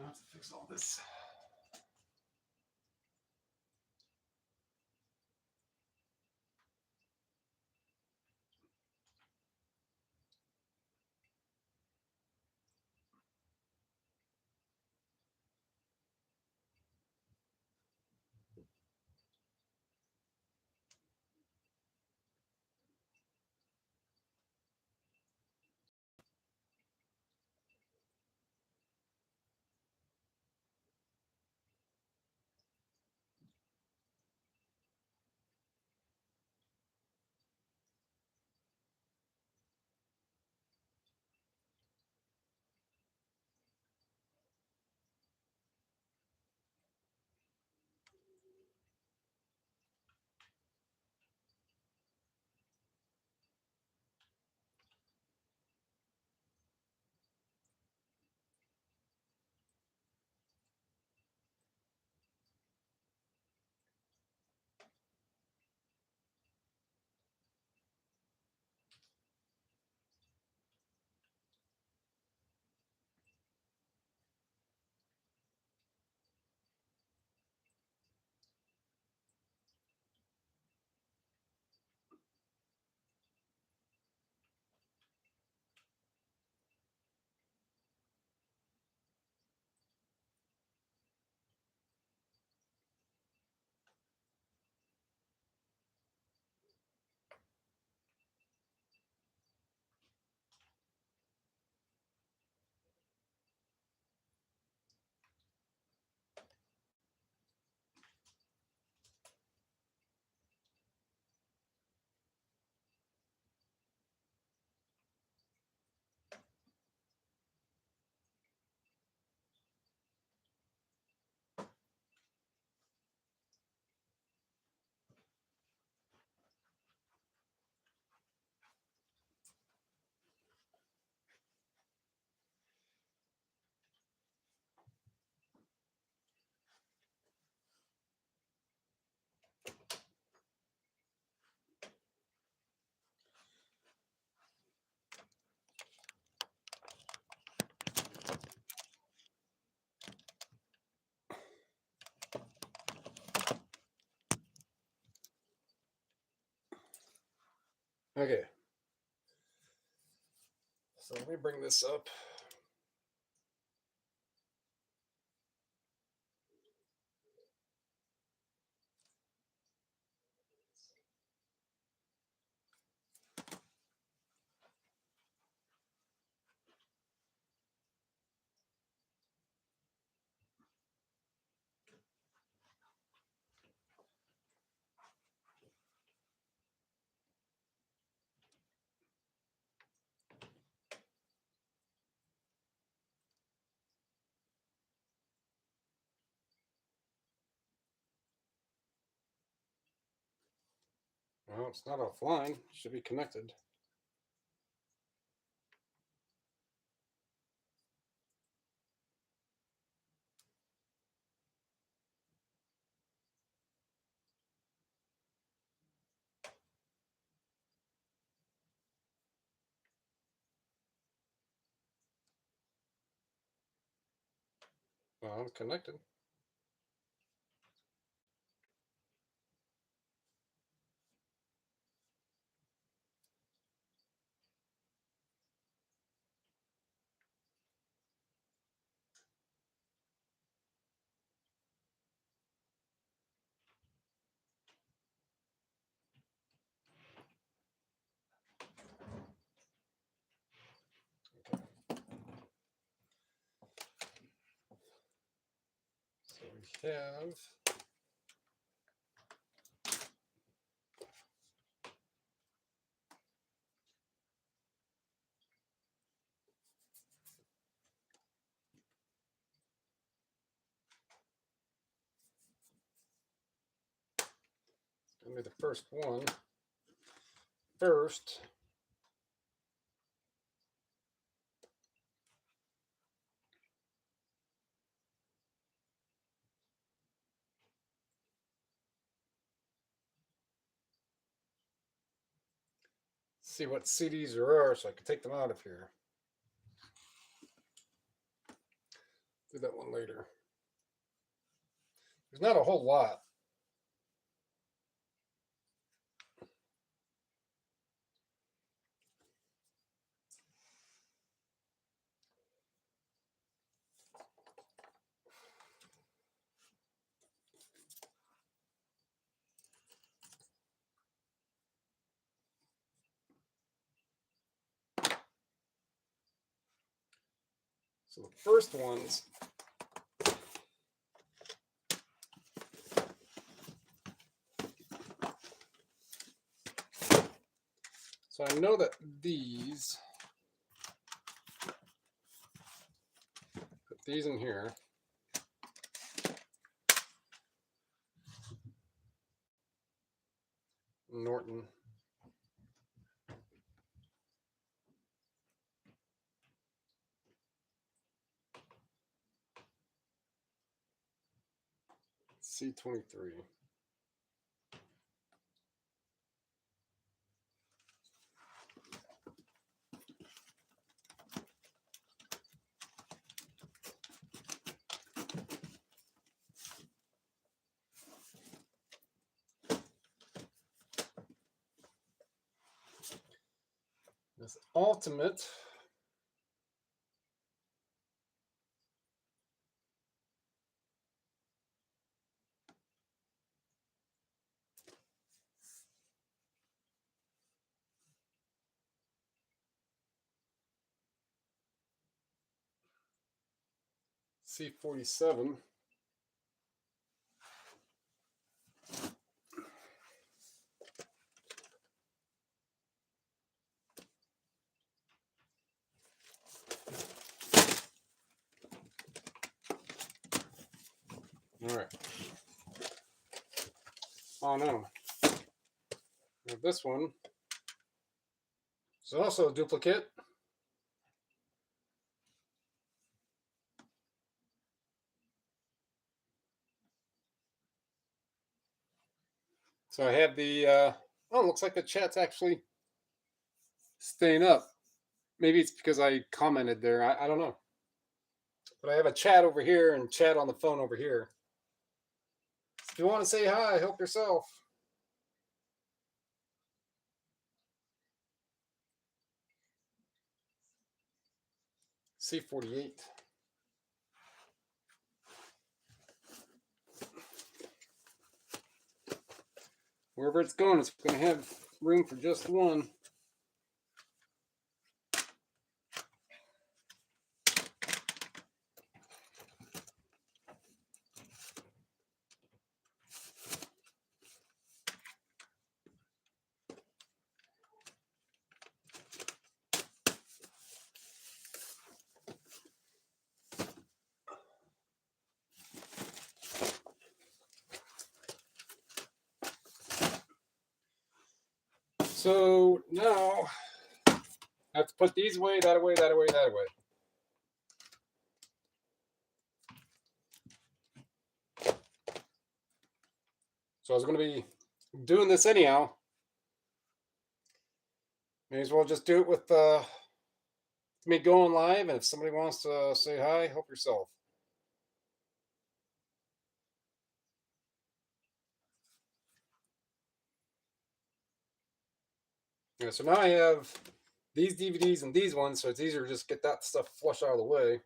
I have to fix all this. Okay. So let me bring this up. Well, it's not offline. It should be connected. Well, I'm connected. Okay. So we have gonna be the first one. First, see what CDs there are so I can take them out of here. Do that one later. There's not a whole lot. So the first ones, so I know that these, put these in here. Norton. C23. This Ultimate. C47. All right. Oh no. Now this one is also a duplicate. So I have the, oh, looks like the chat's actually staying up. Maybe it's because I commented there. I don't know. But I have a chat over here and chat on the phone over here. If you want to say hi, help yourself. C48. Wherever it's going to have room for just one. So now I have to put these away, that away, that away, that away. So I was going to be doing this anyhow. May as well just do it with me going live. And if somebody wants to say hi, help yourself. Yeah, so now I have these DVDs and these ones, so it's easier to just get that stuff flushed out of the way.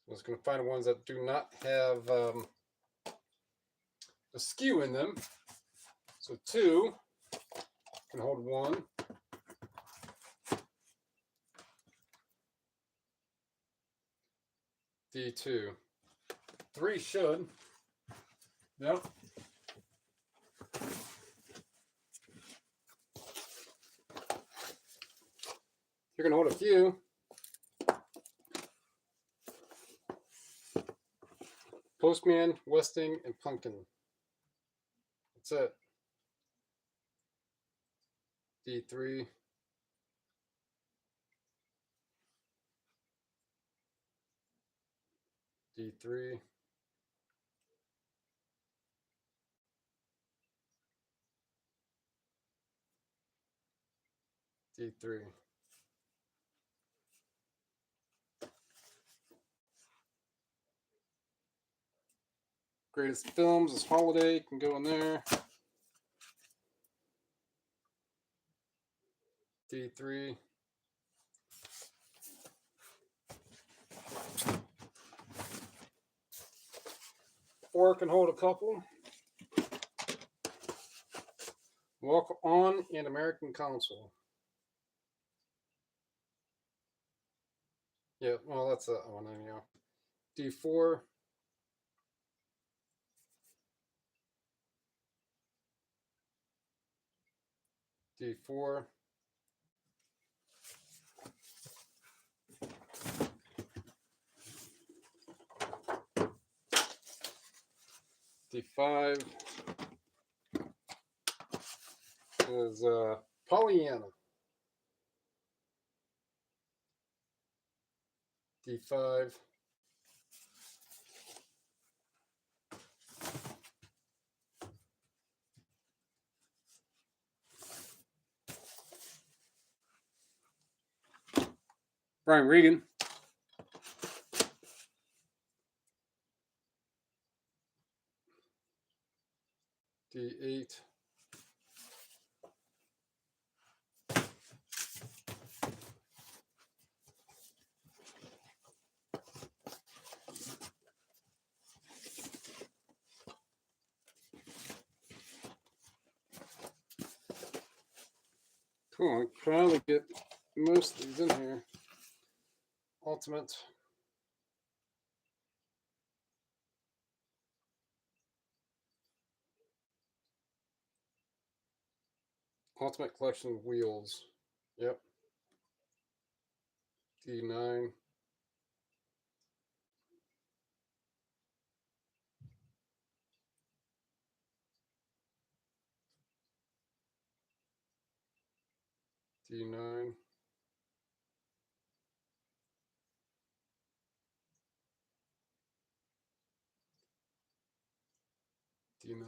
I was going to find ones that do not have a skew in them. So 2 can hold 1. D2. 3 should. Yep. You're going to hold a few. Postman, Westing, and Pumpkin. That's it. D3. D3. D3. Greatest films is Holiday, can go in there. D3. Four can hold a couple. Walk On and American Council. Yeah, well, that's that one anyhow. D4. D4. D5 is Pollyanna. D5. Brian Regan. D8. Cool, I probably get most of these in here. Ultimate. Ultimate Collection of Wheels. Yep. D9. D9. D9.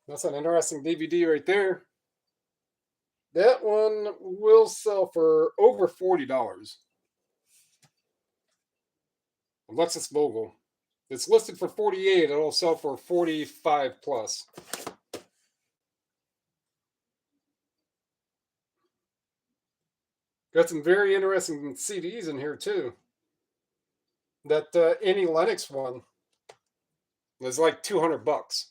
That's an interesting DVD right there. That one will sell for over $40. Alexis Vogel. It's listed for 48. It'll sell for 45 plus. Got some very interesting CDs in here too. That Annie Lennox one was like $200.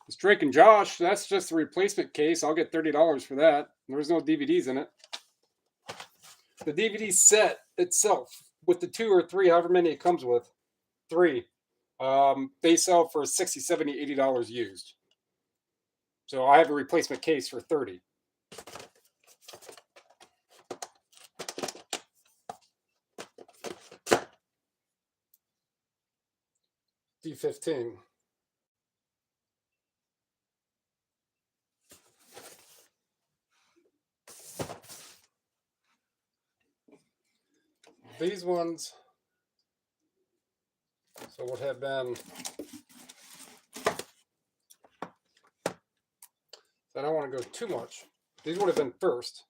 It's Drake and Josh. That's just the replacement case. I'll get $30 for that. There's no DVDs in it. The DVD set itself, with the 2 or 3, however many it comes with, 3, they sell for $60, $70, $80 used. So I have a replacement case for $30. D15. These ones, so would have been, I don't want to go too much. These would have been first.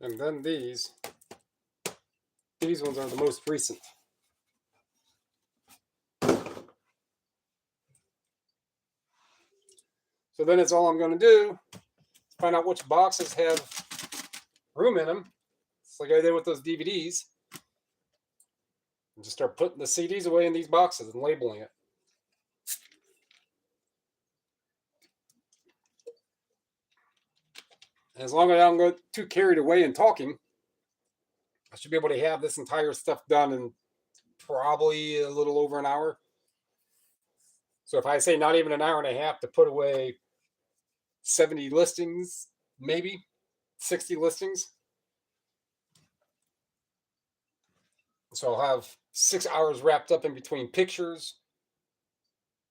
And then these ones are the most recent. So then it's all I'm going to do, find out which boxes have room in them. It's like I did with those DVDs. And just start putting the CDs away in these boxes and labeling it. And as long as I don't get too carried away in talking, I should be able to have this entire stuff done in probably a little over an hour. So if I say not even an hour and a half to put away 70 listings, maybe 60 listings. So I'll have 6 hours wrapped up in between pictures,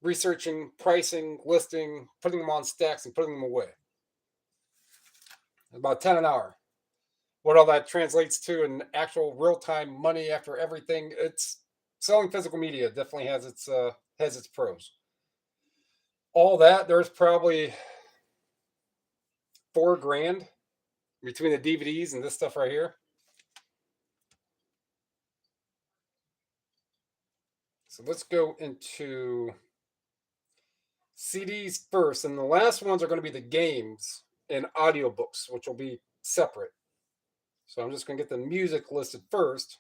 researching, pricing, listing, putting them on stacks, and putting them away. About 10 an hour. What all that translates to in actual real-time money after everything, it's selling physical media definitely has its pros. All that, there's probably $4,000 between the DVDs and this stuff right here. So let's go into CDs first, and the last ones are going to be the games and audiobooks, which will be separate. So I'm just going to get the music listed first.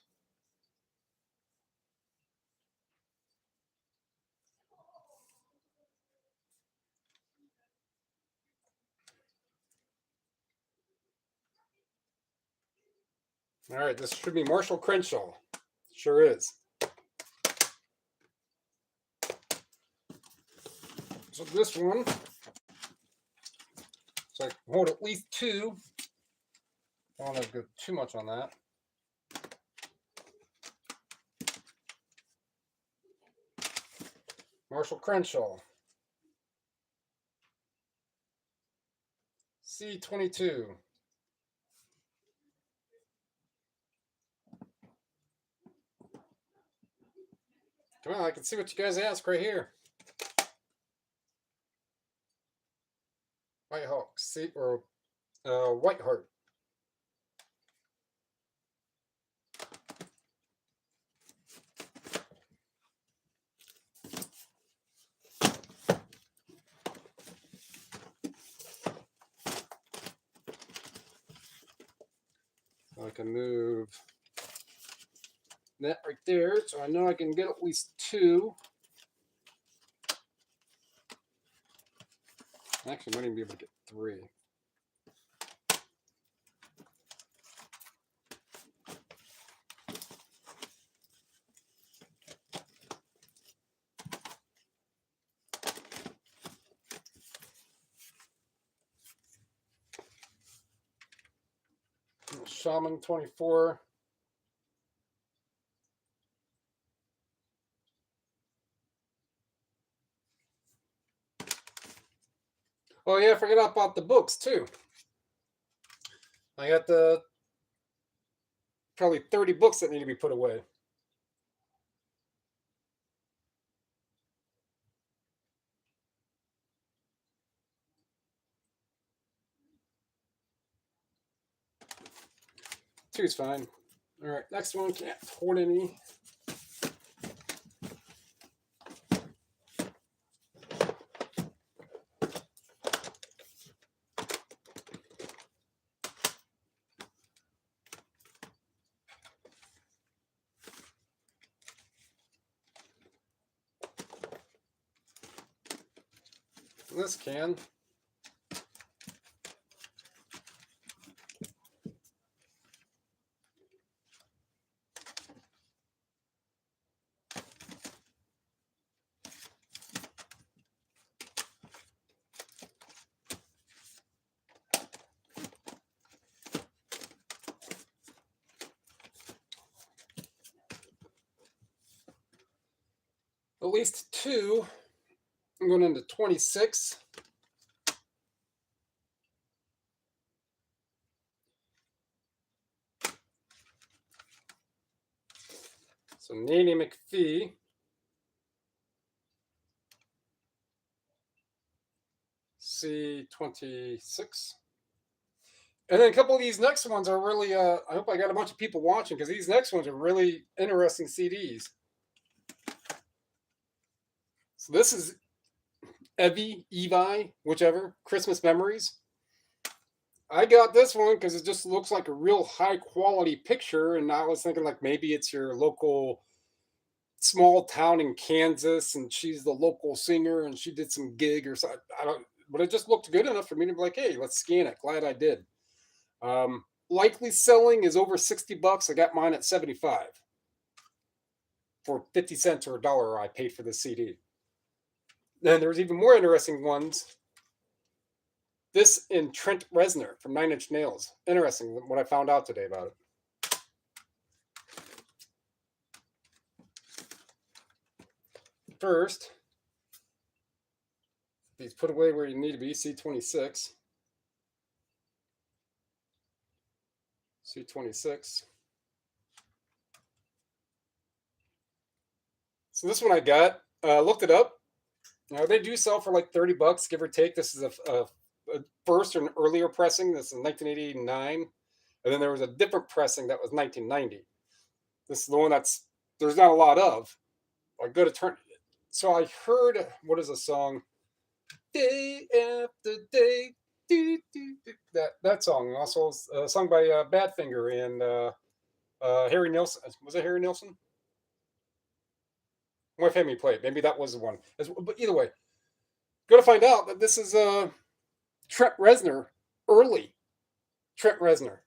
All right, this should be Marshall Crenshaw. Sure is. So this one, so I can hold at least two. I don't want to go too much on that. Marshall Crenshaw. C22. Come on, I can see what you guys ask right here. White Hawk, or White Heart. I can move that right there, so I know I can get at least two. Actually, I might even be able to get three. Shaman 24. Oh yeah, I forgot about the books too. I got probably 30 books that need to be put away. Two's fine. All right, next one, can't hold any. This can. At least two. I'm going into 26. So Nanny McPhee. C26. And then a couple of these next ones are really, I hope I got a bunch of people watching because these next ones are really interesting CDs. So this is Evi, whichever, Christmas Memories. I got this one because it just looks like a real high quality picture. And I was thinking like maybe it's your local small town in Kansas and she's the local singer and she did some gig or something. I don't, but it just looked good enough for me to be like, hey, let's scan it. Glad I did. Likely selling is over $60. I got mine at 75 for 50 cents or $1. I paid for the CD. Then there's even more interesting ones. This and Trent Reznor from Nine Inch Nails. Interesting what I found out today about it. First, these put away where you need to be, C26. C26. So this one I got, looked it up. Now they do sell for like $30, give or take. This is a first or an earlier pressing. This is 1989. And then there was a different pressing that was 1990. This is the one there's not a lot of. I go to turn. So I heard, what is a song? Day after day. That song. Also sung by Badfinger and Harry Nilsson. Was it Harry Nilsson? My family played. Maybe that was the one. But either way, go to find out that this is Trent Reznor, early Trent Reznor.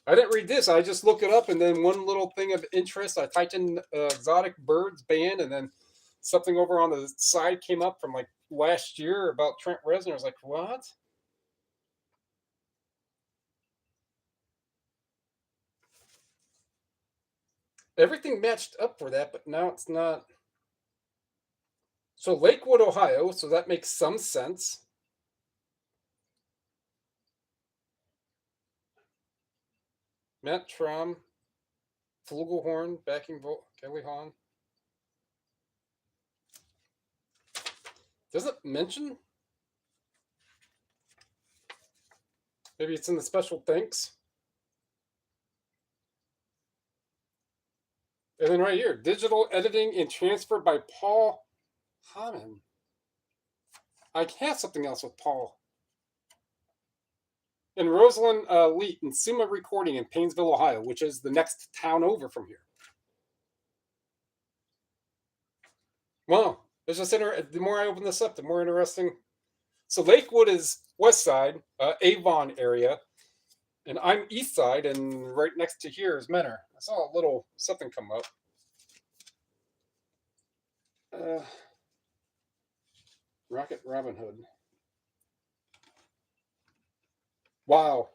I didn't read this. I just looked it up, and then one little thing of interest. I typed in exotic birds band, and then something over on the side came up from like last year about Trent Reznor. I was like, what? Everything matched up for that, but now it's not. So Lakewood, Ohio. So that makes some sense. Matt Trom, flugelhorn, backing vocal, Kelly Hahn. Does it mention? Maybe it's in the special thanks. And then right here, digital editing and transfer by Paul Hammond. I have something else with Paul. And Rosalind Leet in Suma Recording in Painesville, Ohio, which is the next town over from here. Wow. It's just the more I open this up, the more interesting. So Lakewood is west side, Avon area. And I'm east side, and right next to here is Menor. I saw a little something come up. Rocket Robin Hood. Wow.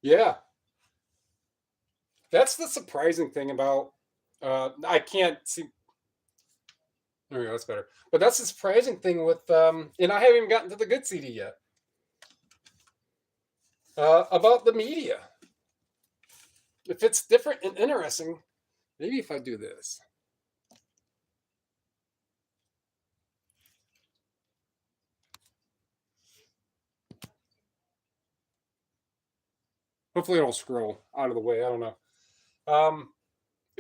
Yeah. That's the surprising thing about, I can't see. There we go, that's better. But that's the surprising thing with, and I haven't even gotten to the good CD yet, about the media. If it's different and interesting, maybe if I do this. Hopefully it'll scroll out of the way. I don't know.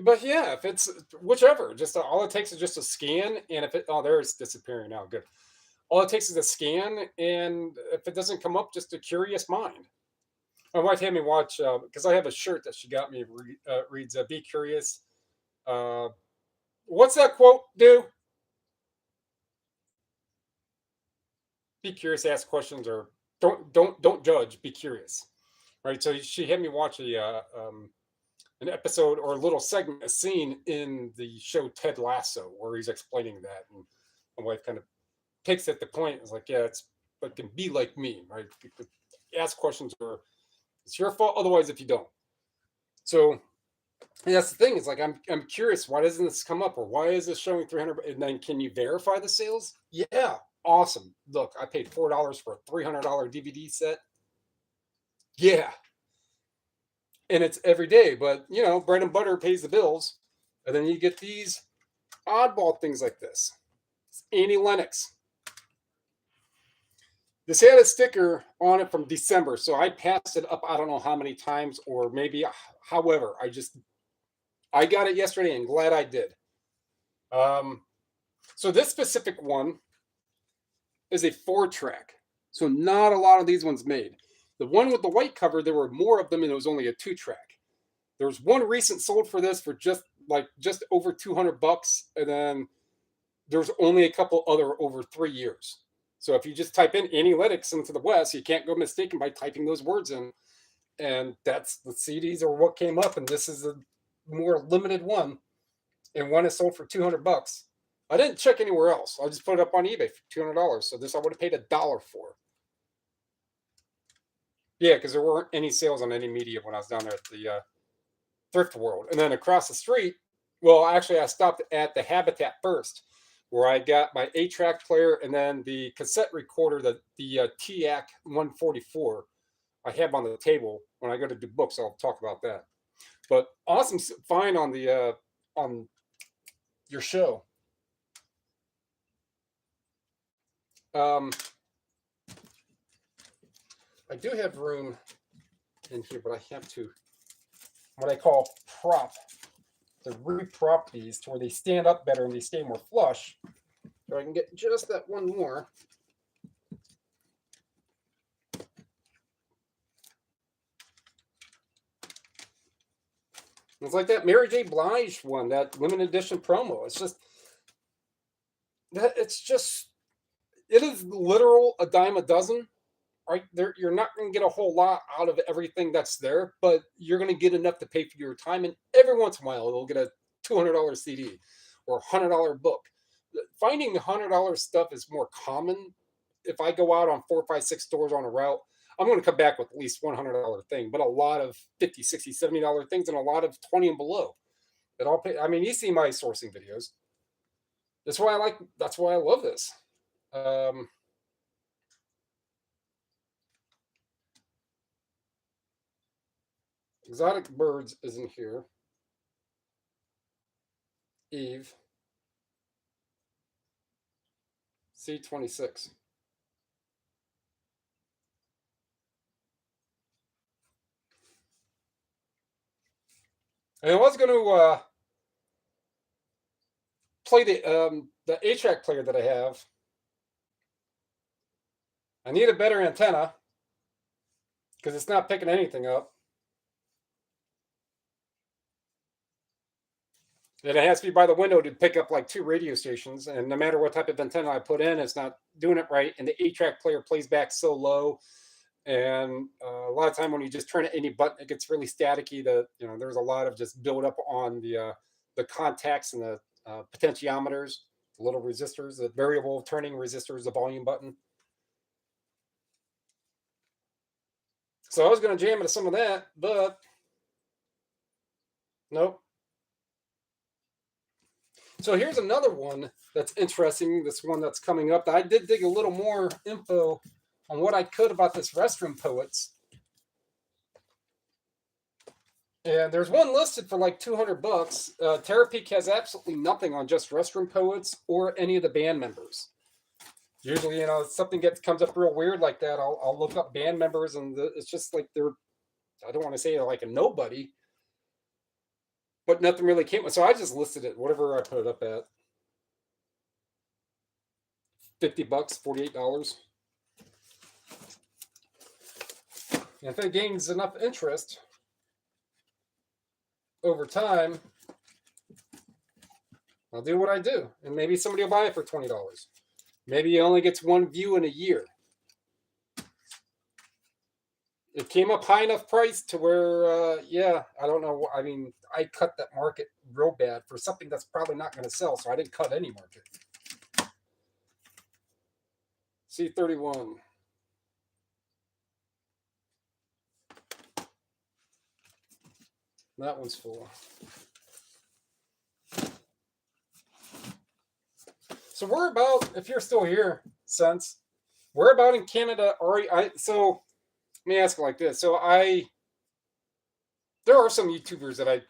But yeah, if it's whichever, just all it takes is just a scan. And if there it's disappearing now. Good. All it takes is a scan. And if it doesn't come up, just a curious mind. My wife had me watch, because I have a shirt that she got me, reads, be curious. What's that quote do? Be curious, ask questions, or don't judge, be curious. Right. So she had me watch an episode or a little segment, a scene in the show Ted Lasso, where he's explaining that, and my wife kind of takes it the point. It's like, yeah, but can be like me, right? Ask questions, or it's your fault otherwise if you don't. So that's the thing. It's like I'm curious. Why doesn't this come up, or why is this showing 300? And then can you verify the sales? Yeah, awesome. Look, I paid $4 for a $300 DVD set. Yeah. And it's every day, but bread and butter pays the bills. And then you get these oddball things like this. It's Annie Lennox. This had a sticker on it from December, so I passed it up I don't know how many times, or maybe however. I got it yesterday and glad I did. So this specific one is a 4-track. So not a lot of these ones made. The one with the white cover, there were more of them, and it was only a 2-track. There was one recent sold for this for just over $200, and then there's only a couple other over 3 years. So if you just type in Annie Lennox into the West, you can't go mistaken by typing those words in. And that's the CDs are what came up. And this is a more limited one. And one is sold for $200. I didn't check anywhere else. I just put it up on eBay for $200. So this I would have paid $1 for. Yeah, because there weren't any sales on any media when I was down there at the Thrift World. And then across the street, well, actually, I stopped at the Habitat first, where I got my 8-track player and then the cassette recorder, the TEAC 144. I have on the table. When I go to do books, I'll talk about that. But awesome find on the on your show. I do have room in here, but I have to, what I call prop, to re-prop these to where they stand up better and they stay more flush. So I can get just that one more. It's like that Mary J. Blige one, that limited edition promo. It's just that it is literal a dime a dozen. Right there, you're not going to get a whole lot out of everything that's there, but you're going to get enough to pay for your time. And every once in a while, you'll get a $200 CD or $100 book. Finding $100 stuff is more common. If I go out on 4, 5, 6 stores on a route, I'm going to come back with at least $100 thing, but a lot of $50, $60, $70 things and a lot of 20 and below. That I'll pay. I mean, you see my sourcing videos. That's why I love this. Exotic Birds is in here. Eve. C26. And I was going to play the 8-track player that I have. I need a better antenna because it's not picking anything up. And it has to be by the window to pick up like 2 radio stations. And no matter what type of antenna I put in, it's not doing it right. And the 8-track player plays back so low. And a lot of time when you just turn any button, it gets really staticky. There's a lot of just build up on the contacts and the potentiometers, the little resistors, the variable turning resistors, the volume button. So I was going to jam into some of that, but nope. So here's another one that's interesting. This one that's coming up. I did dig a little more info on what I could about this Restroom Poets. And there's one listed for like $200. TeraPeak has absolutely nothing on just Restroom Poets or any of the band members. Usually, if something comes up real weird like that, I'll look up band members, and it's just like I don't want to say they're like a nobody, but nothing really came. So I just listed it, whatever I put it up at. $50, $48. And if it gains enough interest over time, I'll do what I do. And maybe somebody will buy it for $20. Maybe it only gets 1 view in a year. It came up high enough price to where, I don't know. I mean, I cut that market real bad for something that's probably not going to sell. So I didn't cut any market. C31. That one's full. So we're about, if you're still here, Sense, we're about in Canada. So let me ask it like this. So there are some YouTubers that I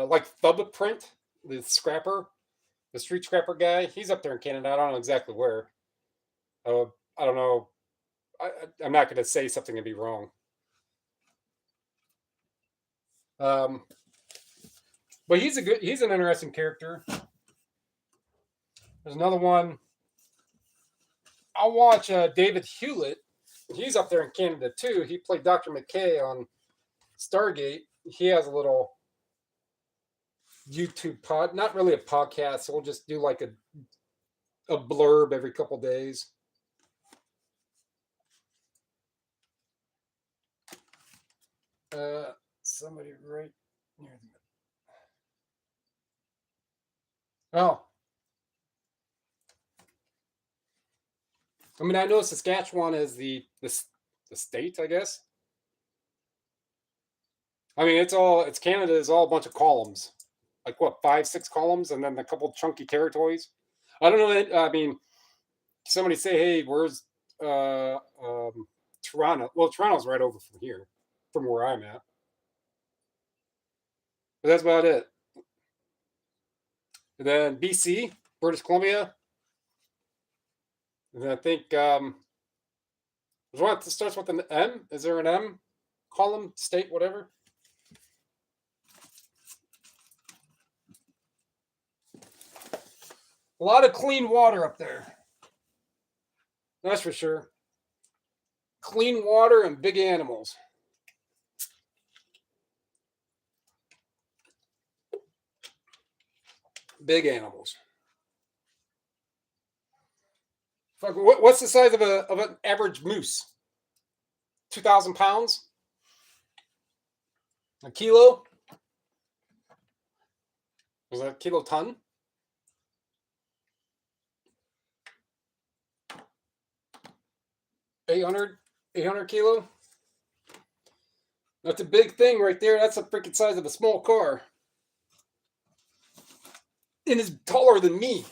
like. Thumbprint, the scrapper, the street scrapper guy. He's up there in Canada. I don't know exactly where. I don't know. I'm not going to say something and be wrong. But he's an interesting character. There's another one. I'll watch David Hewlett. He's up there in Canada too. He played Dr. McKay on Stargate. He has a little YouTube not really a podcast. So we'll just do like a a blurb every couple days. Somebody right near the... Oh. I mean, I know Saskatchewan is the state, I guess. I mean, it's Canada is all a bunch of columns, like what 5, 6 columns, and then a couple chunky territories. I don't know. I mean, somebody say, hey, where's Toronto? Well, Toronto's right over from here, from where I'm at. But that's about it. And then BC, British Columbia. And then I think there's one that starts with an M. Is there an M? Column, state, whatever. A lot of clean water up there. That's for sure. Clean water and big animals. Big animals. Fuck, what's the size of an average moose? 2,000 pounds? A kilo? Is that a kiloton? 800 kilo? That's a big thing right there. That's the freaking size of a small car. And is taller than me.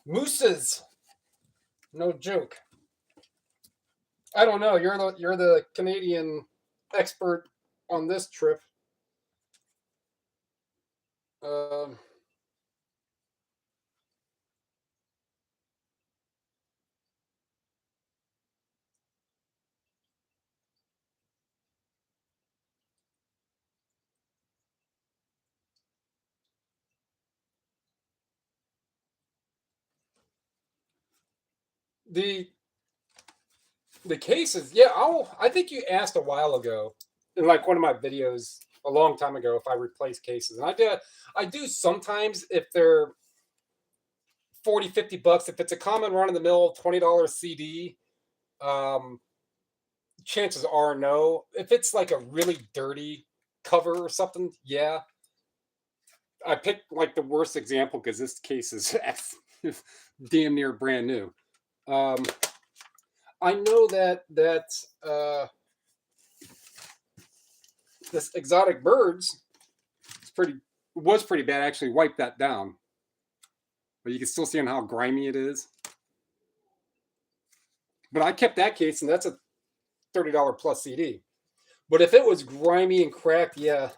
Mooses. No joke. I don't know. You're the Canadian expert on this trip. The cases, yeah. I think you asked a while ago in like one of my videos a long time ago if I replace cases, and I do sometimes if they're 40, 50 bucks. If it's a common run of the mill $20 CD, chances are no. If it's like a really dirty cover or something, yeah. I picked like the worst example because this case is damn near brand new. I know that this exotic birds was pretty bad. I actually wiped that down, but you can still see on how grimy it is. But I kept that case, and that's a $30 plus CD. But if it was grimy and cracked, yeah,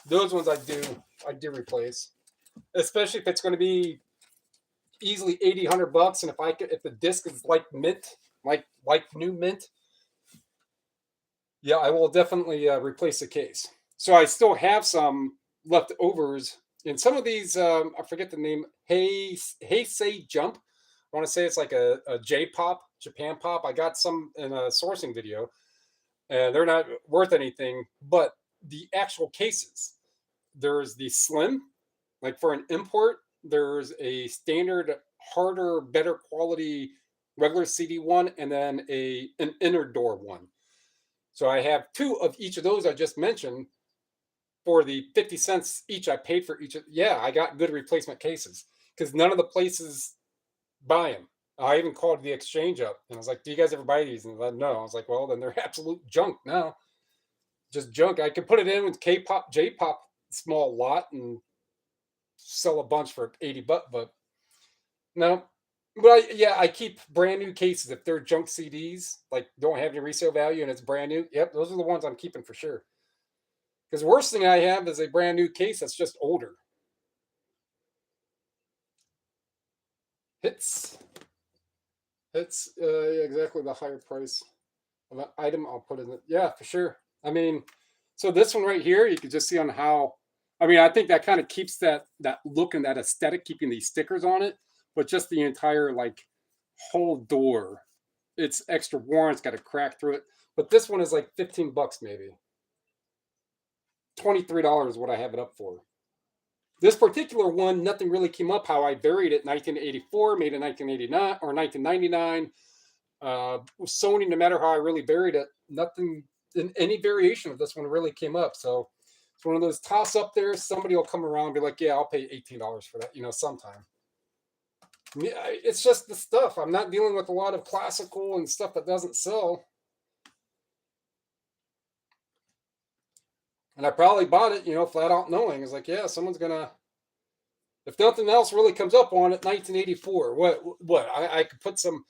those ones I do replace, especially if it's going to be easily 80, 100 bucks, and if the disc is like mint, like new mint, yeah, I will definitely replace the case. So I still have some leftovers in some of these. I forget the name. Hey Say Jump. I want to say it's like a J-pop, Japan pop. I got some in a sourcing video, and they're not worth anything. But the actual cases, there's the slim, like for an import. There's a standard, harder, better quality regular CD one, and then an inner door one. So I have 2 of each of those I just mentioned for the 50 cents each I paid for each. Yeah, I got good replacement cases because none of the places buy them. I even called the exchange up and I was like, do you guys ever buy these? And they said, no. I was like, well, then they're absolute junk now. Just junk. I could put it in with K-pop, J-pop small lot and sell a bunch for 80 bucks, but no. But I keep brand new cases. If they're junk CDs, like don't have any resale value and it's brand new, yep, those are the ones I'm keeping for sure. Because the worst thing I have is a brand new case that's just older. Hits exactly the higher price of an item I'll put in it. Yeah, for sure. I mean, so this one right here, you can just see on how. I mean, I think that kind of keeps that look and that aesthetic, keeping these stickers on it. But just the entire like whole door, it's extra worn. It's got a crack through it. But this one is like 15 bucks maybe. $23 is what I have it up for. This particular one, nothing really came up how I buried it in 1984, made in 1989 or 1999. Sony, no matter how I really buried it, nothing in any variation of this one really came up. So it's one of those toss up there. Somebody will come around and be like, yeah, I'll pay $18 for that, sometime. Yeah, it's just the stuff. I'm not dealing with a lot of classical and stuff that doesn't sell. And I probably bought it, flat out knowing. It's like, yeah, someone's going to, if nothing else really comes up on it, 1984. What? I could put some,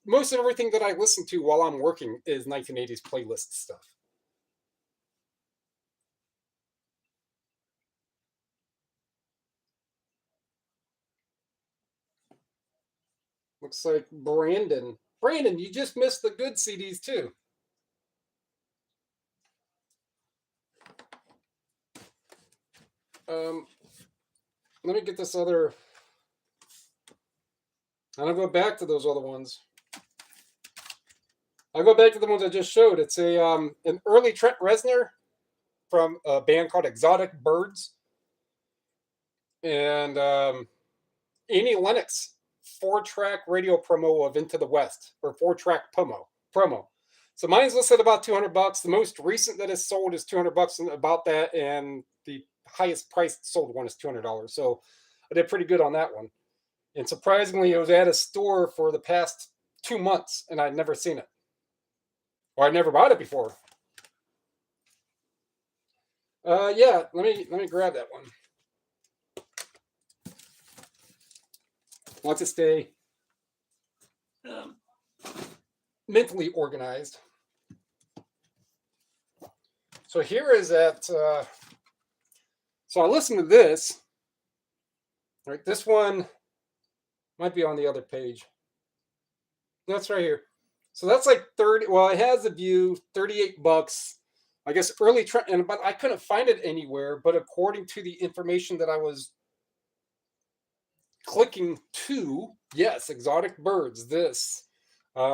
most of everything that I listen to while I'm working is 1980s playlist stuff. Looks like Brandon. Brandon, you just missed the good CDs too. Let me get this other. I'm gonna go back to those other ones. I'll go back to the ones I just showed. It's an early Trent Reznor from a band called Exotic Birds, and Annie Lennox 4-track radio promo of Into the West, or 4-track promo. So mine's listed about $200. The most recent that is sold is $200 and about that, and the highest priced sold one is $200. So I did pretty good on that one. And surprisingly, it was at a store for the past 2 months, and I'd never seen it, or I'd never bought it before. Yeah, let me grab that one. I want to stay mentally organized. So here is that. So I listened to this. Right, this one might be on the other page. That's right here. So that's like 30. Well, it has a view, $38. I guess early Trent, but I couldn't find it anywhere. But according to the information that I was clicking to, yes, Exotic Birds. This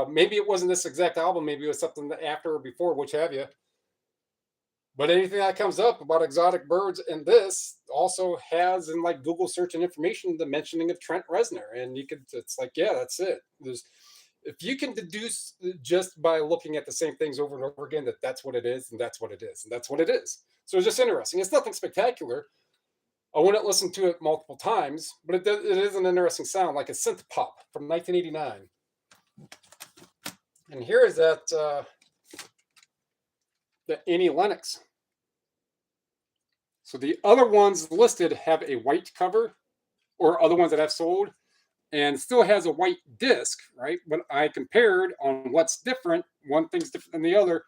maybe it wasn't this exact album. Maybe it was something after or before, which have you. But anything that comes up about Exotic Birds and this also has in like Google search and information the mentioning of Trent Reznor, and you could. It's like, yeah, that's it. If you can deduce just by looking at the same things over and over again that that's what it is, and that's what it is, and that's what it is. So it's just interesting. It's nothing spectacular. I wouldn't listen to it multiple times, but it is an interesting sound, like a synth pop from 1989. And here is that the Annie Lennox. So the other ones listed have a white cover, or other ones that I've sold, and still has a white disc, right? But I compared on what's different. One thing's different than the other,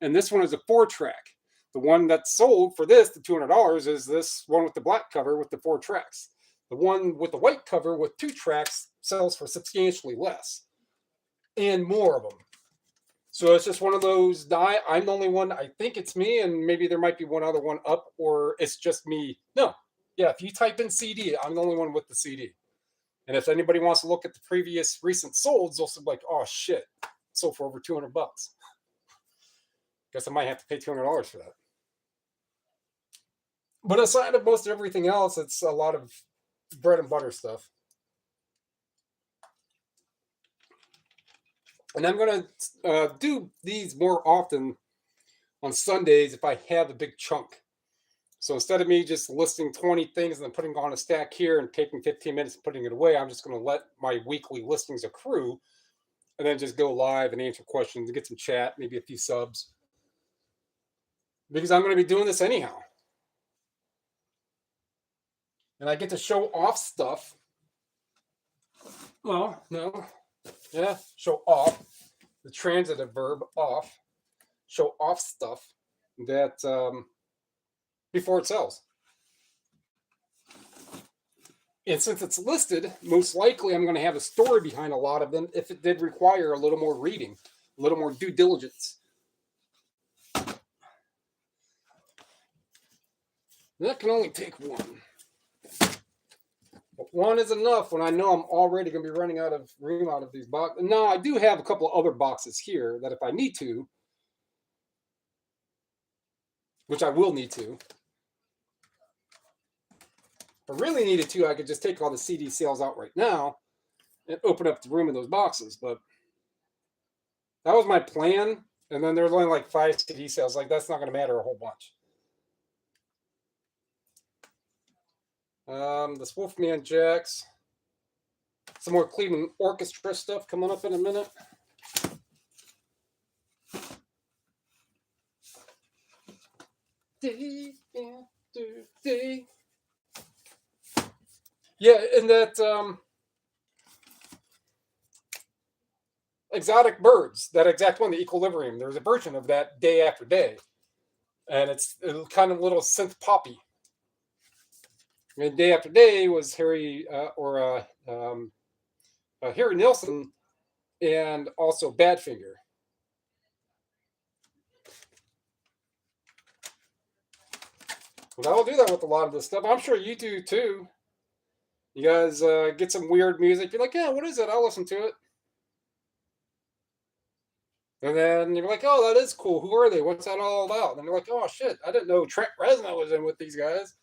and this one is a 4-track. The one that's sold for this, the $200, is this one with the black cover with the 4 tracks. The one with the white cover with 2 tracks sells for substantially less, and more of them. So it's just one of those. I'm the only one. I think it's me, and maybe there might be one other one up, or it's just me. No, yeah. If you type in CD, I'm the only one with the CD. And if anybody wants to look at the previous recent solds, they'll be like, "Oh shit, sold for over $200." Guess I might have to pay $200 for that. But aside of most everything else, it's a lot of bread and butter stuff. And I'm going to do these more often on Sundays if I have a big chunk. So instead of me just listing 20 things and then putting on a stack here and taking 15 minutes and putting it away, I'm just going to let my weekly listings accrue and then just go live and answer questions and get some chat, maybe a few subs. Because I'm going to be doing this anyhow. And I get to show off stuff. Well, no. Yeah, show off. The transitive verb off. Show off stuff that before it sells. And since it's listed, most likely I'm going to have a story behind a lot of them if it did require a little more reading, a little more due diligence. That can only take one. But one is enough when I know I'm already going to be running out of room out of these boxes. No, I do have a couple of other boxes here that if I need to, which I will need to, If I really needed to, I could just take all the CD sales out right now and open up the room in those boxes. But that was my plan. And then there's only like 5 CD sales. Like, that's not going to matter a whole bunch. This Wolfman Jacks. Some more Cleveland Orchestra stuff coming up in a minute. Yeah, and that Exotic Birds, that exact one, the Equilibrium. There's a version of that, Day After Day, and it's kind of a little synth poppy. And Day After Day was Harry Harry Nilsson and also Badfinger. Well, I'll do that with a lot of this stuff. I'm sure you do too. You guys get some weird music. You're like, yeah, what is it? I'll listen to it. And then you're like, oh, that is cool. Who are they? What's that all about? And you're like, oh, shit. I didn't know Trent Reznor was in with these guys.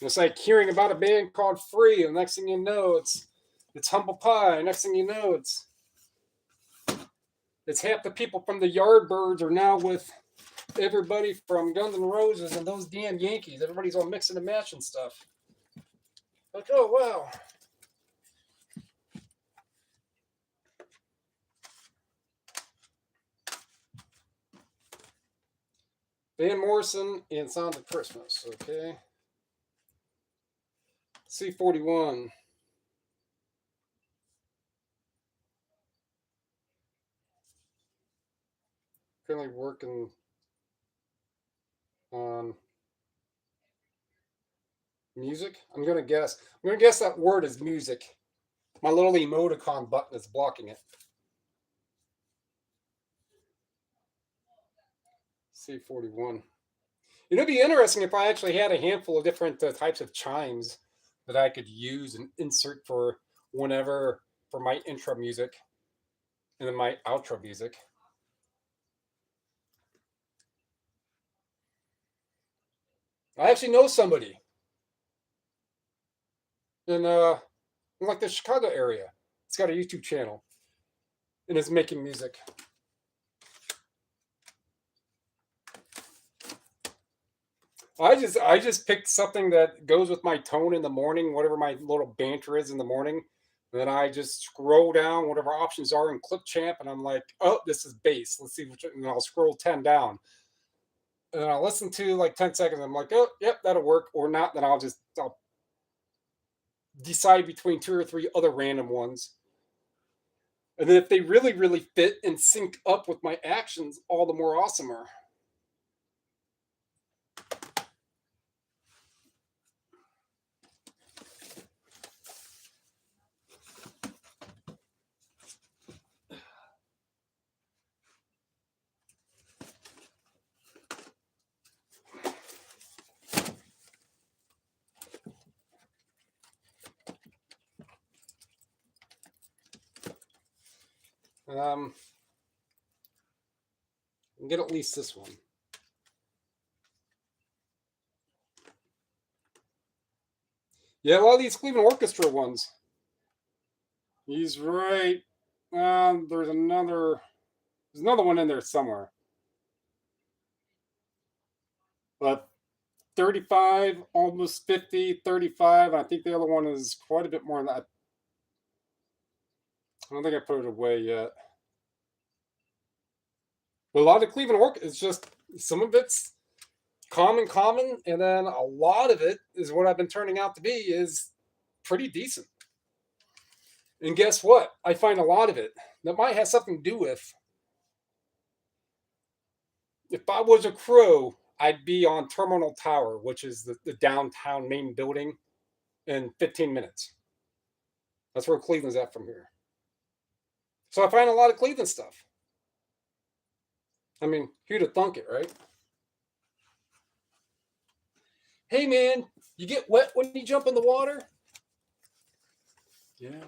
It's like hearing about a band called Free, and next thing you know, it's Humble Pie. Next thing you know, it's half the people from the Yardbirds are now with everybody from Guns N' Roses and those damn Yankees. Everybody's all mixing and matching stuff. Like, oh, wow. Van Morrison and Sound of Christmas, okay. C41. Currently working on music. I'm gonna guess that word is music. My little emoticon button is blocking it. C41. It'd be interesting if I actually had a handful of different types of chimes that I could use and insert for whenever, for my intro music and then my outro music. I actually know somebody in like the Chicago area. It's got a YouTube channel and is making music. I just picked something that goes with my tone in the morning, whatever my little banter is in the morning. And then I just scroll down whatever options are in Clipchamp, and I'm like, oh, this is bass. Let's see which, and I'll scroll 10 down. And then I'll listen to like 10 seconds. I'm like, oh, yep, that'll work, or not. Then I'll decide between 2 or 3 other random ones. And then if they really, really fit and sync up with my actions, all the more awesomer. Get at least this one. Yeah, a lot of these Cleveland Orchestra ones. He's right. There's another one in there somewhere. But 35, almost 50, 35. I think the other one is quite a bit more than that. I don't think I put it away yet. But a lot of Cleveland Orchestra, it's just some of it's common, and then a lot of it is what I've been turning out to be is pretty decent. And guess what? I find a lot of it that might have something to do with if I was a crow, I'd be on Terminal Tower, which is the downtown main building, in 15 minutes. That's where Cleveland's at from here. So I find a lot of Cleveland stuff. I mean, who'd have thunk it, right? Hey, man, you get wet when you jump in the water? Yeah.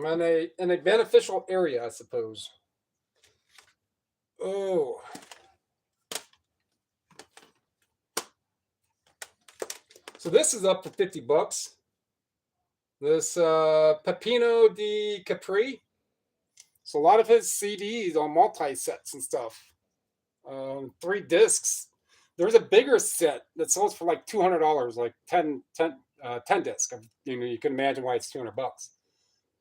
I'm in a beneficial area, I suppose. Oh. So this is up to 50 bucks. This Pepino di Capri. So a lot of his CDs on multi-sets and stuff. 3 discs. There's a bigger set that sells for like $200, like 10 disc. You can imagine why it's 200 bucks.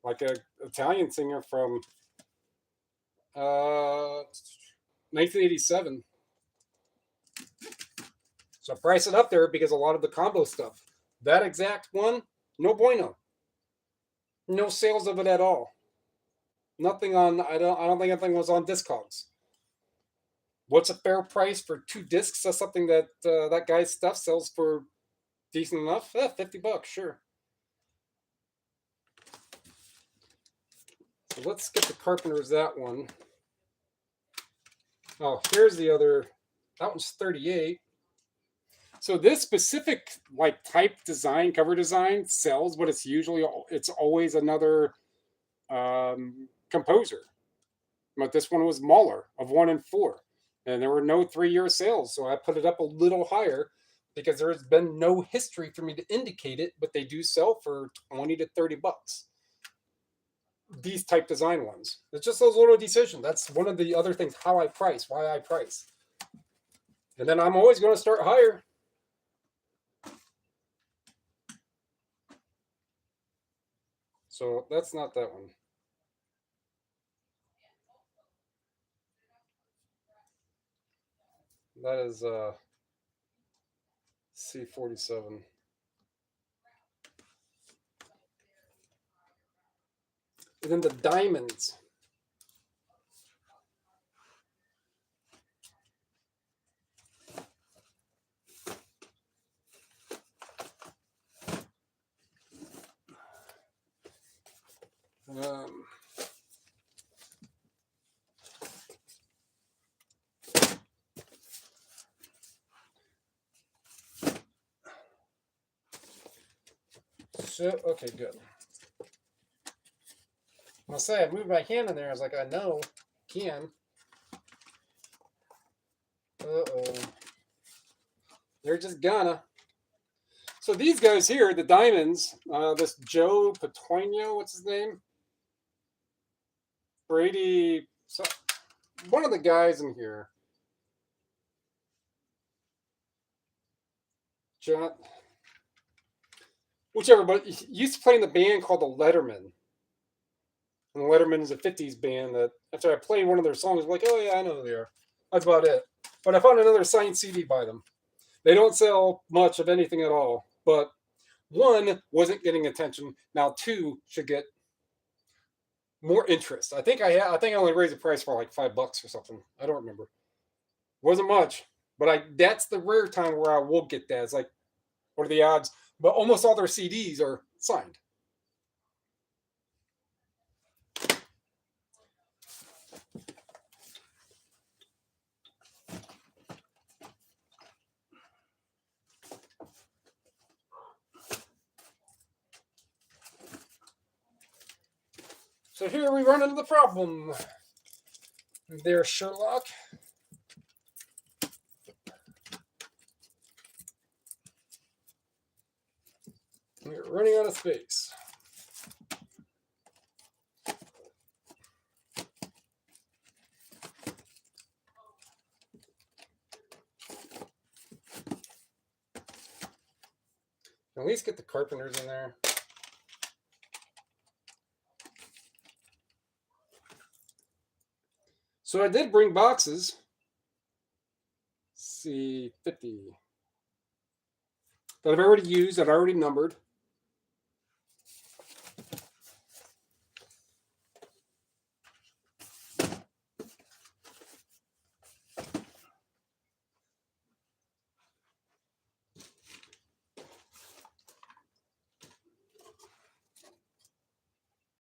Like a Italian singer from 1987. So I price it up there because a lot of the combo stuff. That exact one, no bueno. No sales of it at all. Nothing on. I don't think anything was on Discogs. What's a fair price for 2 discs? That's something that that guy's stuff sells for decent enough. 50 bucks, sure. So let's get the Carpenters that one. Oh, here's the other. That one's 38. So this specific like type design, cover design sells, but it's always another composer. But this one was Mahler of 1 and 4, and there were no 3-year sales, so I put it up a little higher because there has been no history for me to indicate it, but they do sell for 20 to 30 bucks. These type design ones. It's just those little decisions. That's one of the other things, how I price, why I price. And then I'm always going to start higher. So that's not that one. That is C47. And then the diamonds. So, okay, good. I'll say I moved my hand in there. I was like, I know, can. Uh-oh. They're just gonna. So these guys here, the diamonds, this Joe Patoino, what's his name? Brady, so one of the guys in here. John, whichever, but he used to play in the band called the Letterman. And the Letterman is a 50s band that after I played one of their songs, I'm like, oh yeah, I know who they are. That's about it. But I found another signed CD by them. They don't sell much of anything at all, but 1 wasn't getting attention. Now 2 should get more interest. I think I only raised the price for like $5 or something. I don't remember. Wasn't much, but that's the rare time where I will get that. It's like, what are the odds? But almost all their CDs are signed. So here we run into the problem. There's Sherlock. We're running out of space. At least get the Carpenters in there. So I did bring boxes. C50 that I've already used, that I already numbered.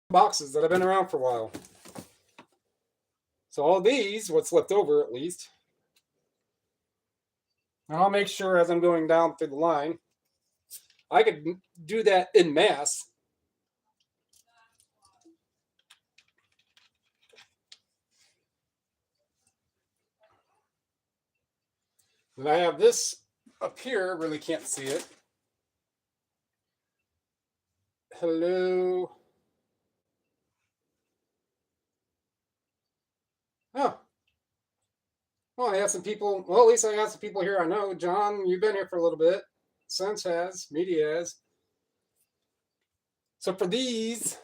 Boxes that have been around for a while. So all these, what's left over at least. And I'll make sure as I'm going down through the line, I could do that in mass. Then I have this up here. Really can't see it. Hello. Oh. Well, I have some people. Well, at least I got some people here I know. John, you've been here for a little bit. Sense has. Media has. So for these,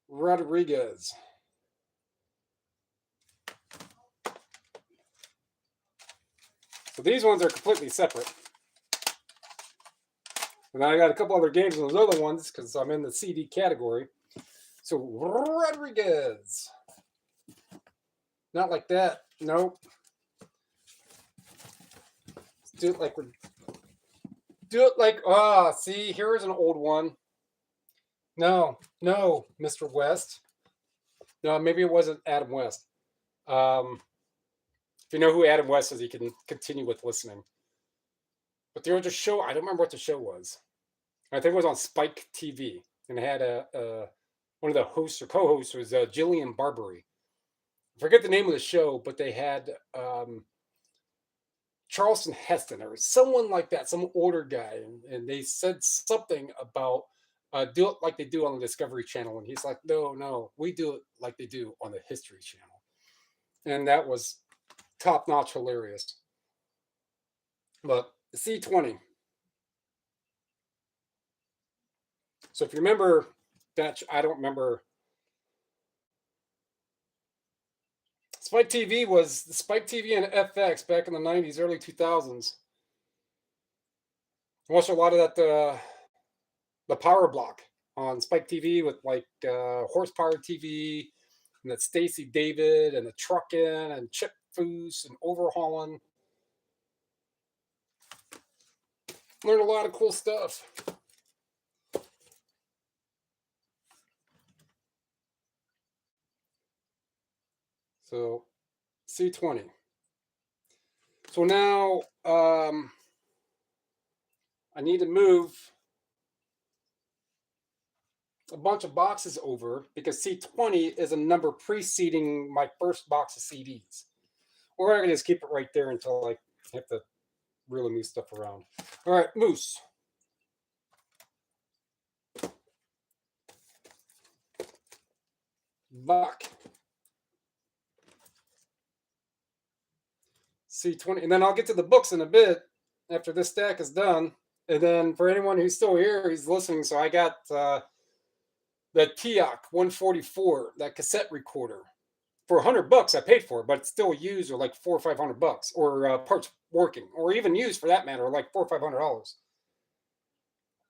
Rodriguez. So these ones are completely separate. And then I got a couple other games in those other ones because I'm in the CD category. So Rodriguez. Not like that. Nope. Do it like we're. Do it like, see, here's an old one. No, Mr. West. No, maybe it wasn't Adam West. If you know who Adam West is, you can continue with listening. But there was a show, I don't remember what the show was. I think it was on Spike TV. And it had one of the hosts or co-hosts was Jillian Barbary. I forget the name of the show, but they had Charleston Heston or someone like that, some older guy. And they said something about do it like they do on the Discovery Channel. And he's like, no, we do it like they do on the History Channel. And that was top-notch hilarious. But the C20. So if you remember that, I don't remember. Spike TV was Spike TV and FX back in the 90s, early 2000s. I watched a lot of that, the Power Block on Spike TV with like Horsepower TV and that Stacy David and the Truckin' and Chip Foose and Overhauling. Learned a lot of cool stuff. So C20. So now I need to move a bunch of boxes over because C20 is a number preceding my first box of CDs. Or I can just keep it right there until I have to really move stuff around. All right, Moose. Bach. C20. And then I'll get to the books in a bit after this stack is done. And then for anyone who's still here, he's listening. So I got the TEAC 144, that cassette recorder. For $100 I paid for it, but it's still used or like $400 or $500, or parts working, or even used for that matter, like $400 or $500.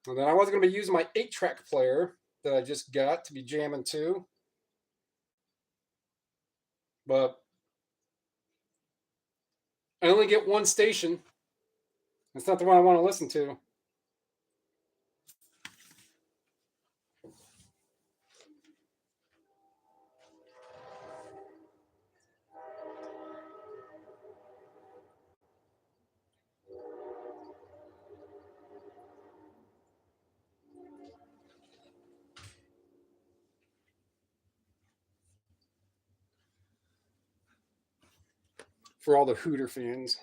And then I was going to be using my 8-track player that I just got to be jamming to, but I only get one station. It's not the one I want to listen to. For all the Hooter fans.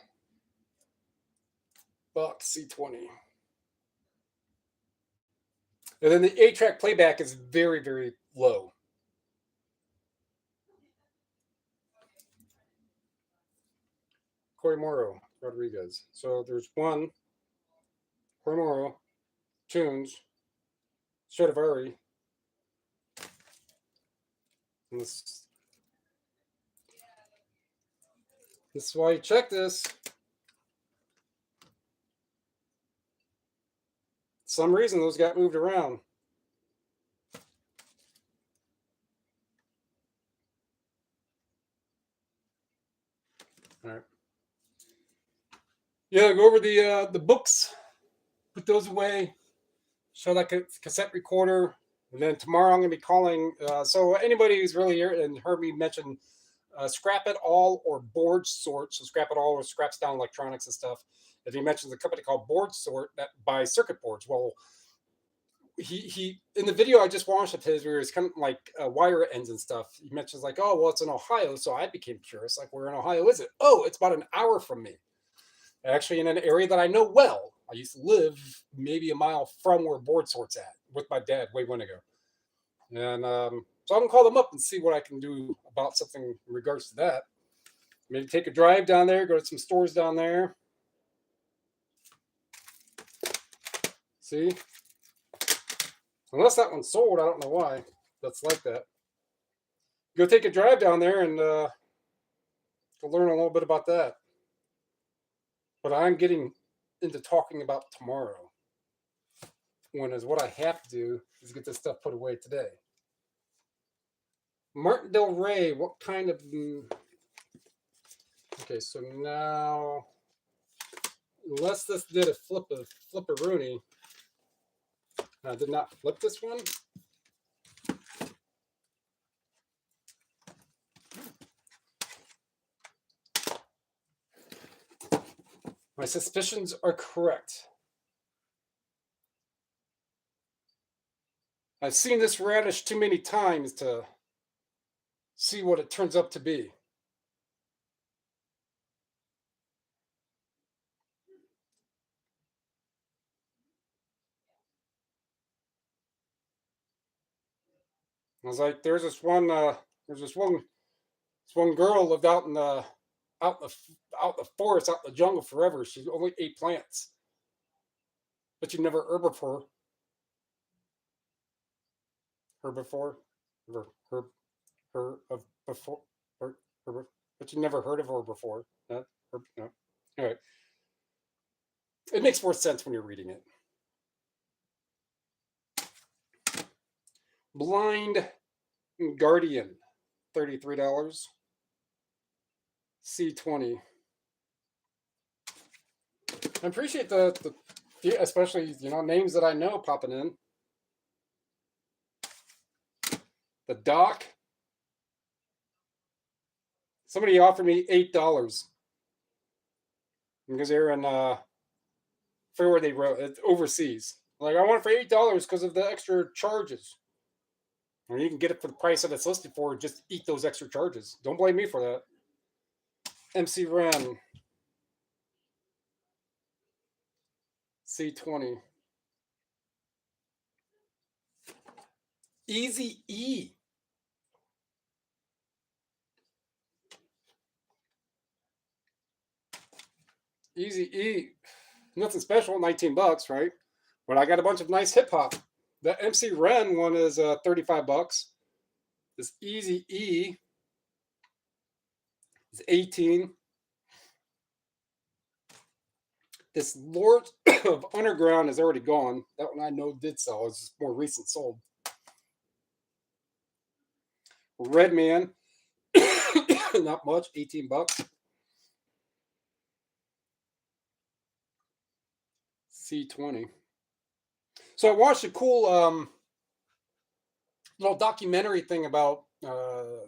Buck C20. And then the 8-track playback is very, very low. Corey Morrow, Rodriguez. So there's one, Corey Morrow, Tunes, Stradivari. And this is why you check this. Some reason those got moved around. All right. Yeah, go over the books, put those away, show that cassette recorder, and then tomorrow I'm going to be calling. So anybody who's really here and heard me mention Scrap It All or Board Sort, so Scrap It All or Scraps Down Electronics and stuff. If he mentions a company called Board Sort that buys circuit boards, well, he in the video I just watched of his, where it's kind of like wire ends and stuff. He mentions like, oh well, it's in Ohio, so I became curious. Like, where in Ohio is it? Oh, it's about an hour from me. Actually, in an area that I know well. I used to live maybe a mile from where Board Sort's at with my dad way when ago, and so I'm gonna call them up and see what I can do about something in regards to that. Maybe take a drive down there, go to some stores down there. See, unless that one's sold, I don't know why that's like that. Go take a drive down there and go learn a little bit about that. But I'm getting into talking about tomorrow. When is what I have to do is get this stuff put away today. Martin Del Rey, what kind of... Okay, so now, unless this did a flipperoonie, I did not flip this one. My suspicions are correct. I've seen this radish too many times to see what it turns up to be. I was like, there's this one girl lived out in the forest, out in the jungle forever. She only ate plants, but you never herbivore. Herbivore, her of before, but you never heard of her before. No. All right. It makes more sense when you're reading it. Blind Guardian, $33. C20. I appreciate the especially names that I know popping in. The Doc. Somebody offered me $8 because they're in for where they wrote it overseas. Like, I want it for $8 because of the extra charges. Or you can get it for the price that it's listed for. Just eat those extra charges. Don't blame me for that. MC Ren. C20. Easy E. Easy E. Nothing special, $19, right? But I got a bunch of nice hip hop. The MC Ren one is $35. This Easy E is $18. This Lord of Underground is already gone. That one I know did sell. It's more recent sold. Redman, not much, $18. C20. So I watched a cool little documentary thing about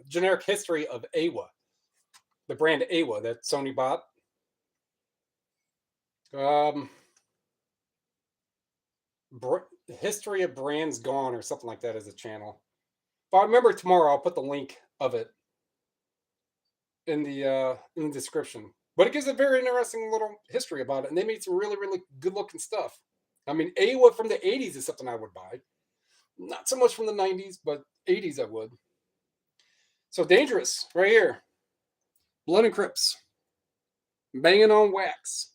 generic history of AWA, the brand AWA that Sony bought. History of Brands Gone or something like that as a channel. If I remember tomorrow, I'll put the link of it in the description. But it gives a very interesting little history about it, and they made some really, really good-looking stuff. I mean, AWA from the 80s is something I would buy. Not so much from the 90s, but 80s I would. So Dangerous, right here. Blood and Crips. Banging on Wax.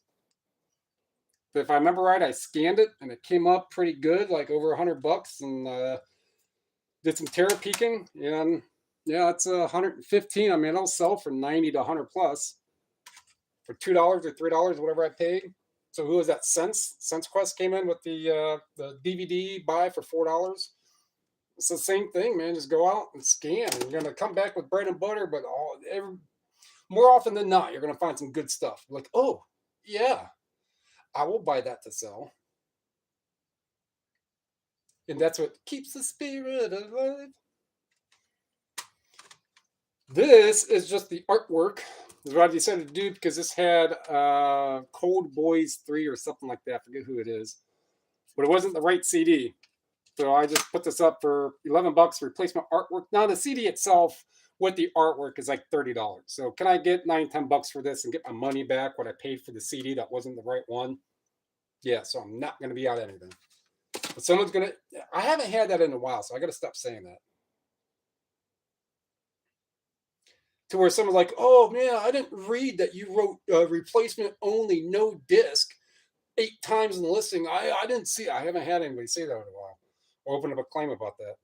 But if I remember right, I scanned it, and it came up pretty good, like over $100, and did some terror peeking, and yeah, it's 115. I mean, it'll sell for 90 to 100 plus for $2 or $3, whatever I paid. So who was that? SenseQuest came in with the DVD buy for $4. It's the same thing, man. Just go out and scan. And you're gonna come back with bread and butter, but more often than not, you're gonna find some good stuff. Like, oh yeah, I will buy that to sell. And that's what keeps the spirit alive. This is just the artwork. This is what I decided to do because this had Cold Boys 3 or something like that. I forget who it is. But it wasn't the right CD. So I just put this up for $11 replacement artwork. Now the CD itself with the artwork is like $30. So can I get $9-10 for this and get my money back? What I paid for the CD that wasn't the right one? Yeah. So I'm not going to be out anything. But someone's going to. I haven't had that in a while, so I got to stop saying that. To where someone's like, "Oh man, I didn't read that you wrote replacement only, no disc, 8 times in the listing. I didn't see. I haven't had anybody say that in a while or open up a claim about that."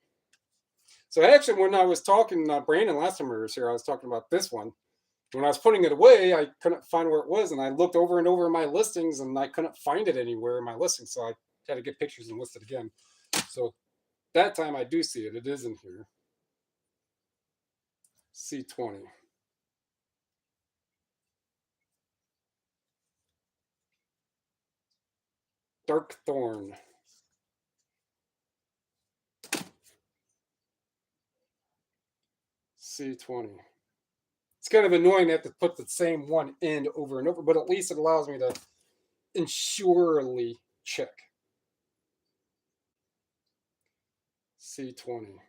So actually, when I was talking Brandon last time we were here, I was talking about this one. When I was putting it away, I couldn't find where it was, and I looked over and over in my listings, and I couldn't find it anywhere in my listing. So I had to get pictures and list it again. So that time I do see it. It is in here. C20. Dark Thorn. C20. It's kind of annoying to have to put the same one in over and over, but at least it allows me to insurely check. C20.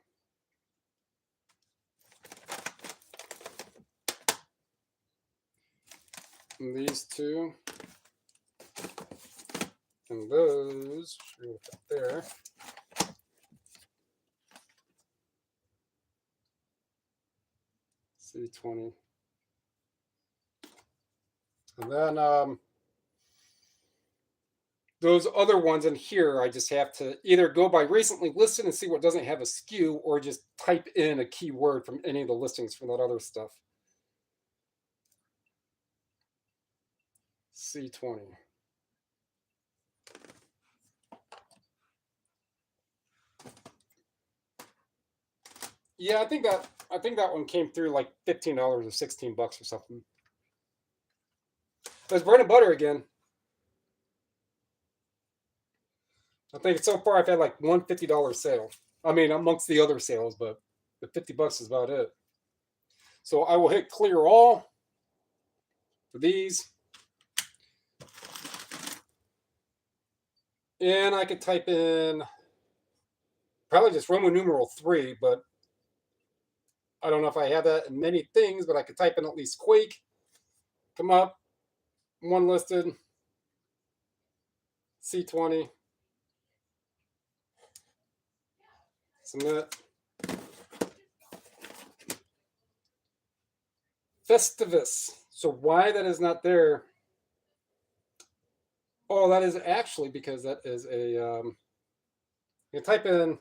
And these two. And those. There. C20. And then those other ones in here, I just have to either go by recently listed and see what doesn't have a SKU, or just type in a keyword from any of the listings from that other stuff. C20. Yeah, I think that one came through like $15 or $16 or something. There's bread and butter again. I think so far I've had like one $50 sale. I mean, amongst the other sales, but the $50 is about it. So I will hit clear all for these. And I could type in probably just Roman numeral 3, but I don't know if I have that in many things, but I could type in at least Quake. Come up, one listed, C20, submit. Festivus. So why that is not there? Oh, that is actually because that is a. You type in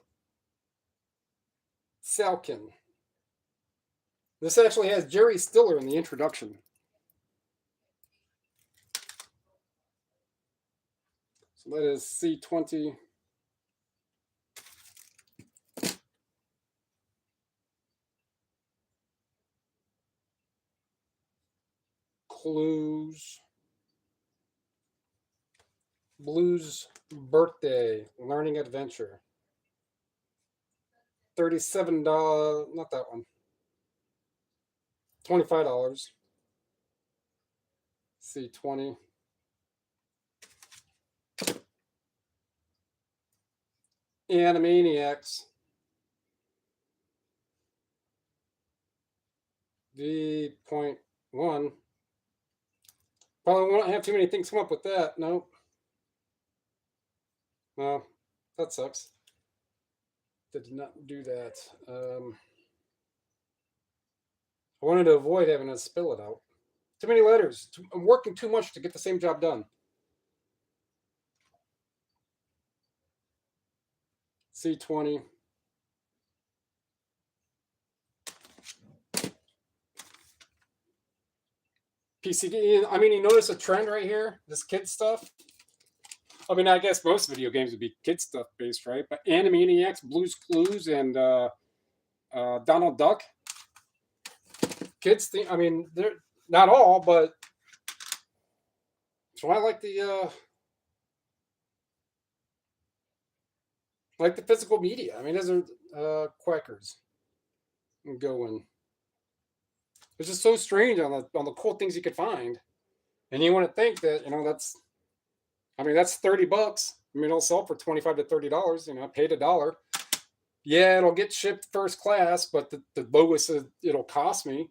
Salkin. This actually has Jerry Stiller in the introduction. So that is C20. Clues. Blues Birthday Learning Adventure. $37. Not that one. $25. C20. Animaniacs. V.1. Probably won't have too many things come up with that. Nope. Well, that sucks. Did not do that. I wanted to avoid having to spill it out. Too many letters. I'm working too much to get the same job done. C20. PCD. I mean, you notice a trend right here? This kid stuff? I mean, I guess most video games would be kid stuff based, right? But Animaniacs, Blue's Clues, and Donald Duck. Kids think, I mean, they're not all, but so I like the physical media. I mean, those are Quackers. I'm going. It's just so strange on the cool things you could find, and you want to think that that's, I mean, that's $30. I mean, it'll sell for $25 to $30. You know, I paid $1. Yeah, it'll get shipped first class, but the lowest it'll cost me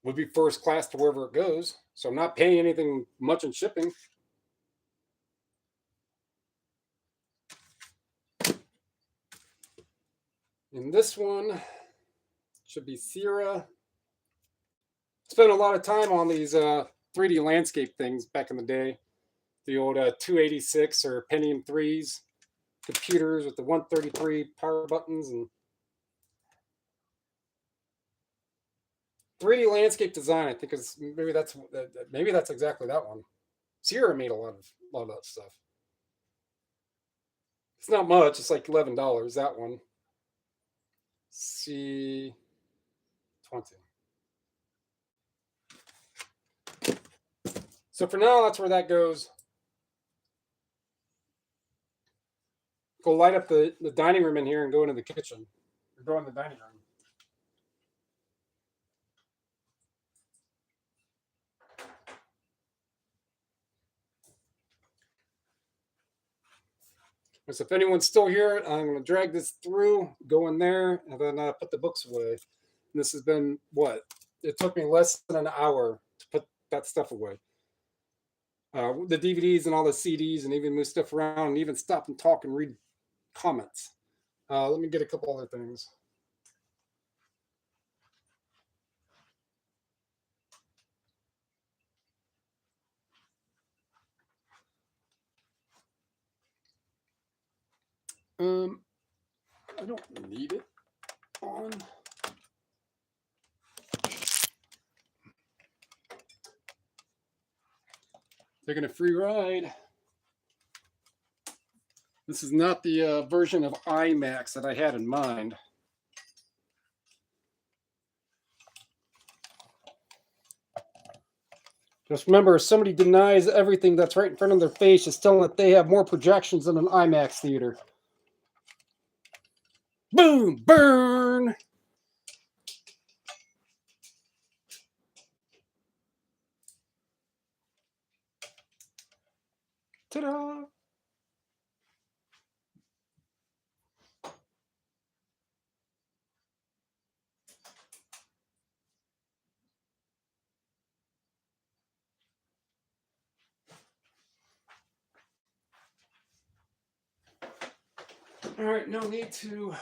would be first class to wherever it goes. So I'm not paying anything much in shipping. And this one should be Sierra. Spent a lot of time on these 3D landscape things back in the day. The old 286 or Pentium 3s computers with the 133 power buttons and 3D landscape design. I think is maybe that's exactly that one. Sierra made a lot of that stuff. It's not much. It's like $11. That one. C20. So for now, that's where that goes. Go light up the dining room in here and go into the kitchen. Or go in the dining room. So if anyone's still here, I'm going to drag this through, go in there, and then put the books away. And this has been what? It took me less than an hour to put that stuff away. The DVDs and all the CDs, and even move stuff around, and even stop and talk and read comments. Let me get a couple other things. I don't need it on. Taking a free ride. This is not the version of IMAX that I had in mind. Just remember, if somebody denies everything that's right in front of their face, it's telling that they have more projections than an IMAX theater. Boom! Burn! Ta-da! All right, no need to.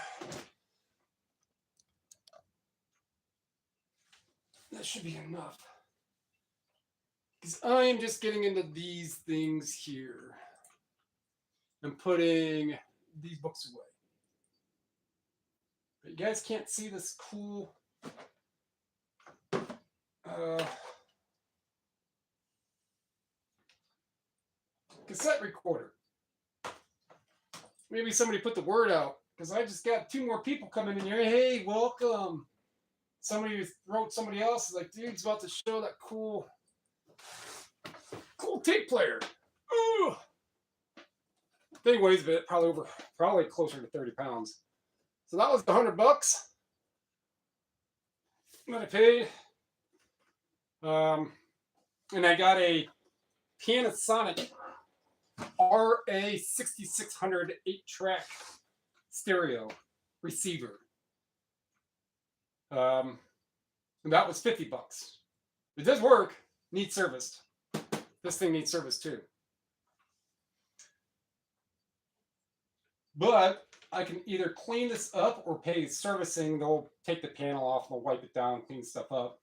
That should be enough. Because I am just getting into these things here and putting these books away. But you guys can't see this cool cassette recorder. Maybe somebody put the word out, because I just got 2 more people coming in here. Hey, welcome. Somebody wrote somebody else, like, dude's about to show that cool tape player. Ooh. Thing weighs a bit, probably closer to 30 pounds. So that was $100 that I paid. And I got a Panasonic RA6600 8-track stereo receiver. And that was $50. It does work. Needs serviced. This thing needs service too. But I can either clean this up or pay servicing. They'll take the panel off, they'll wipe it down, clean stuff up.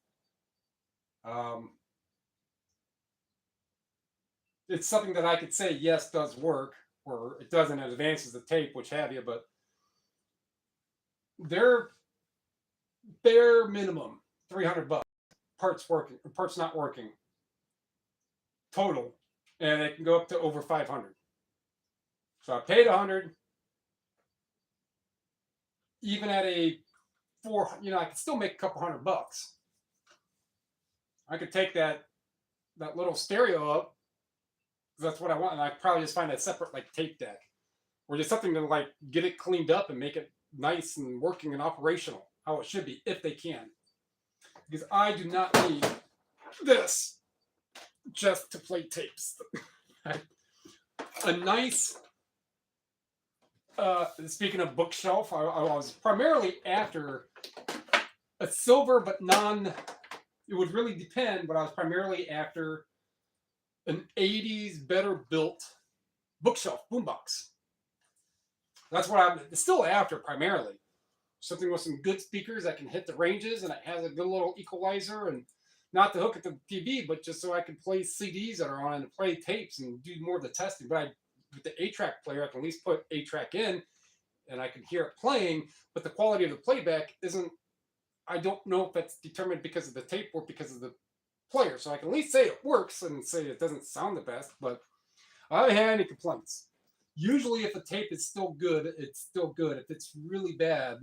It's something that I could say, yes, does work, or it doesn't, it advances the tape, which have you, but they're bare minimum $300. Parts working, parts not working. Total. And it can go up to over 500. So I paid 100. Even at a I could still make a couple $100. I could take that little stereo up, because that's what I want, and I'd probably just find a separate like tape deck, or just something to like get it cleaned up and make it nice and working and operational how it should be, if they can. Because I do not need this just to play tapes. a nice, speaking of bookshelf, I was primarily after a silver but it would really depend, but I was primarily after an 80s better built bookshelf boombox. That's what I'm still after primarily. Something with some good speakers that can hit the ranges and it has a good little equalizer, and not to hook it to the TV, but just so I can play CDs that are on and play tapes and do more of the testing. But with the 8-track player, I can at least put 8-track in and I can hear it playing, but the quality of the playback isn't, I don't know if that's determined because of the tape or because of the player. So I can at least say it works and say it doesn't sound the best, but I haven't had any complaints. Usually if the tape is still good, it's still good. If it's really bad,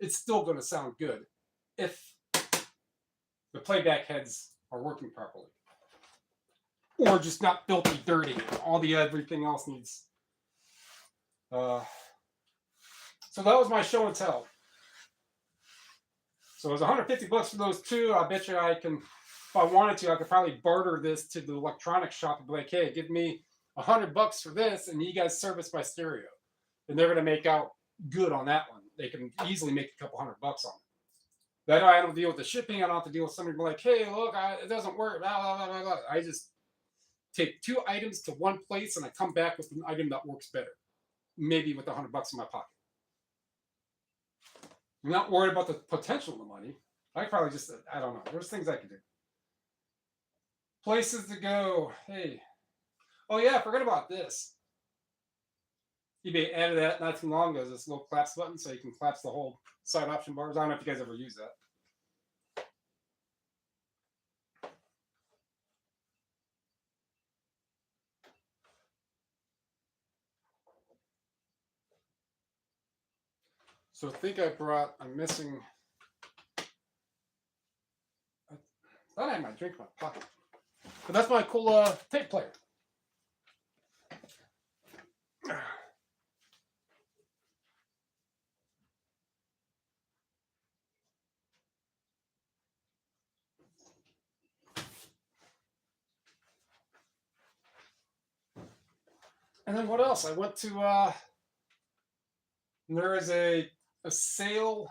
it's still going to sound good if the playback heads are working properly. Or just not filthy dirty. All the everything else needs. So that was my show and tell. So it was 150 bucks for those two. I bet you I can, if I wanted to, I could probably barter this to the electronics shop and be like, hey, give me 100 bucks for this and you guys service my stereo. And they're going to make out good on that one. They can easily make a couple $100 on it. That I don't deal with the shipping. I don't have to deal with somebody like, hey, look, it doesn't work. Blah, blah, blah, blah. I just take 2 items to one place and I come back with an item that works better. Maybe with $100 in my pocket. I'm not worried about the potential of the money. I probably just, I don't know. There's things I can do. Places to go. Hey. Oh, yeah, I forgot about this. eBay added that not too long ago, this little collapse button, so you can collapse the whole side option bars. I don't know if you guys ever use that. So I think I'm missing, I thought I had my drink in my pocket. But that's my cool tape player. And then what else? I went to, there is a sale,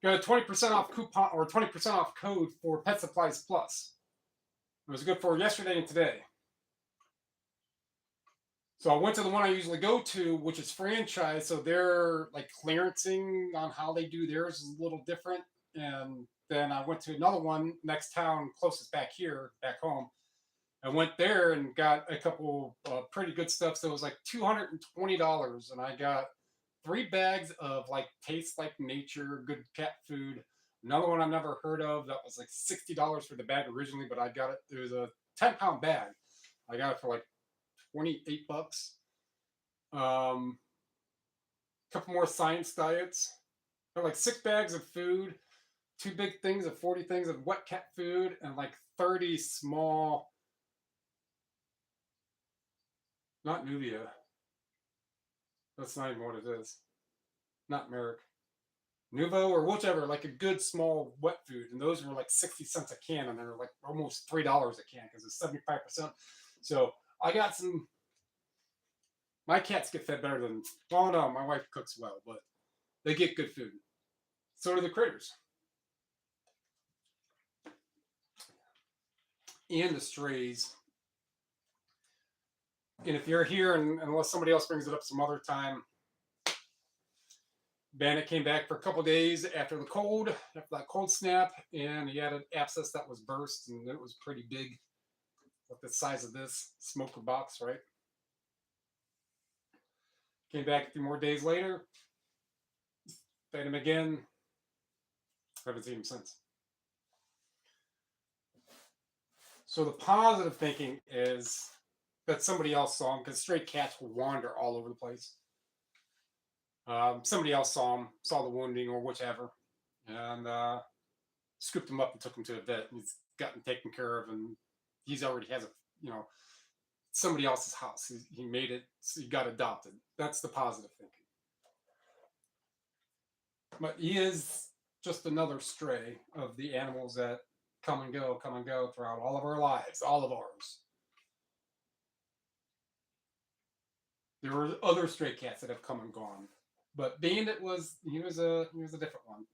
got a 20% off coupon or 20% off code for Pet Supplies Plus. It was good for yesterday and today. So I went to the one I usually go to, which is franchise. So they're like clearancing on how they do theirs is a little different. And then I went to another one next town, closest back here, back home. I went there and got a couple pretty good stuff. So it was like $220, and I got 3 bags of like Taste Like Nature, good cat food. Another one I've never heard of that was like $60 for the bag originally, but I got it. It was a 10-pound bag. I got it for like $28. Couple more science diets. Got like 6 bags of food, 2 big things of 40 things of wet cat food, and like 30 small. Not Nuvia. That's not even what it is. Not Merrick. Nuvo or whichever, like a good small wet food. And those were like 60 cents a can, and they're like almost $3 a can because it's 75%. So I got some. My cats get fed better than. Oh no, my wife cooks well, but they get good food. So do the critters. And the strays. And if you're here, and unless somebody else brings it up some other time, Bandit came back for a couple days after that cold snap, and he had an abscess that was burst, and it was pretty big, like the size of this smoker box, right? Came back a few more days later, fed him again. Haven't seen him since. So the positive thinking is that somebody else saw him, because stray cats will wander all over the place. Somebody else saw him, saw the wounding or whichever, and scooped him up and took him to a vet. And he's gotten taken care of, and he's already has somebody else's house. He made it. So he got adopted. That's the positive thinking. But he is just another stray of the animals that come and go throughout all of our lives, all of ours. There were other stray cats that have come and gone, but Bandit he was a different one.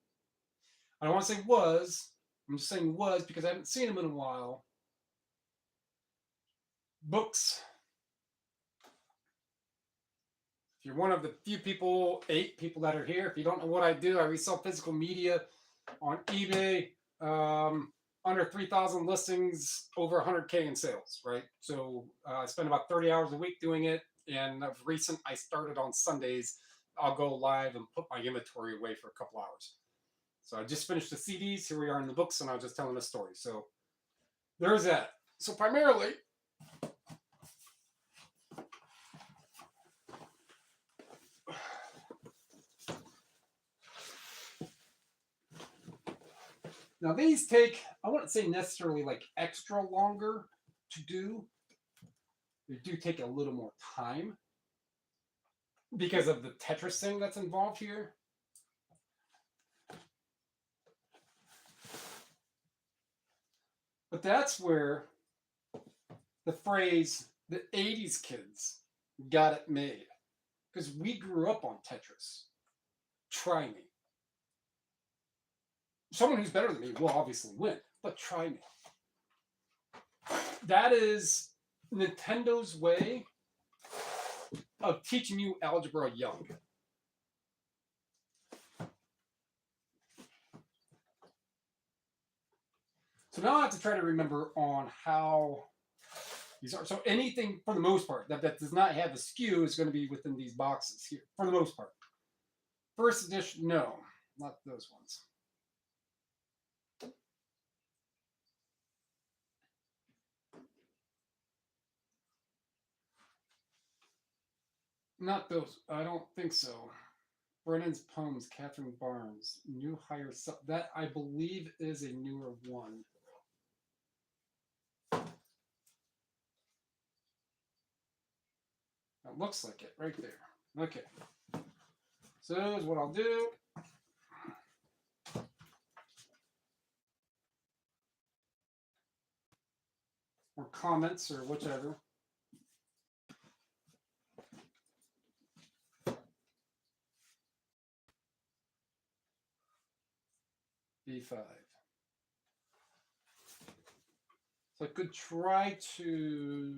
I don't want to say was. I'm just saying was because I haven't seen him in a while. Books. If you're one of the few people, 8 people that are here, if you don't know what I do, I resell physical media on eBay. Under 3,000 listings, over 100K in sales, right? So I spend about 30 hours a week doing it. And of recent, I started on Sundays. I'll go live and put my inventory away for a couple hours. So I just finished the CDs. Here we are in the books, and I was just telling a story. So there's that. So primarily, now these take, I wouldn't say necessarily like extra longer to do. They do take a little more time because of the Tetris thing that's involved here. But that's where the phrase, the 80s kids got it made. Because we grew up on Tetris. Try me. Someone who's better than me will obviously win, but try me. That is Nintendo's way of teaching you algebra young. So now I have to try to remember on how these are. So anything, for the most part, that does not have a skew is going to be within these boxes here, for the most part. First edition, no, not those ones. Not those. I don't think so. Brennan's Poems, Catherine Barnes, New Higher Self. That, I believe, is a newer one. That looks like it right there. Okay. So here's what I'll do. Or comments or whichever. B5. So I could try to.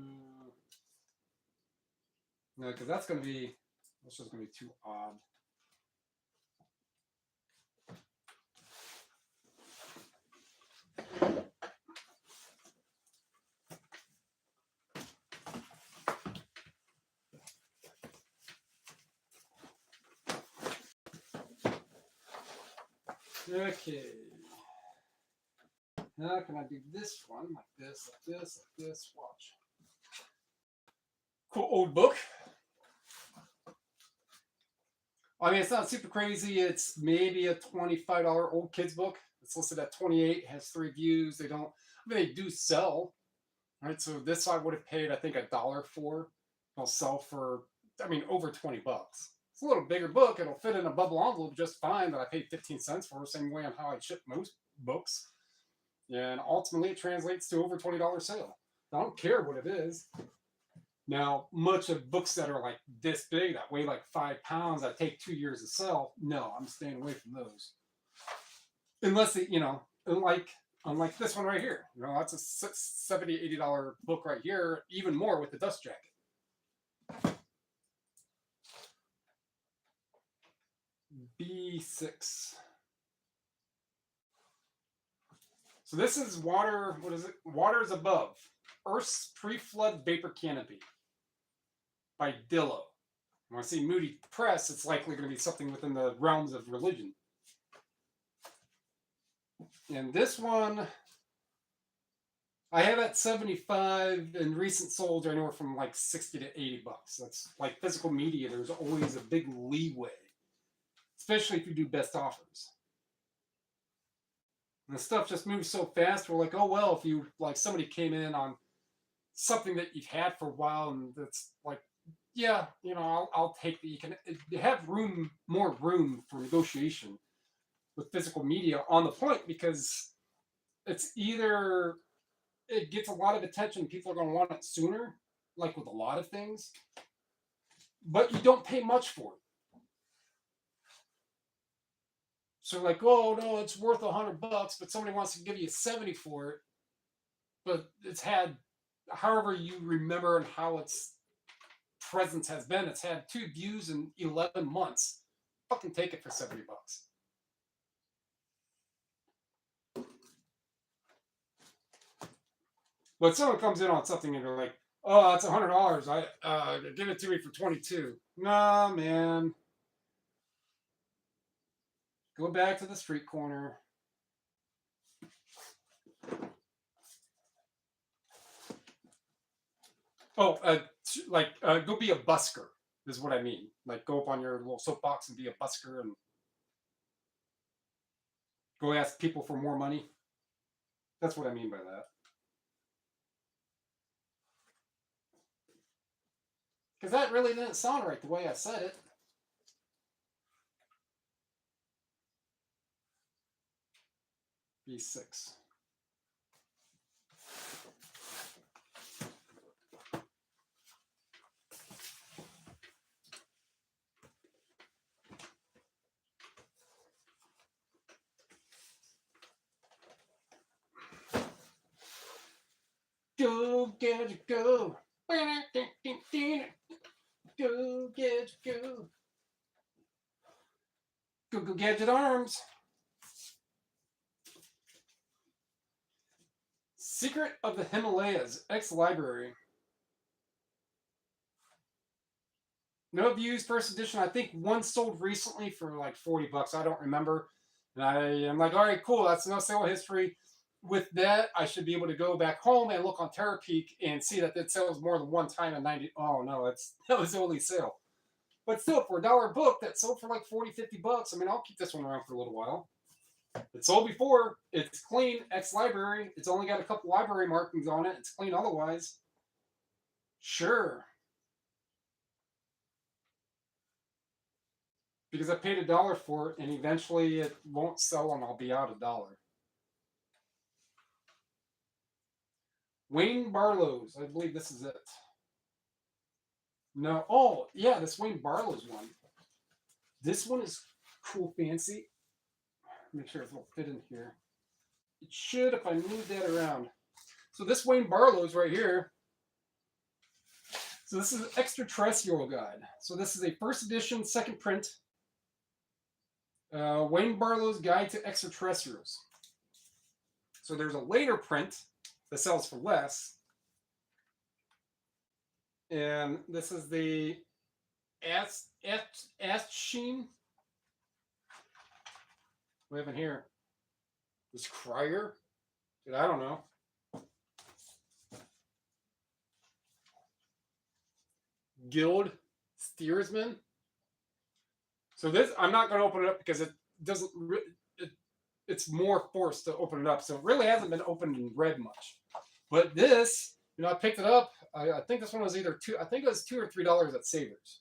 No, because that's going to be. That's just going to be too odd. Okay. Now can I do this one like this, like this, like this? Watch. Cool old book. I mean, it's not super crazy. It's maybe a $25 old kids book. It's listed at 28. Has 3 views. They don't. I mean, they do sell. Right. So this I would have paid, I think, $1 for. They'll sell for, I mean, over 20 bucks. It's a little bigger book. It'll fit in a bubble envelope just fine. That I paid 15 cents for. Same way on how I ship most books. And ultimately, it translates to over $20 sale. I don't care what it is. Now, much of books that are like this big, that weigh like 5 pounds, that take 2 years to sell, no, I'm staying away from those. Unless, it, unlike this one right here. That's a $70, $80 book right here, even more with the dust jacket. B6. So this is water, what is it? Waters Above, Earth's Pre-Flood Vapor Canopy by Dillo. When I see Moody Press, it's likely going to be something within the realms of religion. And this one, I have at 75, and recent solds are anywhere from like 60 to 80 bucks. That's like physical media. There's always a big leeway, especially if you do best offers. And the stuff just moves so fast. We're like, oh, well, if you, like, somebody came in on something that you've had for a while and that's like, yeah, I'll take that. You have more room for negotiation with physical media on the point, because it's either it gets a lot of attention, people are going to want it sooner, like with a lot of things, but you don't pay much for it. So like, oh no, it's worth $100, but somebody wants to give you 70 for it, but it's had, however you remember and how its presence has been, it's had 2 views in 11 months. Fucking take it for $70. But someone comes in on something and they're like, oh, it's $100. I give it to me for 22. Nah, man. Go back to the street corner. Oh, go be a busker is what I mean. Like, go up on your little soapbox and be a busker and go ask people for more money. That's what I mean by that. Because that really didn't sound right the way I said it. B6. Go, gadget, go. Go, gadget, go. Go, go, gadget arms. Secret of the Himalayas, X-Library. No views, first edition. I think one sold recently for like $40. I don't remember. And I am like, all right, cool. That's no sale history. With that, I should be able to go back home and look on TeraPeak and see that it sells more than one time in 90. Oh no, that was the only sale. But still, for $1 book that sold for like 40, $50. I mean, I'll keep this one around for a little while. It sold before. It's clean. X-Library. It's only got a couple library markings on it. It's clean otherwise. Sure. Because I paid $1 for it, and eventually it won't sell, and I'll be out $1. Wayne Barlow's. I believe this is it. No. Oh, yeah, this Wayne Barlow's one. This one is cool, fancy. Make sure it'll fit in here. It should if I move that around. So this Wayne Barlow's right here. So this is an extraterrestrial guide. So this is a first edition, second print. Wayne Barlow's Guide to Extraterrestrials. So there's a later print that sells for less. And this is the Asheen. We have in here. This Crier. Dude, I don't know. Guild Steersman. So this, I'm not going to open it up because it doesn't. It's more forced to open it up, so it really hasn't been opened and read much. But this, I picked it up. I think this one was either $2 or $3 at Savers,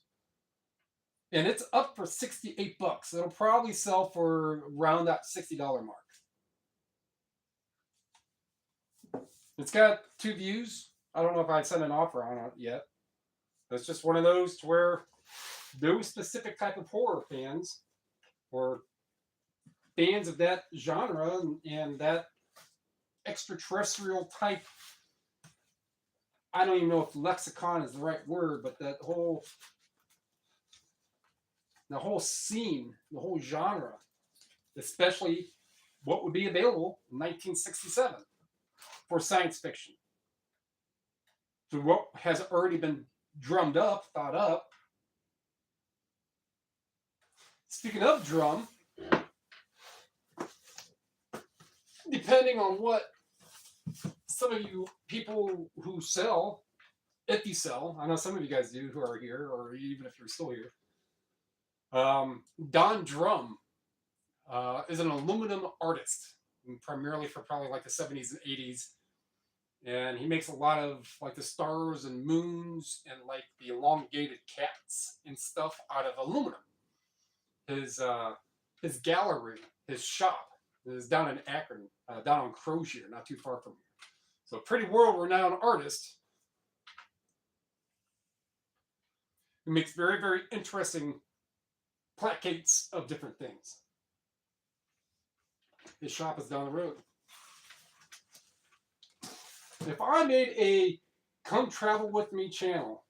and it's up for $68. It'll probably sell for around that $60 mark. It's got 2 views. I don't know if I'd sent an offer on it yet. It's just one of those to where those specific type of horror fans or fans of that genre and that extraterrestrial type, I don't even know if lexicon is the right word, but the whole scene, the whole genre, especially what would be available in 1967 for science fiction. So what has already been drummed up, thought up. Speaking of drum, depending on what some of you people who sell, if you sell, I know some of you guys do who are here, or even if you're still here. Don Drum is an aluminum artist, primarily for probably like the 70s and 80s. And he makes a lot of like the stars and moons and like the elongated cats and stuff out of aluminum. His gallery, his shop is down in Akron, down on Crozier, not too far from here. So pretty world-renowned artist. He makes very, very interesting placates of different things. His shop is down the road. If I made a come travel with me channel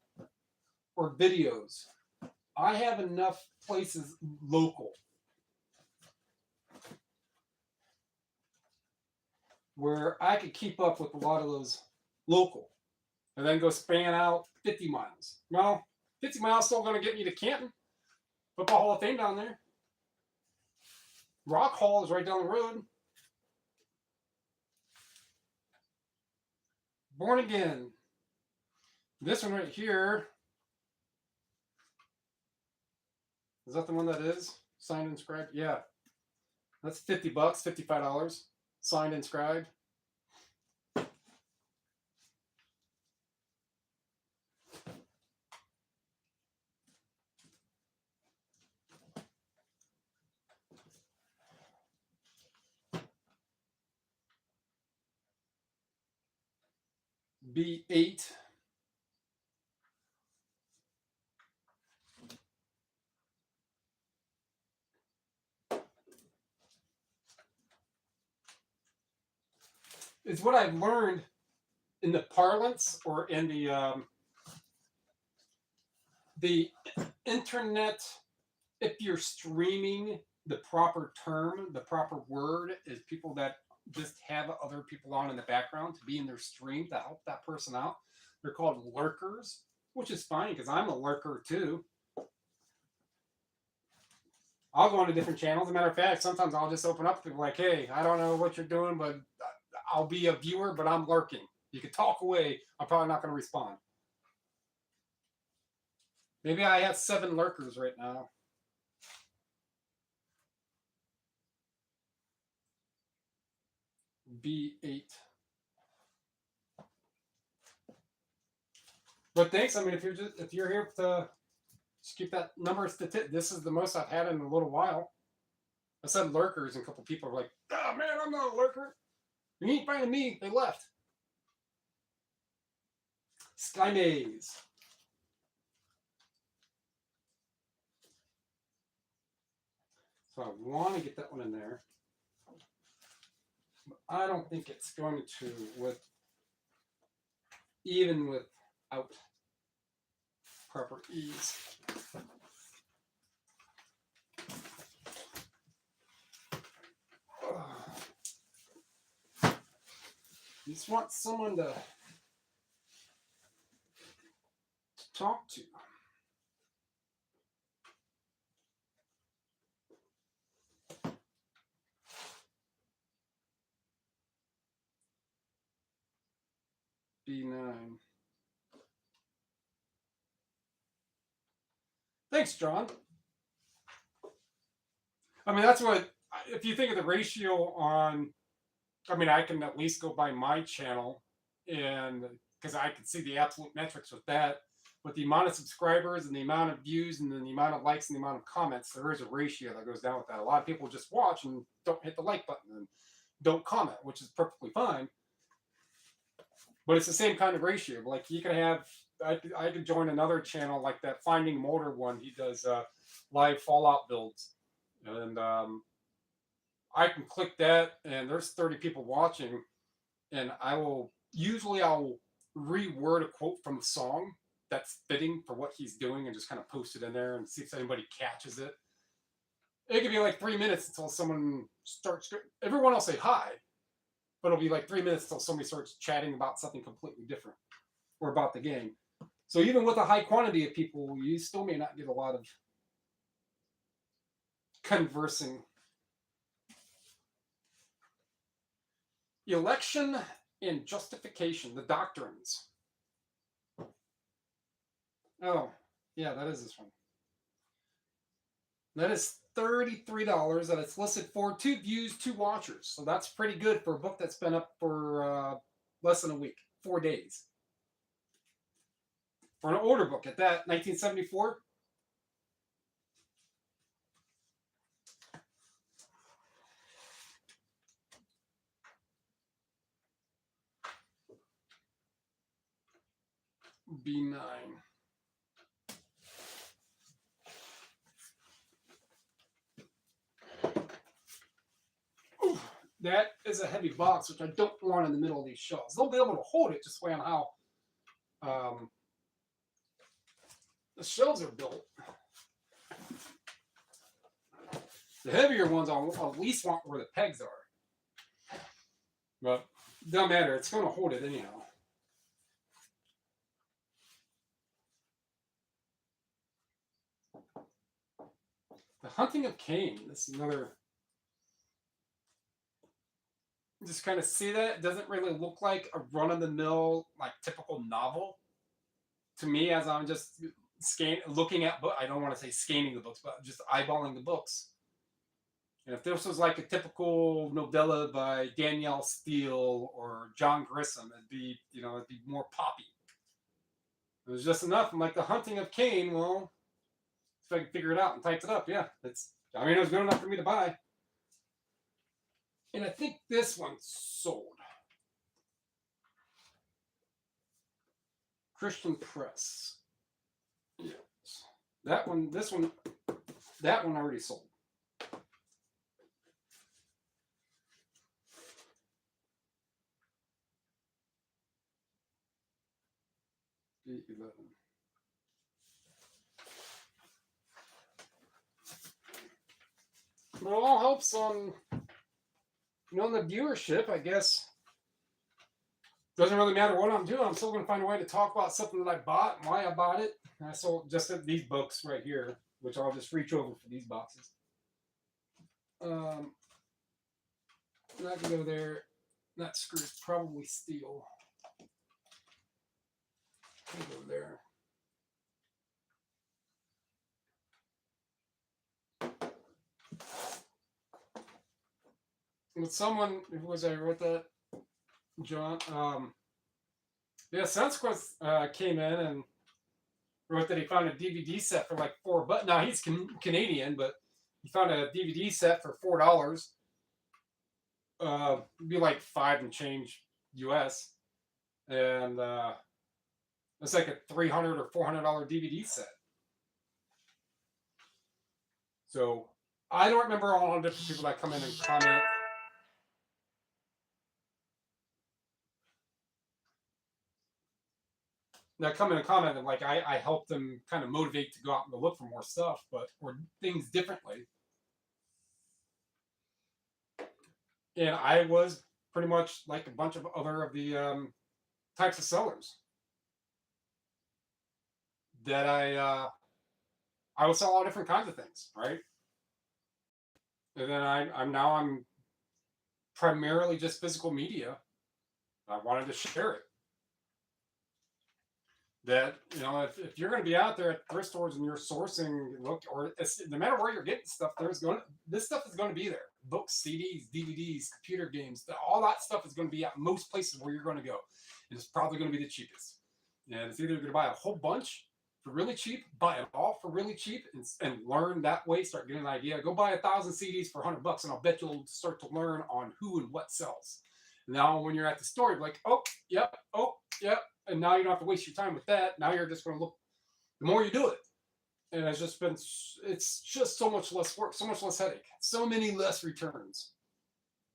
or videos, I have enough places local where I could keep up with a lot of those local and then go span out 50 miles. Well, 50 miles still going to get me to Canton. Football Hall of Fame down there. Rock Hall is right down the road. Born Again. This one right here. Is that the one that is? Signed and inscribed? Yeah. That's $50, $55. Signed and inscribed. B8. It's what I've learned in the parlance or in the internet. If you're streaming, the proper term, the proper word is people that just have other people on in the background to be in their stream to help that person out. They're called lurkers, which is fine because I'm a lurker too. I'll go into different channels. As a matter of fact, sometimes I'll just open up to people like, hey, I don't know what you're doing, but I'll be a viewer, but I'm lurking. You can talk away. I'm probably not going to respond. Maybe I have 7 lurkers right now. B8. But thanks. I mean, if you're here to just keep that number statistic, this is the most I've had in a little while. I said lurkers, and a couple people are like, "Oh man, I'm not a lurker. You ain't finding me." They left. Sky Maze. So I want to get that one in there. But I don't think it's going to even without proper ease. You just want someone to talk to. B9. Thanks, John. I mean, that's what, if you think of the ratio on, I mean, I can at least go by my channel, and because I can see the absolute metrics with that. With the amount of subscribers and the amount of views and then the amount of likes and the amount of comments, there is a ratio that goes down with that. A lot of people just watch and don't hit the like button and don't comment, which is perfectly fine. But it's the same kind of ratio. Like you could have, I could join another channel like that Finding Motor one. He does live Fallout builds, and I can click that, and there's 30 people watching, and I'll reword a quote from a song that's fitting for what he's doing and just kind of post it in there and see if anybody catches it. It could be like 3 minutes until someone starts. Everyone will say hi, but it'll be like 3 minutes until somebody starts chatting about something completely different or about the game. So even with a high quantity of people, you still may not get a lot of conversing. Election and justification, the doctrines. Oh, yeah, that is this one. That is $33 that it's listed for 2 views, 2 watchers. So that's pretty good for a book that's been up for less than a week, 4 days. For an older book at that, 1974. B9. that is a heavy box, which I don't want in the middle of these shelves. They'll be able to hold it just way on how the shelves are built. The heavier ones I'll at least want where the pegs are. But it doesn't matter. It's going to hold it anyhow. The Hunting of Cain. This is another. Just kind of see that. It doesn't really look like a run-of-the-mill, like typical novel to me, as I'm just looking at book. I don't want to say scanning the books, but just eyeballing the books. And if this was like a typical novella by Danielle Steele or John Grisham, it'd be more poppy. It was just enough. I'm like, The Hunting of Cain. Well, if I can figure it out and type it up, yeah, it was good enough for me to buy. And I think this one's sold. Christian Press. Yes. That one already sold. D11. But it all helps on, the viewership, I guess. Doesn't really matter what I'm doing. I'm still going to find a way to talk about something that I bought and why I bought it. And I sold just these books right here, which I'll just reach over for these boxes. And I can go there. That screw's probably steel. I'll go there. With someone, who was I wrote that? John. Yeah, Sunsquist came in and wrote that he found a DVD set for like $4. Now he's Canadian, but he found a DVD set for $4. It'd be like $5 and change US, and it's like a $300 or $400 DVD set. So I don't remember all the different people that come in and comment. That come in and comment, and like I helped them kind of motivate to go out and look for more stuff, or things differently. And I was pretty much like a bunch of other of the types of sellers that I would sell all different kinds of things, right? And then I'm primarily just physical media. I wanted to share it. That if you're going to be out there at thrift stores and you're sourcing, or no matter where you're getting stuff, this stuff is going to be there. Books, CDs, DVDs, computer games, all that stuff is going to be at most places where you're going to go. And it's probably going to be the cheapest. And it's either going to buy a whole bunch for really cheap, buy it all for really cheap, and learn that way. Start getting an idea. Go buy 1,000 CDs for $100, and I'll bet you'll start to learn on who and what sells. Now, when you're at the store, you're like, oh, yep, and now you don't have to waste your time with that. Now you're just going to look. The more you do it, and it's just so much less work, so much less headache, so many less returns.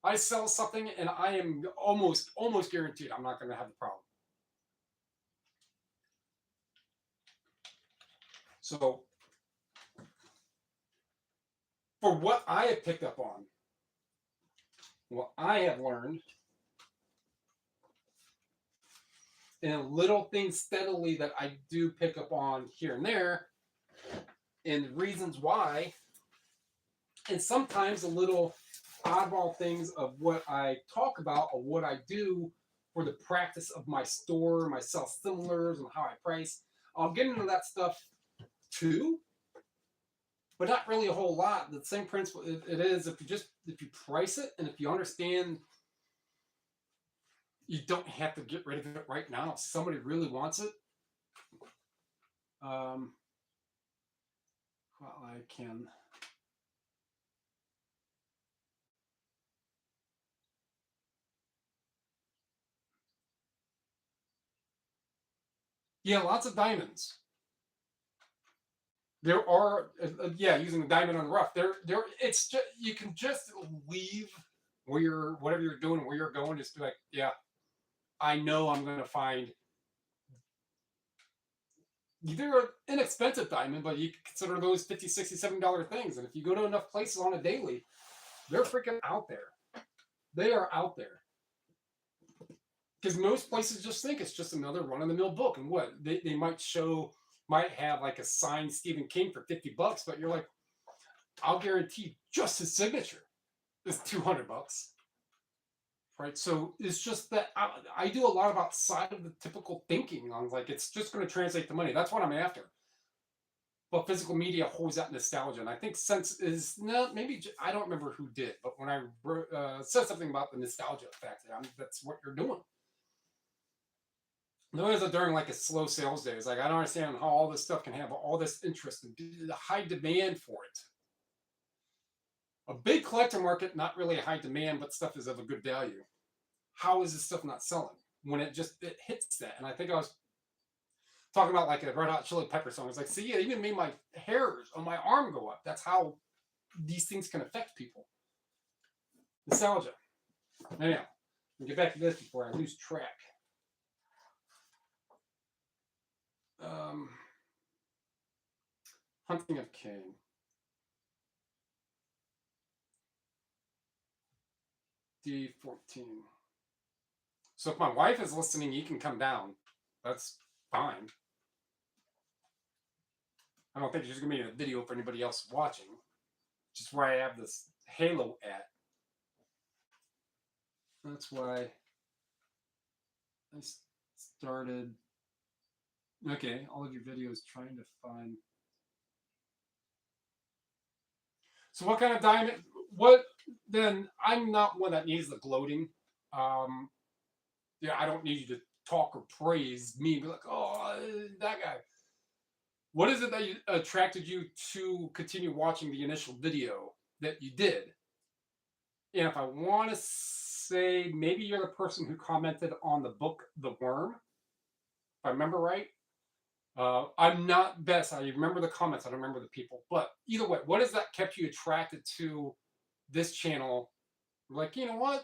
I sell something, and I am almost guaranteed I'm not going to have the problem. So, for what I have picked up on, what I have learned, and little things steadily that I do pick up on here and there, and reasons why, and sometimes a little oddball things of what I talk about or what I do for the practice of my store, my sell similars, and how I price. I'll get into that stuff too, but not really a whole lot. The same principle it is if you price it, and if you understand, you don't have to get rid of it right now. If somebody really wants it, well, I can. Yeah, lots of diamonds. There are, using the diamond on the rough. It's just, you can just leave whatever you're doing, where you're going, just be like, yeah, I know I'm going to find either an inexpensive diamond, but you consider those 50, 60, $70 things. And if you go to enough places on a daily, they're freaking out there. They are out there. Because most places just think it's just another run-of-the-mill book. And what? They might have like a signed Stephen King for $50, but you're like, I'll guarantee just his signature is $200. Right? So it's just that I do a lot of outside of the typical thinking on like, it's just going to translate to money. That's what I'm after. But physical media holds that nostalgia. And I think sense is, no, maybe, I don't remember who did, but when I said something about the nostalgia effect, that's what you're doing. Notice that during like a slow sales day, it's like, I don't understand how all this stuff can have all this interest and the high demand for it. A big collector market, not really a high demand, but stuff is of a good value. How is this stuff not selling when it hits that? And I think I was talking about like a Red Hot Chili Pepper song. It's like, see, it even made my hairs on my arm go up. That's how these things can affect people. Nostalgia. Anyhow, we'll get back to this before I lose track. Hunting of King. D14. So if my wife is listening, you can come down. That's fine. I don't think there's going to be a video for anybody else watching. Just where I have this halo at. That's why I started. Okay, all of your videos trying to find. So what kind of diamond? What then? I'm not one that needs the gloating. Yeah, I don't need you to talk or praise me. Be like, oh, that guy. What is it that attracted you to continue watching the initial video that you did? And if I want to say, maybe you're the person who commented on the book, The Worm, if I remember right. I'm not best. I remember the comments. I don't remember the people. But either way, what is that kept you attracted to this channel? Like, you know what?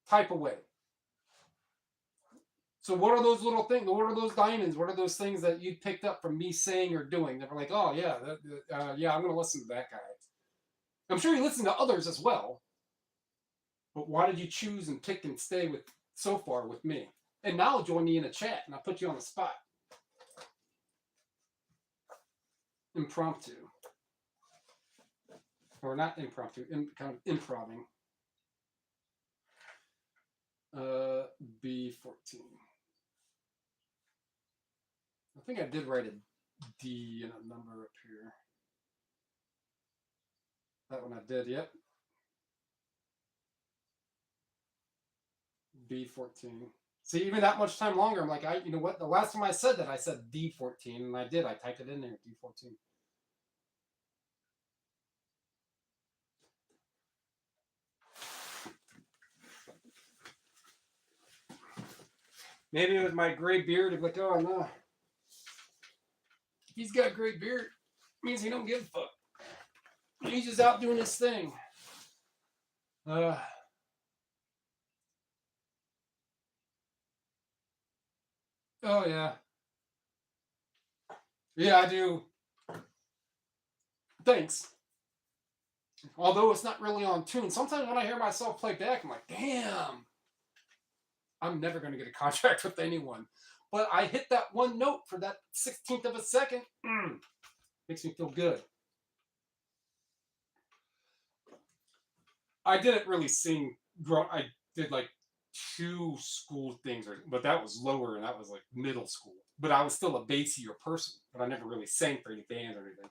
Type away. So what are those little things? What are those diamonds? What are those things that you picked up from me saying or doing that were like, oh, yeah, yeah, I'm going to listen to that guy. I'm sure you listen to others as well. But why did you choose and pick and stay with so far with me? And now join me in a chat, and I'll put you on the spot. Impromptu. Or not impromptu, kind of improving. B14. I think I did write a D and a number up here. That one I did, yep. B14. See, even that much time longer, I'm like, you know what? The last time I said that, I said D14, and I did. I typed it in there, D14. Maybe it was my gray beard. I'd be like, oh, no. He's got a gray beard. It means he don't give a fuck. He's just out doing his thing. Oh, yeah. Yeah, I do. Thanks. Although it's not really on tune. Sometimes when I hear myself play back, I'm like, damn. I'm never going to get a contract with anyone. But I hit that one note for that 16th of a second. Makes me feel good. I didn't really sing. I did like 2 school things, but that was lower and that was like middle school. But I was still a bassier person. But I never really sang for any band or anything.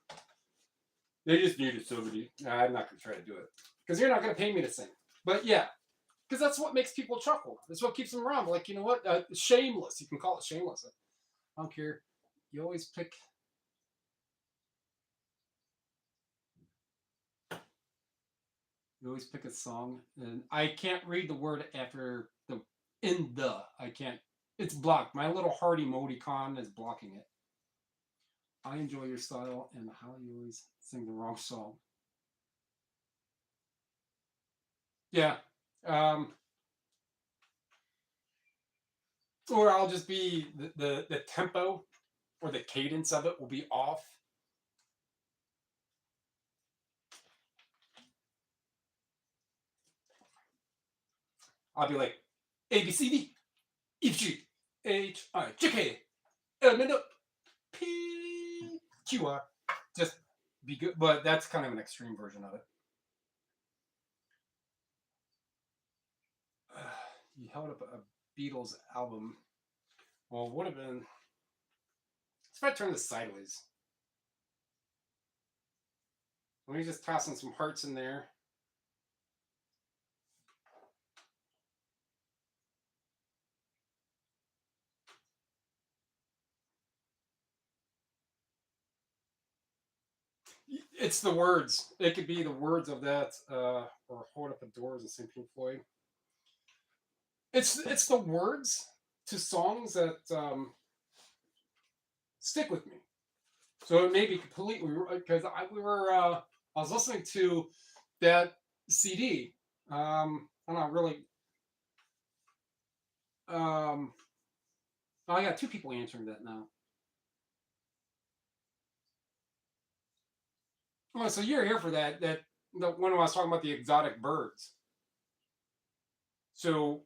They just needed somebody. I'm not going to try to do it. Because you're not going to pay me to sing. But yeah. Because that's what makes people chuckle. That's what keeps them around. Like, you know what? Shameless. You can call it shameless. I don't care. You always pick. You always pick a song. And I can't read the word after the in the. I can't. It's blocked. My little heart emoticon is blocking it. I enjoy your style and how you always sing the wrong song. Yeah. Or I'll just be the tempo or the cadence of it will be off. I'll be like A B C D E F G H I J K L M N O P Q R. Just be good, but that's kind of an extreme version of it. You held up a Beatles album. Well, it would have been. Let's try to turn this sideways. Let me just toss in some hearts in there. It's the words. It could be the words of that, or "Hold Up the Doors" and St. Pink Floyd. It's the words to songs that stick with me. So it may be completely because I was listening to that CD. I'm not really. I got two people answering that now. Oh, so you're here for that? That the when I was talking about the exotic birds. So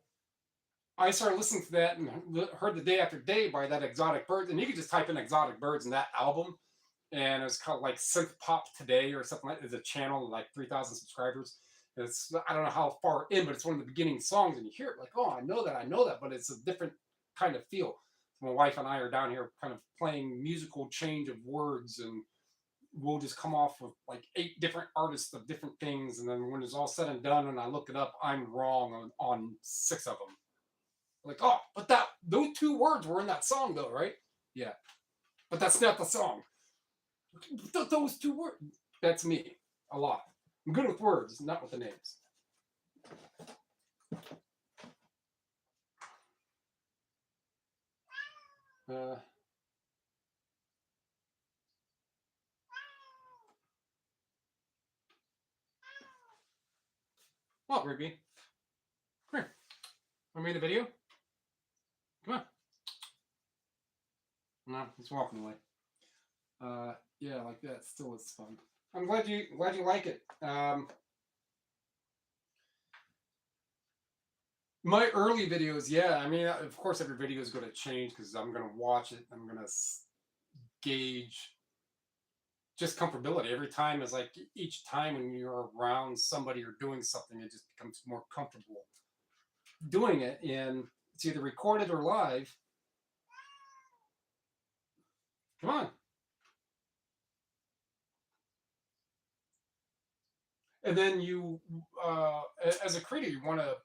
I started listening to that and heard the day after day by that exotic birds, and you could just type in exotic birds in that album, and it's called like synth pop today or something like. It's a channel like 3,000 subscribers. It's I don't know how far in, but it's one of the beginning songs, and you hear it like, oh, I know that, but it's a different kind of feel. My wife and I are down here kind of playing musical change of words, and we'll just come off with like 8 different artists of different things, and then when it's all said and done, and I look it up, I'm wrong on 6 of them. Like, oh, but those 2 words were in that song though, right? Yeah, but that's not the song. Those 2 words. That's me. A lot. I'm good with words, not with the names. Uh, well, Ruby, come here. I made a video. Come on. No, he's walking away. Yeah, like that. Still, it's fun. I'm glad you like it. My early videos, yeah. I mean, of course, every video is going to change because I'm going to watch it. I'm going to gauge just comfortability. Every time is like each time when you're around somebody or doing something, it just becomes more comfortable doing it. And it's either recorded or live. Come on. And then you, as a creator, you want to.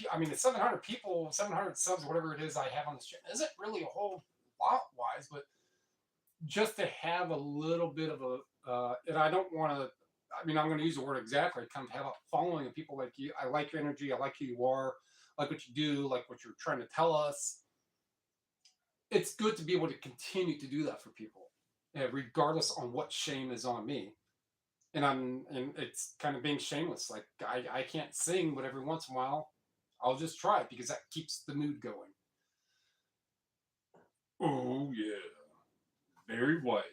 I mean, the 700 people, 700 subs, whatever it is I have on this channel, isn't really a whole lot wise, but just to have a little bit of a, and I don't want to. I mean, I'm going to use the word exactly. Kind of have a following of people like you. I like your energy. I like who you are. I like what you do. Like what you're trying to tell us. It's good to be able to continue to do that for people, regardless on what shame is on me. And it's kind of being shameless. Like I can't sing, but every once in a while, I'll just try it because that keeps the mood going. Oh yeah, very white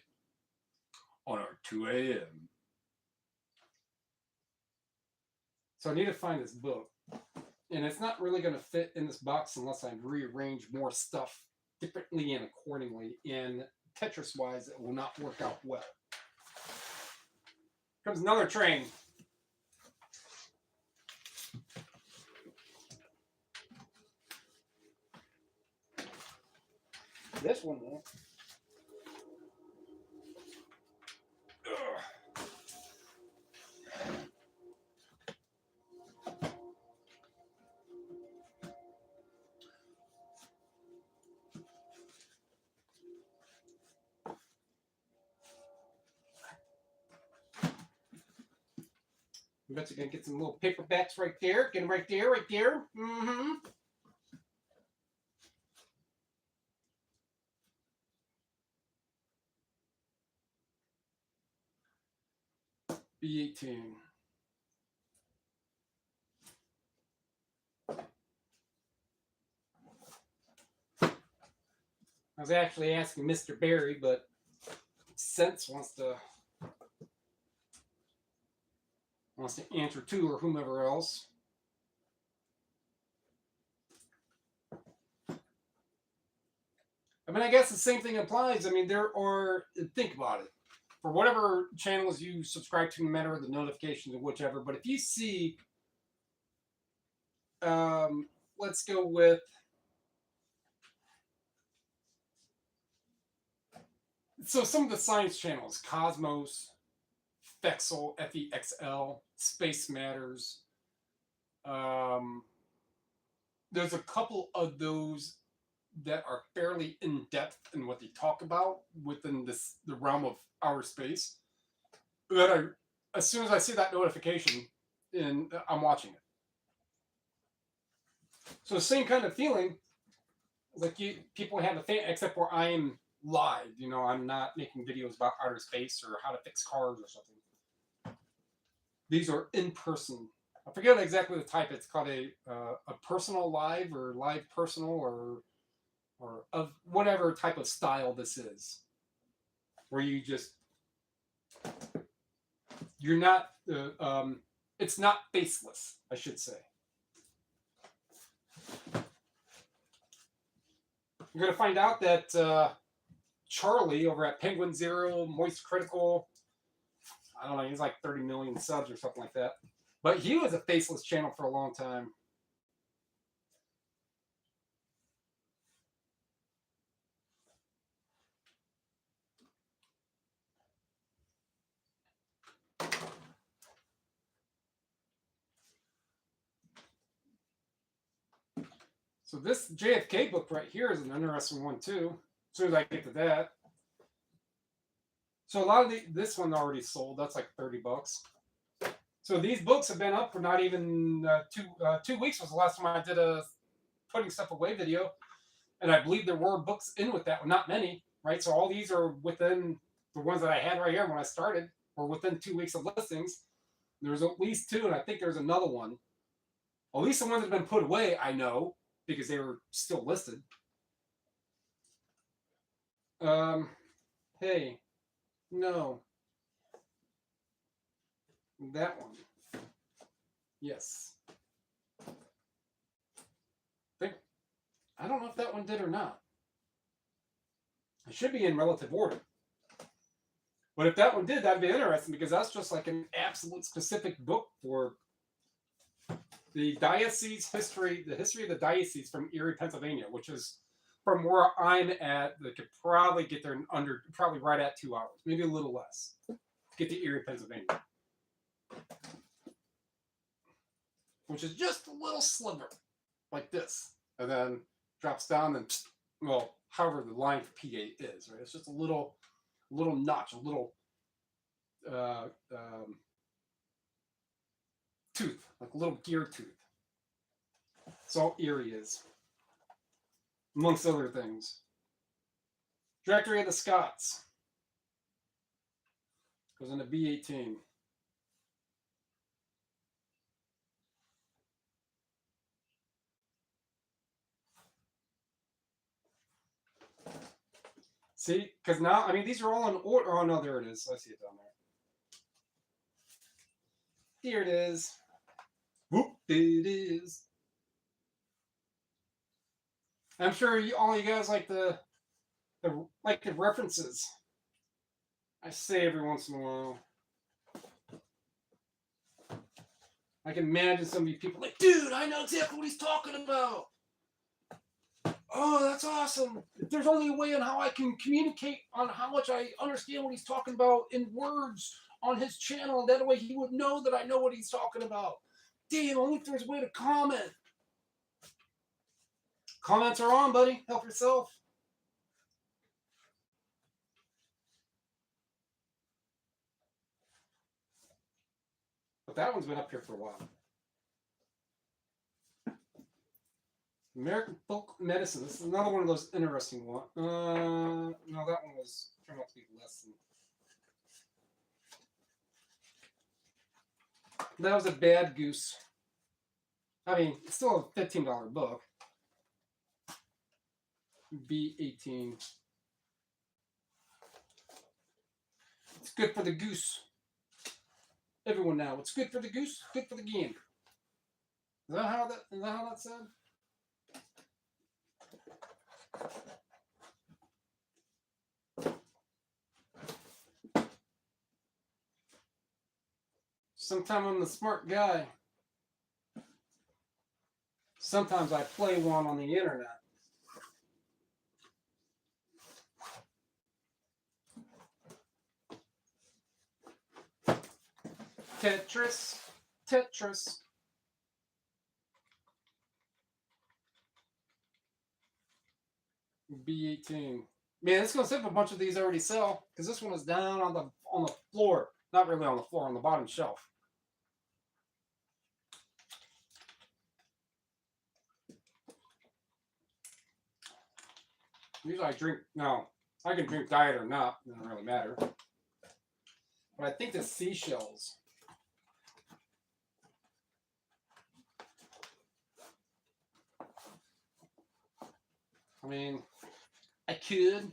on our 2 a.m. So I need to find this book, and it's not really going to fit in this box unless I rearrange more stuff differently and accordingly. In Tetris wise, it will not work out well. Comes another train. This one though. I bet you're gonna get some little paperbacks right there. Get them right there, right there. Mm-hmm. B18. I was actually asking Mr. Barry, but Sense wants to answer too, or whomever else. I mean, I guess the same thing applies. I mean, there are, think about it. For whatever channels you subscribe to, no matter the notifications or whichever, but if you see, let's go with, so some of the science channels, Cosmos, Fexel, FEXL, Space Matters. There's a couple of those that are fairly in depth in what they talk about within the realm of outer space. That as soon as I see that notification, and I'm watching it. So the same kind of feeling, like people have a fan, except where I am live. You know, I'm not making videos about outer space or how to fix cars or something. These are in person. I forget exactly the type. It's called a personal live or live personal or of whatever type of style this is, where you just you're not. It's not faceless, I should say. You're going to find out that Charlie over at Penguin Zero, Moist Critical, I don't know, he's like 30 million subs or something like that. But he was a faceless channel for a long time. So this JFK book right here is an interesting one too. As soon as I get to that. So a lot of this one already sold. That's like $30. So these books have been up for not even 2 weeks. Was the last time I did a putting stuff away video, and I believe there were books in with that one. Not many, right? So all these are within the ones that I had right here when I started, or within 2 weeks of listings. There's at least two, and I think there's another one. At least the ones that have been put away, I know, because they were still listed. Hey, no. That one. Yes. I don't know if that one did or not. It should be in relative order. But if that one did, that'd be interesting, because that's just like an absolute specific book for the diocese history, the history of the diocese from Erie, Pennsylvania, which is from where I'm at. They could probably get there in under, probably right at 2 hours, maybe a little less, to get to Erie, Pennsylvania. Which is just a little sliver, like this. And then drops down, and, well, however the line for PA is, right? It's just a little notch, a little tooth, like a little gear tooth. That's all Erie is, amongst other things. Directory of the Scots goes into B18. See, because now, I mean, these are all in order. Oh, no, there it is. I see it down there. Here it is. Whoop, it is. I'm sure all you guys like the references. I say every once in a while. I can imagine some of you people like, dude, I know exactly what he's talking about. Oh, that's awesome. If there's only a way on how I can communicate on how much I understand what he's talking about in words on his channel, that way he would know that I know what he's talking about. Damn, only if there's a way to comment. Comments are on, buddy. Help yourself. But that one's been up here for a while. American folk medicine. This is another one of those interesting ones. No, that one was turned out to be less than. That was a bad goose. I mean, it's still a $15 book. B18. It's good for the goose. Everyone now, it's good for the goose, good for the gander. Is that how that's said? Sometimes I'm the smart guy. Sometimes I play one on the internet. Tetris. B18. Man, it's gonna see if a bunch of these already sell, because this one is down on the floor. Not really on the floor, on the bottom shelf. Usually I drink, no, I can drink diet or not, it doesn't really matter. But I think the seashells. I mean, I could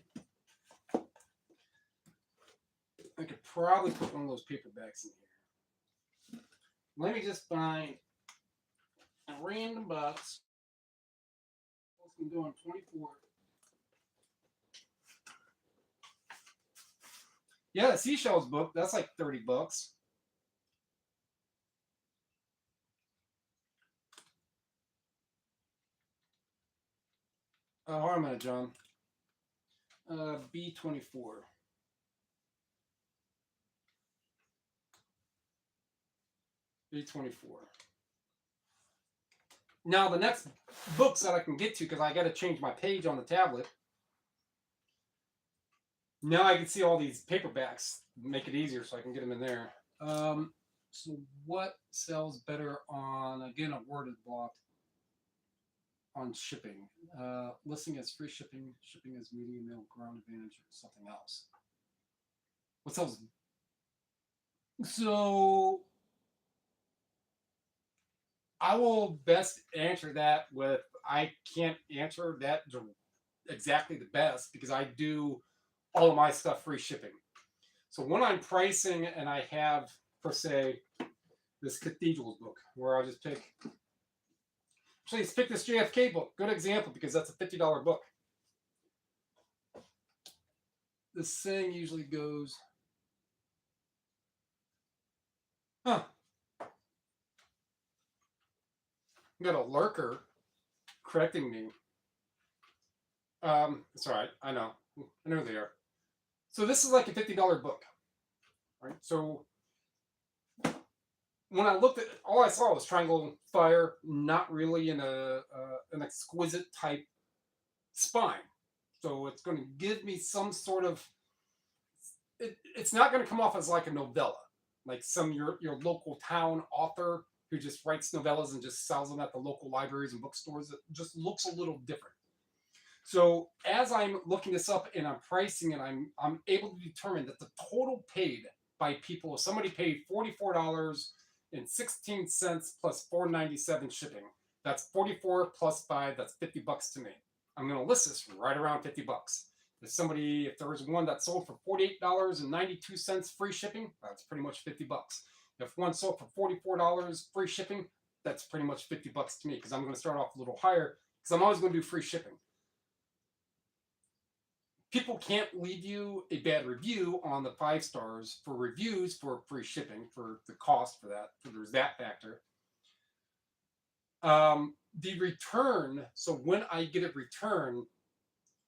probably put one of those paperbacks in here. Let me just find a random box. I'm doing 24. Yeah, the Seashells book, that's like 30 bucks. Oh, wait a minute, John. B24. B24. Now, the next books that I can get to, because I got to change my page on the tablet. Now I can see all these paperbacks, make it easier so I can get them in there. So what sells better on, again, a word is blocked, on shipping? Listing as free shipping, shipping as medium mail, ground advantage, or something else. What sells? So I will best answer that with, I can't answer that exactly the best because I do all of my stuff free shipping. So when I'm pricing and I have, per se, this Cathedrals book where I just pick, actually let's pick this JFK book, good example because that's a $50 book. This thing usually goes, huh. I got a lurker correcting me. It's all right. I know they are. So this is like a $50 book, right? So when I looked at it, all I saw was Triangle Fire, not really in an exquisite type spine. So it's going to give me some sort of, it's not going to come off as like a novella, like some your local town author who just writes novellas and just sells them at the local libraries and bookstores. It just looks a little different. So as I'm looking this up and I'm pricing it, I'm able to determine that the total paid by people, if somebody paid $44.16 plus $4.97 shipping, that's 44 plus 5, that's $50 to me. I'm going to list this right around $50. If there was one that sold for $48.92 free shipping, that's pretty much $50. If one sold for $44 free shipping, that's pretty much $50 to me because I'm going to start off a little higher because I'm always going to do free shipping. People can't leave you a bad review on the 5 stars for reviews for free shipping, for the cost for that. So there's that factor. The return, so when I get a return,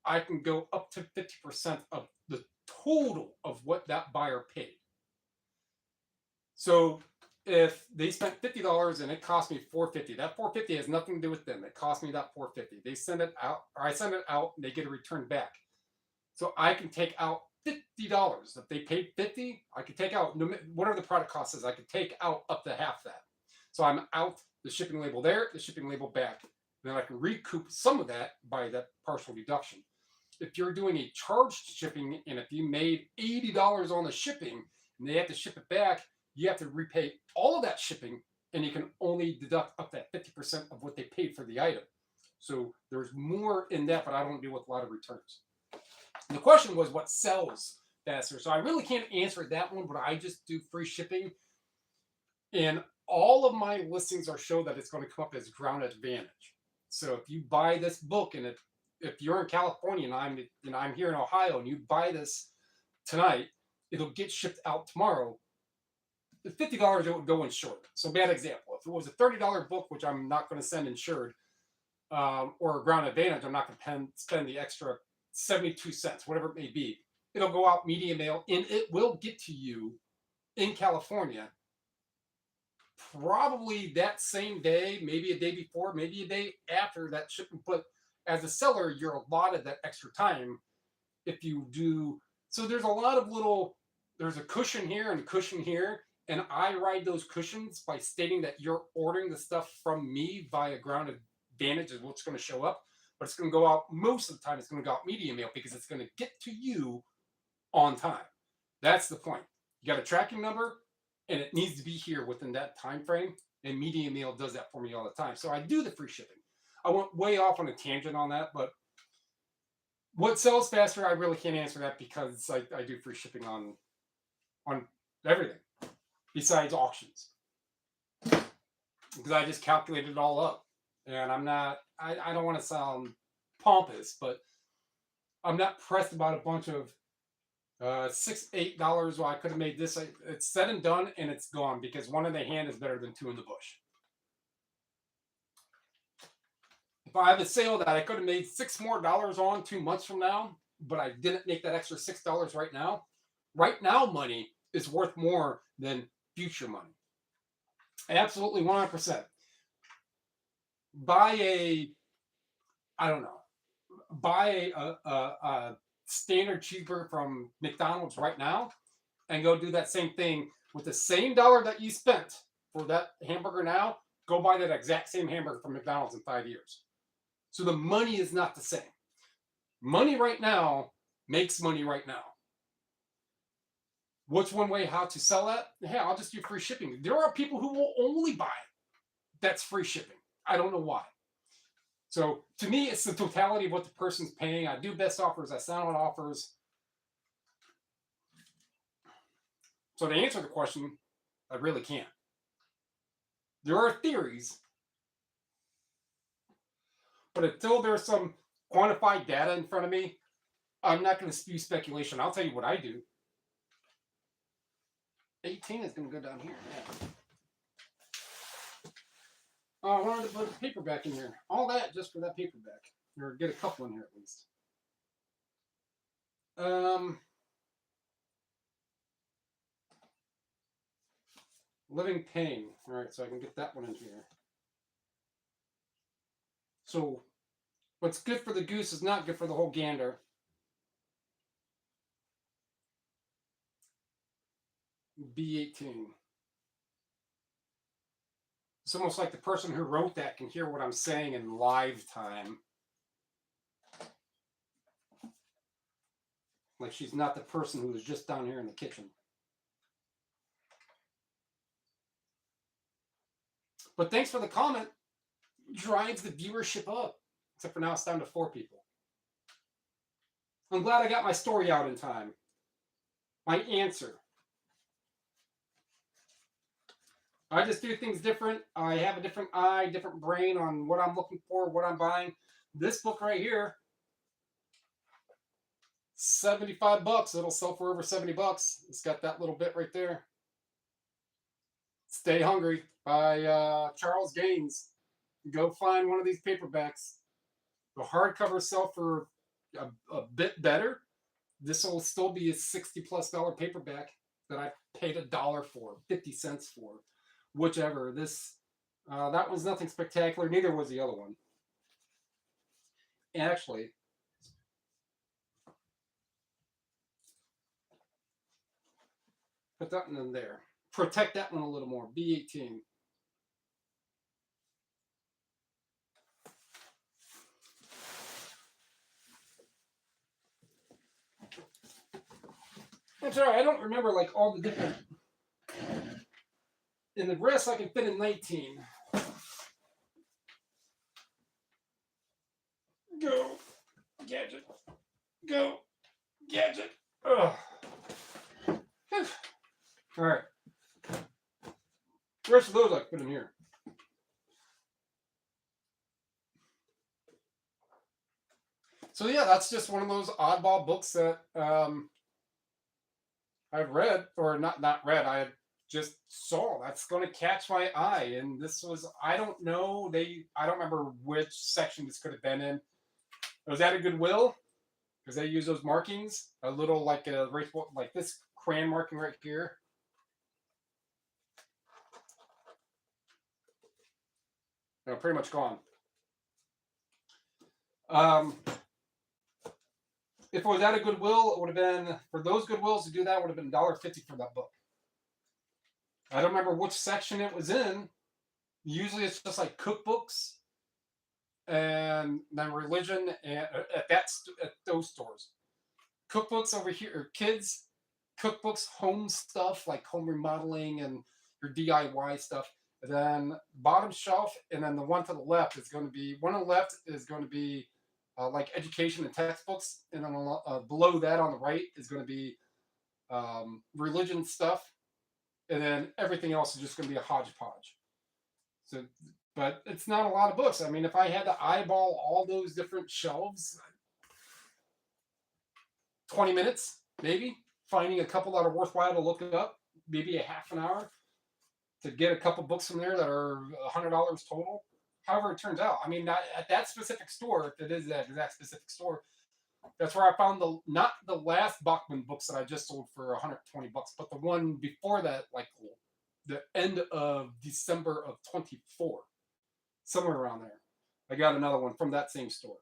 I can go up to 50% of the total of what that buyer paid. So if they spent $50 and it cost me $4.50, that $4.50 has nothing to do with them. It cost me that $4.50. They send it out, or I send it out, and they get a return back. So I can take out $50. If they paid $50, I could take out, whatever the product cost is, I could take out up to half that. So I'm out the shipping label there, the shipping label back. Then I can recoup some of that by that partial deduction. If you're doing a charged shipping and if you made $80 on the shipping and they have to ship it back, you have to repay all of that shipping and you can only deduct up to 50% of what they paid for the item. So there's more in that, but I don't deal with a lot of returns. And the question was what sells faster. So I really can't answer that one, but I just do free shipping. And all of my listings are show that it's going to come up as ground advantage. So if you buy this book and if you're in California and I'm here in Ohio and you buy this tonight, it'll get shipped out tomorrow. The $50 it would go insured. So bad example. If it was a $30 book, which I'm not going to send insured, or a ground advantage, I'm not going to spend the extra 72 cents, whatever it may be. It'll go out media mail and it will get to you in California probably that same day, maybe a day before, maybe a day after that shipment. But as a seller, you're allotted that extra time if you do. So there's a lot of there's a cushion here and a cushion here. And I ride those cushions by stating that you're ordering the stuff from me via ground advantage is what's going to show up. But it's going to go out most of the time. It's going to go out media mail because it's going to get to you on time. That's the point. You got a tracking number and it needs to be here within that time frame. And media mail does that for me all the time. So I do the free shipping. I went way off on a tangent on that, but what sells faster, I really can't answer that because I do free shipping on everything besides auctions. Because I just calculated it all up. And I don't want to sound pompous, but I'm not pressed about a bunch of $6, $8. Well, I could have made this. It's said and done, and it's gone because one in the hand is better than two in the bush. If I have a sale that I could have made $6 more on 2 months from now, but I didn't make that extra $6 right now. Right now, money is worth more than future money. Absolutely 100%. Buy a standard cheeseburger from McDonald's right now and go do that same thing with the same dollar that you spent for that hamburger now. Go buy that exact same hamburger from McDonald's in 5 years. So the money is not the same. Money right now makes money right now. What's one way how to sell that? Hey, I'll just do free shipping. There are people who will only buy it. That's free shipping. I don't know why. So to me, it's the totality of what the person's paying. I do best offers. I sound on offers. So to answer the question, I really can't. There are theories, but until there's some quantified data in front of me, I'm not going to spew speculation. I'll tell you what I do. 18 is going to go down here. Yeah. Oh, I wanted to put a paperback in here. All that just for that paperback. Or get a couple in here at least. Living Pain. All right, so I can get that one in here. So what's good for the goose is not good for the whole gander. B18. It's almost like the person who wrote that can hear what I'm saying in live time. Like she's not the person who was just down here in the kitchen. But thanks for the comment. Drives the viewership up. Except for now it's down to 4 people. I'm glad I got my story out in time. My answer. I just do things different. I have a different eye, different brain on what I'm looking for, what I'm buying. This book right here, $75. It'll sell for over $70. It's got that little bit right there. Stay Hungry by Charles Gaines. Go find one of these paperbacks. The hardcover sell for a bit better. This will still be a $60+ paperback that I paid $1 for, 50 cents for. Whichever. That one's nothing spectacular. Neither was the other one. Actually, put that one in there. Protect that one a little more. B18. I'm sorry, I don't remember like all the different. In the rest, I can fit in 19. rest of those I put in here. So yeah, that's just one of those oddball books that I've read, or not read. I just saw that's going to catch my eye, and this was, I don't know, I don't remember which section this could have been in. It was at a Goodwill because they use those markings, a little like a like this crayon marking right here. Pretty much gone. If it was at a Goodwill, it would have been, for those Goodwills to do that, would have been $1.50 for that book. I don't remember which section it was in. Usually it's just like cookbooks and then religion, and at those stores. Cookbooks over here, or kids, cookbooks, home stuff like home remodeling and your DIY stuff. And then bottom shelf, and then the one to the left is going to be, one on the left is going to be like education and textbooks, and then below that on the right is going to be religion stuff, and then everything else is just going to be a hodgepodge. So, but it's not a lot of books. I mean, if I had to eyeball all those different shelves, 20 minutes maybe, finding a couple that are worthwhile to look up, maybe a half an hour to get a couple books from there that are $100 total. However it turns out. I mean, not at that specific store, if it is that exact specific store, that's where I found not the last Bachman books that I just sold for $120, but the one before that, like the end of December of 24, somewhere around there. I got another one from that same store.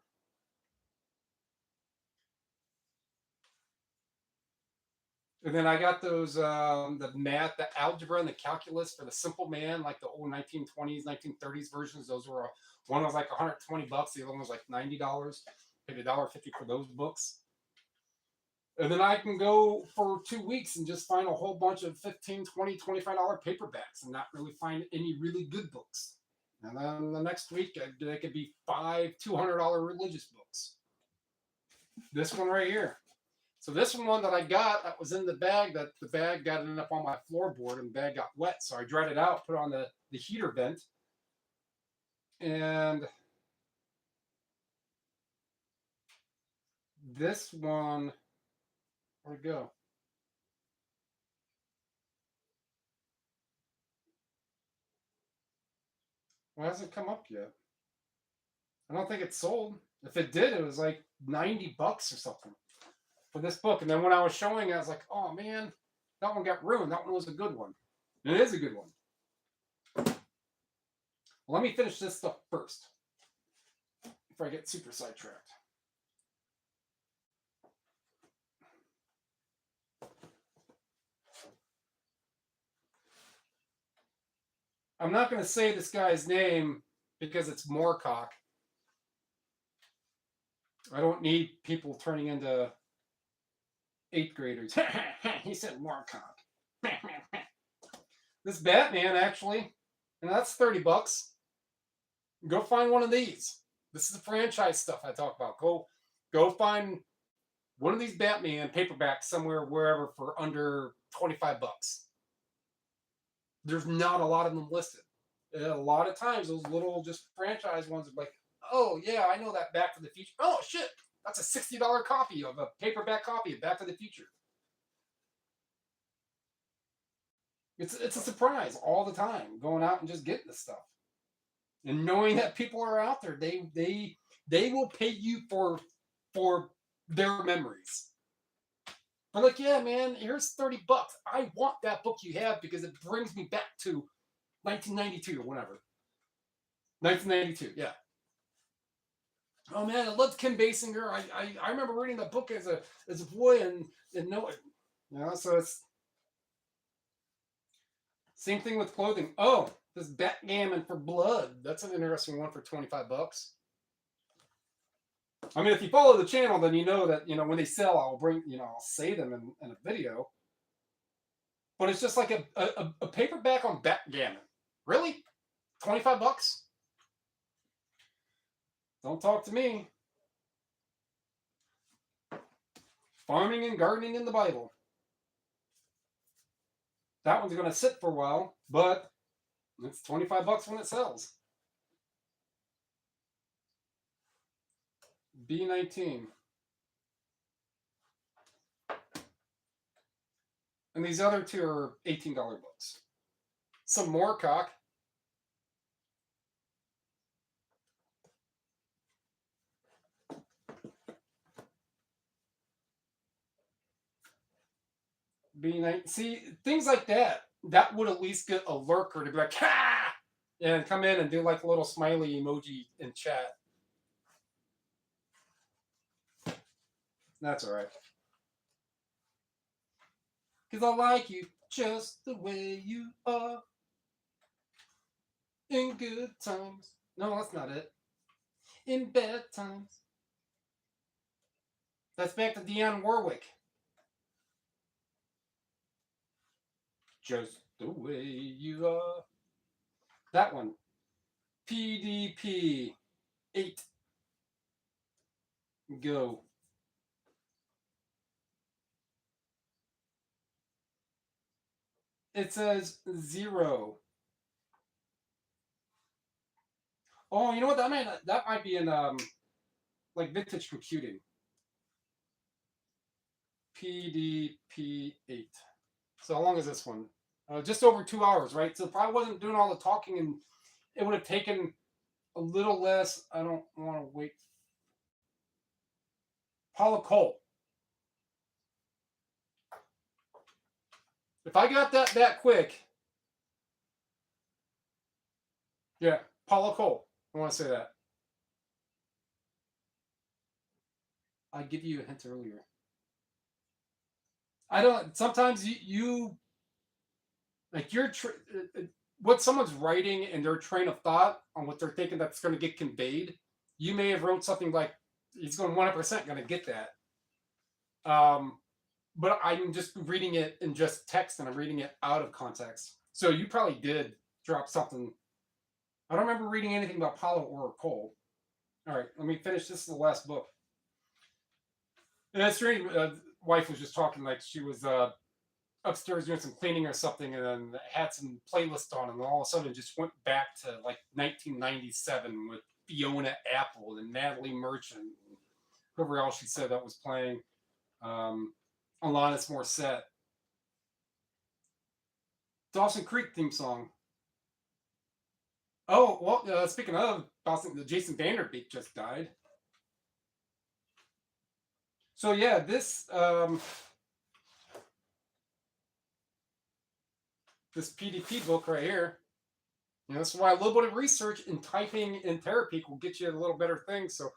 And then I got those, the math, the algebra, and the calculus for the simple man, like the old 1920s, 1930s versions. Those were, one was like $120, the other one was like $90. Paid $1.50 for those books. And then I can go for 2 weeks and just find a whole bunch of $15, $20, $25 paperbacks and not really find any really good books. And then the next week, they could be 5 $200 religious books. This one right here. So this one that I got, that was in the bag, that the bag got ended up on my floorboard and the bag got wet. So I dried it out, put it on the heater vent. And this one, where'd it go? Well, it hasn't come up yet. I don't think it's sold. If it did, it was like $90 or something for this book. And then when I was showing it, I was like, oh man, that one got ruined. That one was a good one. And it is a good one. Well, let me finish this stuff first before I get super sidetracked. I'm not going to say this guy's name because it's Moorcock. I don't need people turning into 8th graders. He said Moorcock. This Batman, actually, and that's $30. Go find one of these. This is the franchise stuff I talk about. Go find one of these Batman paperbacks somewhere, wherever, for under $25. There's not a lot of them listed. And a lot of times, those little just franchise ones are like, oh yeah, I know that Back to the Future. Oh shit, that's a $60 copy of a paperback copy of Back to the Future. It's a surprise all the time, going out and just getting this stuff. And knowing that people are out there, they will pay you for their memories. I'm like, yeah, man, here's $30. I want that book you have because it brings me back to 1992 or whatever. 1992, yeah. Oh man, I loved Kim Basinger. I remember reading that book as a boy and know it. You know, so it's same thing with clothing. Oh, this Backgammon for Blood. That's an interesting one for $25. I mean, if you follow the channel, then you know that, when they sell, I'll bring, I'll say them in a video. But it's just like a paperback on Backgammon. Really? $25? Don't talk to me. Farming and Gardening in the Bible. That one's going to sit for a while, but It's $25 when it sells. B19. And these other two are $18 books. Some more cock. B9. See, things like that. That would at least get a lurker to be like, ha! And come in and do like a little smiley emoji in chat. That's all right. Because I like you just the way you are. In good times. No, that's not it. In bad times. That's back to Dionne Warwick. Just the way you are. That one. PDP 8. Go. It says 0. Oh, you know what? That might be in like vintage computing. PDP 8. So how long is this one? Just over 2 hours, right? So if I wasn't doing all the talking, and it would have taken a little less. I don't want to wait. Paula Cole. If I got that quick, yeah, Paula Cole. I want to say that. I give you a hint earlier. I don't. Sometimes you like what someone's writing and their train of thought on what they're thinking that's going to get conveyed. You may have wrote something like, "He's going 100% going to get that." But I'm just reading it in just text, and I'm reading it out of context. So you probably did drop something. I don't remember reading anything about Paula or Cole. All right, let me finish. This is the last book. And that's strange. Wife was just talking like she was upstairs doing some cleaning or something, and then had some playlist on, and all of a sudden just went back to like 1997 with Fiona Apple and Natalie Merchant, and whoever else she said that was playing. Alanis Morissette. Dawson Creek theme song. Oh, well, speaking of Dawson, the Jason Vanderbeek just died. So yeah, this PDP book right here. That's why a little bit of research and typing in TeraPeak will get you a little better thing. So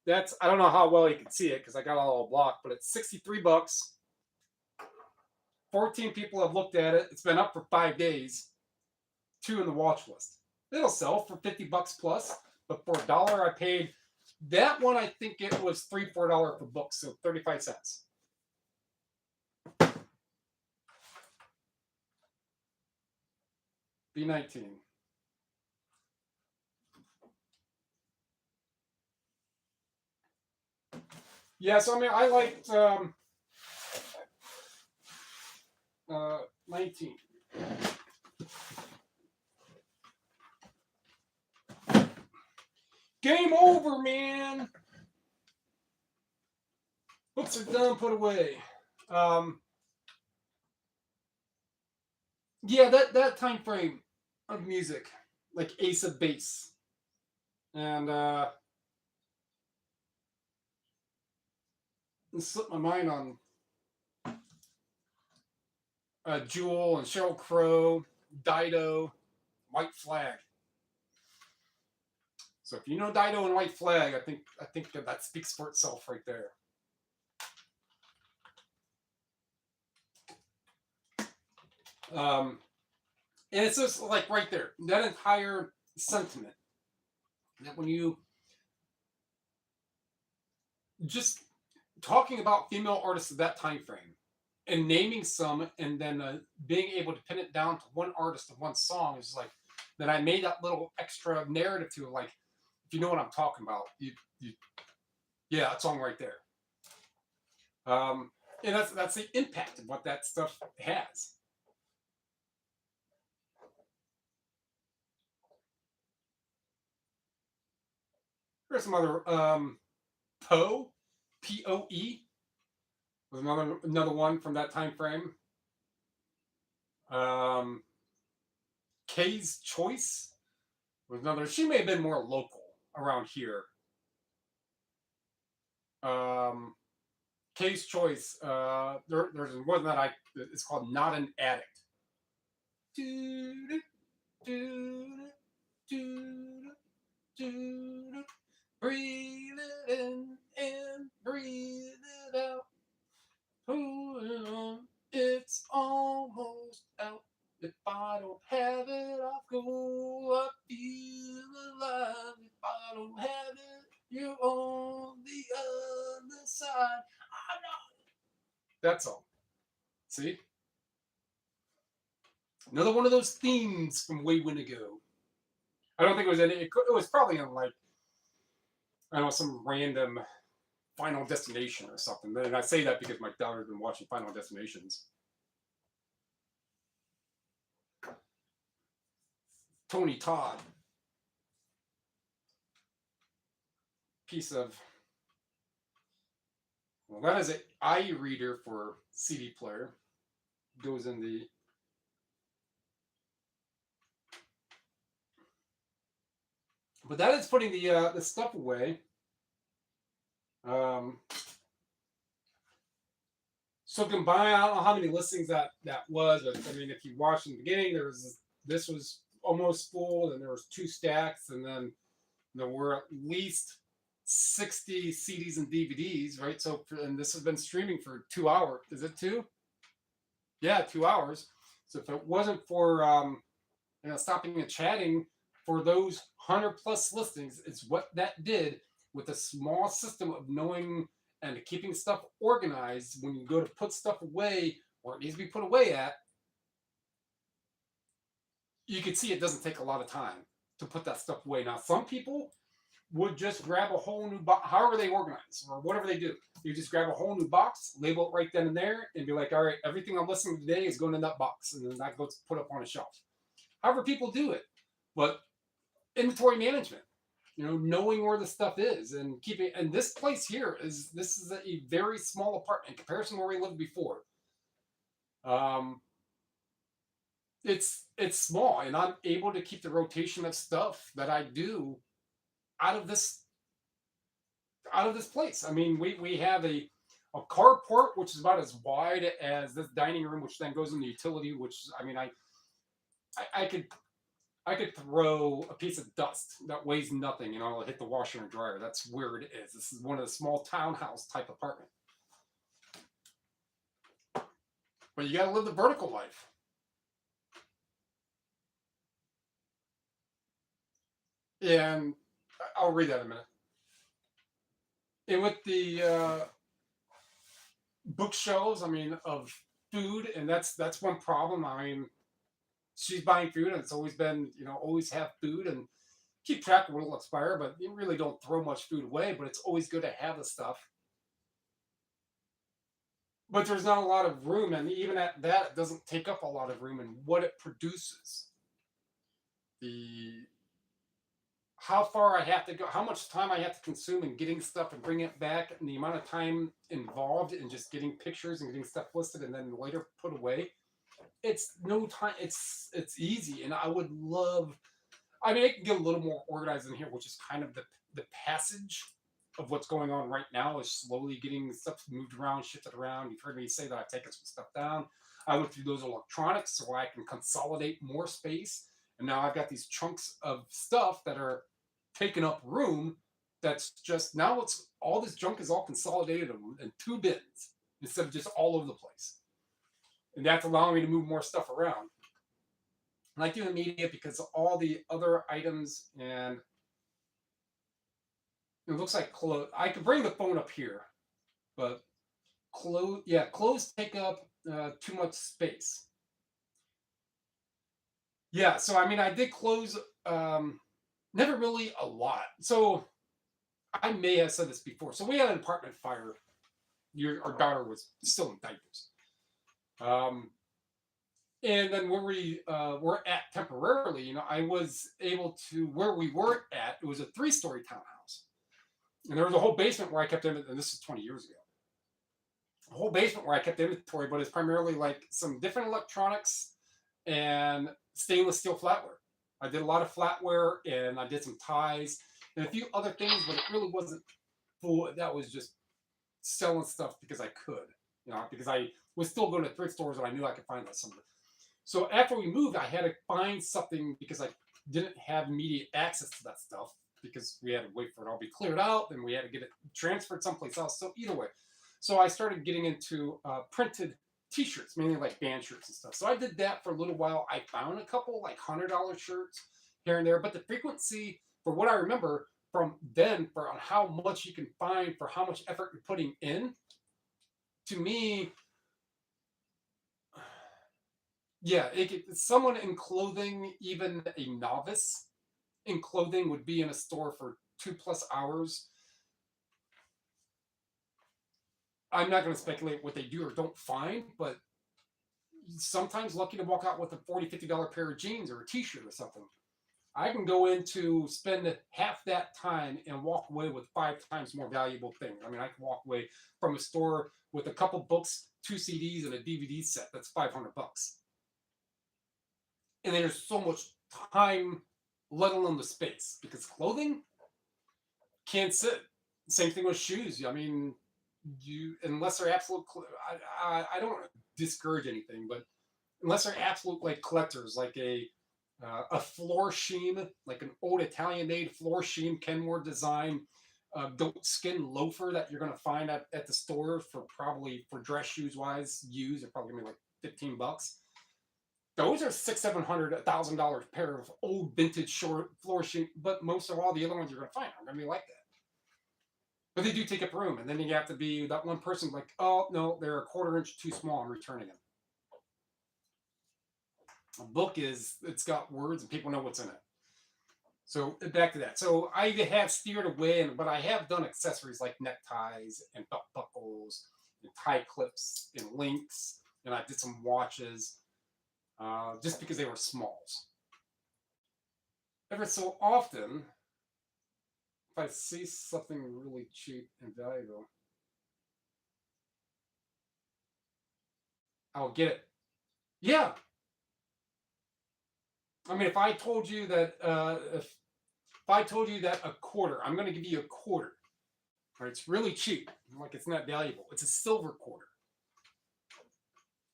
that's, I don't know how well you can see it because I got it all blocked, but it's $63. 14 people have looked at it. It's been up for 5 days. 2 in the watch list. It'll sell for $50 plus, but for $1 I paid. That one, I think it was $3-4 per book, so 35 cents. B19. Yeah, so I mean, I liked 19. Game over, man. Books are done, put away. Yeah, that time frame of music, like Ace of Base, and it slipped my mind on Jewel and Sheryl Crow, Dido, White Flag. So if you know Dido and White Flag, I think that speaks for itself right there. And it's just like right there, that entire sentiment, that when you just talking about female artists of that time frame and naming some, and then being able to pin it down to one artist and one song is like, then I made that little extra narrative to it, like, if you know what I'm talking about, yeah, that song right there. And that's the impact of what that stuff has. Here's some other Poe, Poe was another one from that time frame. Kay's Choice was another. She may have been more local around here. Kay's Choice. There's one that it's called Not an Addict. Breathe it in and breathe it out. Pull it on. It's almost out. If I don't have it, I'll go. I feel alive. If I don't have it, you're on the other side. I know. That's all. See? Another one of those themes from way when ago. I don't think it was any. It was probably on like, I don't know, some random Final Destination or something. And I say that because my daughter's been watching Final Destinations. Tony Todd. Piece of. Well, that is an iReader for CD player. Goes in the. But that is putting the stuff away. So combine, I don't know how many listings that was, but I mean, if you watched in the beginning, this was almost full, and there was 2 stacks, and then there were at least 60 CDs and DVDs, right? So, and this has been streaming for 2 hours. Is it 2? Yeah, 2 hours. So if it wasn't for stopping and chatting for those 100 plus listings, it's what that did with a small system of knowing and keeping stuff organized when you go to put stuff away where it needs to be put away at. You can see it doesn't take a lot of time to put that stuff away. Now, some people would just grab a whole new box, however they organize or whatever they do. You just grab a whole new box, label it right then and there, and be like, all right, everything I'm listening to today is going in that box, and then that goes put up on a shelf. However people do it. But inventory management, knowing where the stuff is and keeping. And this place here is a very small apartment in comparison to where we lived before. It's small, and I'm able to keep the rotation of stuff that I do out of this place. I mean, we have a carport which is about as wide as this dining room, which then goes in the utility. Which I mean, I could throw a piece of dust that weighs nothing, and I'll hit the washer and dryer. That's where it is. This is one of the small townhouse type apartment. But you got to live the vertical life. And I'll read that in a minute. And with the bookshelves, I mean, of food, and that's one problem. I mean, she's buying food, and it's always been, always have food and keep track of what will expire, but you really don't throw much food away, but it's always good to have the stuff. But there's not a lot of room, and even at that, it doesn't take up a lot of room in what it produces. How far I have to go, how much time I have to consume in getting stuff and bringing it back, and the amount of time involved in just getting pictures and getting stuff listed and then later put away. It's no time. It's easy, and I would love. I mean, I can get a little more organized in here, which is kind of the passage of what's going on right now is slowly getting stuff moved around, shifted around. You've heard me say that I've taken some stuff down. I went through those electronics so I can consolidate more space, and now I've got these chunks of stuff that are taking up room. That's just now all this junk is all consolidated in 2 bins instead of just all over the place. And that's allowing me to move more stuff around. I like doing media because all the other items, and it looks like clothes. I could bring the phone up here, but clothes take up too much space. Yeah, so I mean, I did clothes, never really a lot. So I may have said this before. So we had an apartment fire. Our daughter was still in diapers. And then where we were at temporarily, I was able to, where we were at, it was a 3-story townhouse. And there was a whole basement where I kept inventory, and this is 20 years ago. A whole basement where I kept inventory, but it's primarily like some different electronics and stainless steel flatware. I did a lot of flatware, and I did some ties and a few other things, but it really wasn't full. That was just selling stuff because I could, because I was still going to thrift stores and I knew I could find some of it. So after we moved, I had to find something because I didn't have immediate access to that stuff because we had to wait for it all to be cleared out, and we had to get it transferred someplace else. So either way, so I started getting into printed T-shirts, mainly like band shirts and stuff. So I did that for a little while. I found a couple like $100 shirts here and there, but the frequency, for what I remember from then, for on how much you can find for how much effort you're putting in, to me, yeah, someone in clothing, even a novice in clothing, would be in a store for 2+ hours. I'm not going to speculate what they do or don't find, but sometimes lucky to walk out with a $40, $50 pair of jeans or a T-shirt or something. I can go in to spend half that time and walk away with 5 times more valuable things. I mean, I can walk away from a store with a couple books, 2 CDs, and a DVD set. That's $500. And there's so much time, let alone the space, because clothing can't sit. Same thing with shoes. I mean, unless they're absolute, I don't discourage anything, but unless they're absolute like collectors, like a floor sheen, like an old Italian-made floor sheen Kenmore design goat skin loafer that you're going to find at the store for probably, for dress shoes wise, used, they're probably going to be like $15. Those are $600, $700, $1,000 pair of old vintage short floor sheen, but most of all the other ones you're going to find are going to be like that. But they do take up room, and then you have to be that one person like, oh no, they're a 1/4 inch too small, I'm returning them. A book it's got words and people know what's in it. So back to that. So I have steered away, but I have done accessories like neckties and belt buckles and tie clips and links, and I did some watches just because they were smalls. Every so often, if I see something really cheap and valuable, I'll get it. Yeah. I mean, if I told you that if I told you that a quarter, I'm going to give you a quarter. Right? It's really cheap. Like it's not valuable. It's a silver quarter.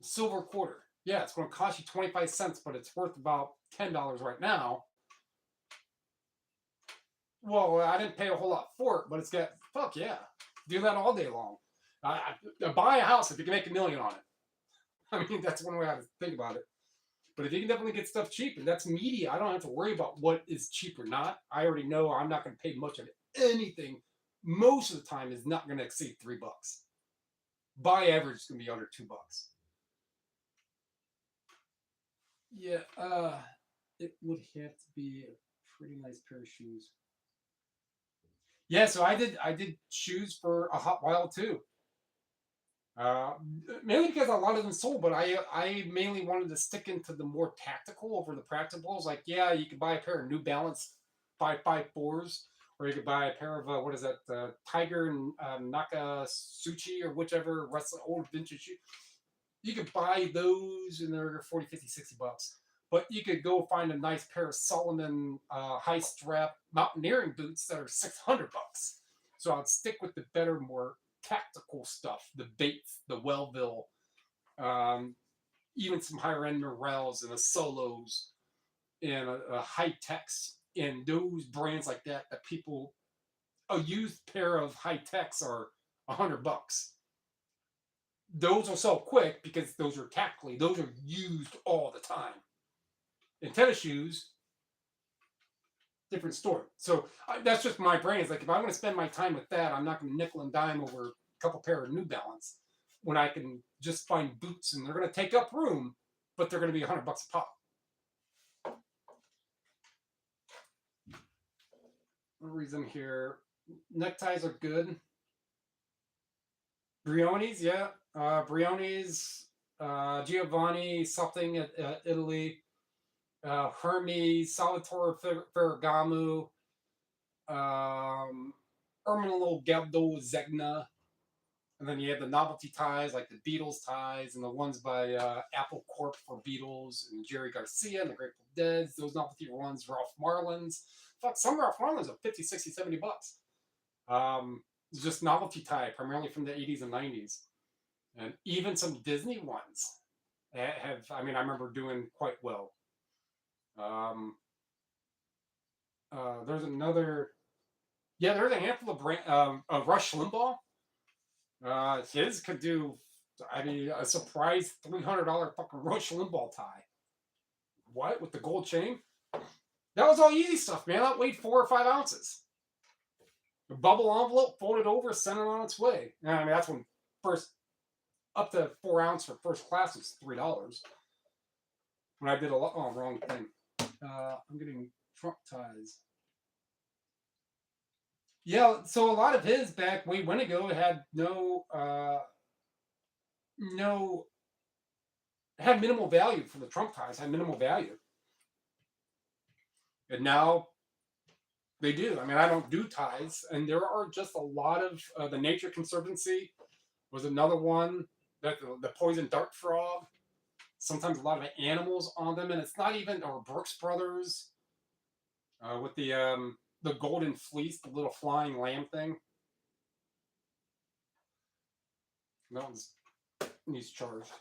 A silver quarter. Yeah, it's going to cost you 25 cents, but it's worth about $10 right now. Well, I didn't pay a whole lot for it, but it's got, fuck yeah. Do that all day long. Buy a house if you can make $1 million on it. I mean, that's one way I think about it. But if you can definitely get stuff cheap, and that's media, I don't have to worry about what is cheap or not. I already know I'm not going to pay much of it. Anything, most of the time, is not going to exceed $3. By average, it's going to be under $2. Yeah, it would have to be a pretty nice pair of shoes. Yeah, so I did shoes for a hot while too. Mainly because a lot of them sold, but I mainly wanted to stick into the more tactical over the practicables. Like, yeah, you could buy a pair of New Balance 554s, or you could buy a pair of what is that, Tiger and Nakasuchi or whichever old vintage shoe. You could buy those, and they're 40, 50, $60. But you could go find a nice pair of Solomon high strap mountaineering boots that are $600. So I'd stick with the better, more tactical stuff, the Bates, the Wellville, even some higher end Morels and the Solos and a High Techs, and those brands like that people, a used pair of High Techs are $100. Those will sell quick because those are tactically, those are used all the time. And tennis shoes, different story. So that's just my brain. It's like, if I want to spend my time with that, I'm not going to nickel and dime over a couple pair of New Balance when I can just find boots, and they're going to take up room, but they're going to be $100 a pop. No reason here. Neckties are good. Briones, yeah. Briones, Giovanni, something at Italy. Hermes, Salvatore Ferragamo, Erminalo Galdo Zegna. And then you have the novelty ties like the Beatles ties and the ones by Apple Corp for Beatles and Jerry Garcia and the Grateful Dead. Those novelty ones, Ralph Marlin's. Fuck, some Ralph Marlin's are 50, 60, $70. It's just novelty tie, primarily from the 80s and 90s. And even some Disney ones have, I mean, I remember doing quite well. There's another, yeah, there's a handful of Rush Limbaugh. His could do, I mean, a surprise $300 fucking Rush Limbaugh tie. What? With the gold chain? That was all easy stuff, man. That weighed 4 or 5 ounces. A bubble envelope, folded over, sent it on its way. And I mean, that's when first, up to 4 ounce for first class was $3. When I did a lot, oh, wrong thing. I'm getting trunk ties. Yeah, so a lot of his back way when ago had had minimal value for the trunk ties, had minimal value. And now they do. I mean, I don't do ties, and there are just a lot of the Nature Conservancy was another one that the poison dart frog. Sometimes a lot of animals on them, and it's not even or Brooks Brothers with the golden fleece, the little flying lamb thing. That one's needs charged.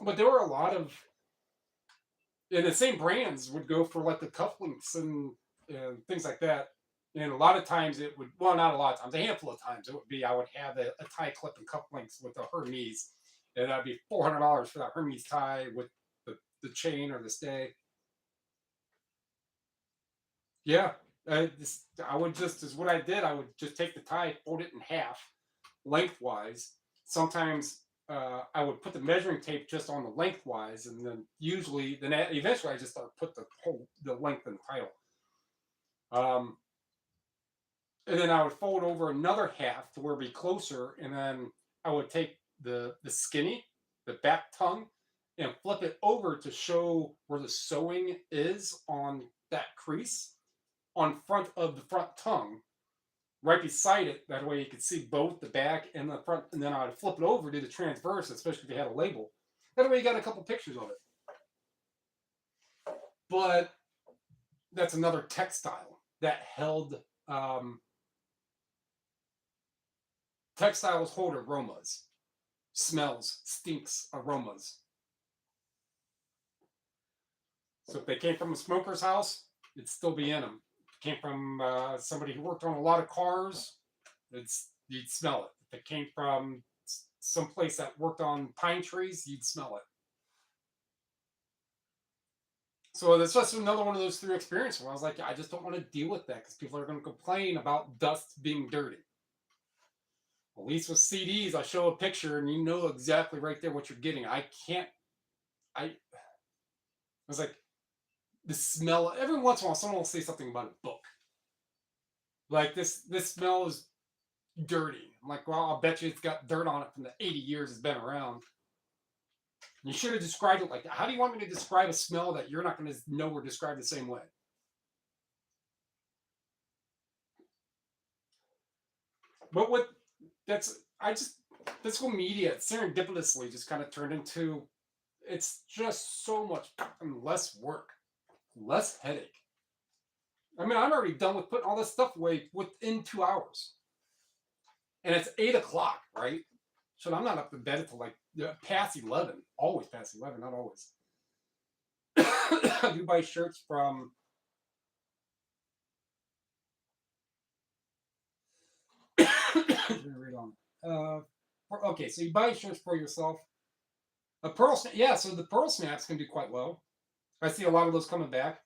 But there were a lot of, and the same brands would go for like the cufflinks and things like that. And a lot of times it would, well, not a lot of times, a handful of times it would be I would have a tie clip and cufflinks with the Hermes. And that'd be $400 for that Hermes tie with the chain or the stay. Yeah. I would just, is what I did, I would just take the tie, fold it in half, lengthwise. Sometimes I would put the measuring tape just on the lengthwise, and then eventually I just put the length in the title. And then I would fold over another half to where it'd be closer, and then I would take the skinny, the back tongue, and flip it over to show where the sewing is on that crease on front of the front tongue, right beside it. That way you could see both the back and the front, and then I would flip it over, do the transverse, especially if you had a label. That way you got a couple pictures of it. But that's another textile that held textiles hold aromas, smells, stinks, aromas. So if they came from a smoker's house, it'd still be in them. If it came from somebody who worked on a lot of cars, you'd smell it. If it came from someplace that worked on pine trees, you'd smell it. So that's just another one of those 3 experiences where I was like, I just don't want to deal with that because people are going to complain about dust being dirty. At least with CDs, I show a picture and you know exactly right there what you're getting. I was like, the smell, every once in a while someone will say something about a book. Like this smell is dirty. I'm like, well, I'll bet you it's got dirt on it from the 80 years it's been around. You should have described it like that. How do you want me to describe a smell that you're not going to know or describe the same way? But physical media serendipitously just kind of turned into, it's just so much less work, less headache. I mean, I'm already done with putting all this stuff away within 2 hours. And it's 8 o'clock, right? So I'm not up to bed until like past 11. Always past 11, not always. I do buy shirts from read on. Okay, so you buy shirts for yourself. A pearl snap, yeah. So the pearl snaps can do quite well. I see a lot of those coming back.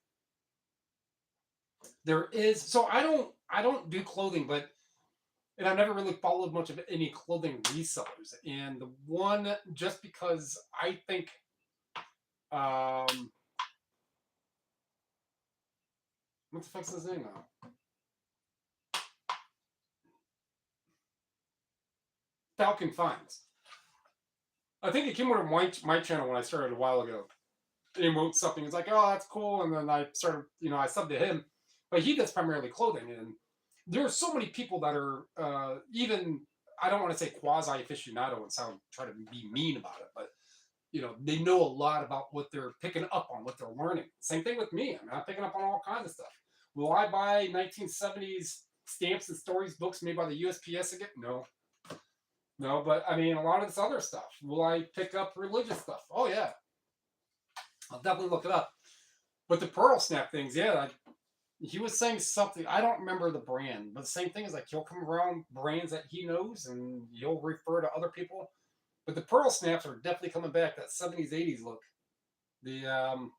There is, so I don't do clothing, and I've never really followed much of any clothing resellers. And the one, just because I think, what the fuck's his name now? Falcon Finds. I think it came over my channel when I started a while ago. And he wrote something. It's like, oh, that's cool. And then I started, I subbed to him. But he does primarily clothing. And there are so many people that are even, I don't want to say quasi aficionado and try to be mean about it, but they know a lot about what they're picking up on, what they're learning. Same thing with me. I mean, I'm picking up on all kinds of stuff. Will I buy 1970s stamps and stories books made by the USPS again? No. No, but I mean, a lot of this other stuff. Will I pick up religious stuff? Oh, yeah. I'll definitely look it up. But the Pearl Snap things, yeah, he was saying something. I don't remember the brand, but the same thing is like he'll come around brands that he knows and he'll refer to other people. But the Pearl Snaps are definitely coming back. That 70s, 80s look. The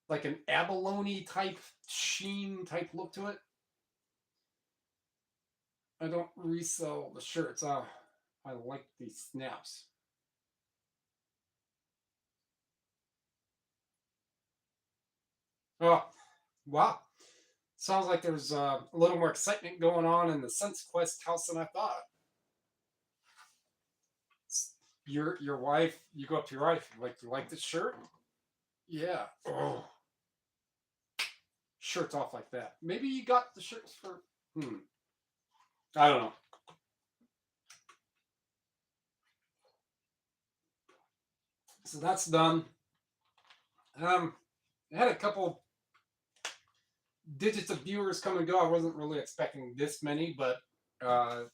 like an abalone type sheen type look to it. I don't resell the shirts. I like these snaps. Oh, wow. Sounds like there's a little more excitement going on in the Sense Quest house than I thought. Your wife, you go up to your wife, you like this shirt? Yeah. Oh, shirts off like that. Maybe you got the shirts for. I don't know. So that's done. I had a couple digits of viewers come and go. I wasn't really expecting this many, but to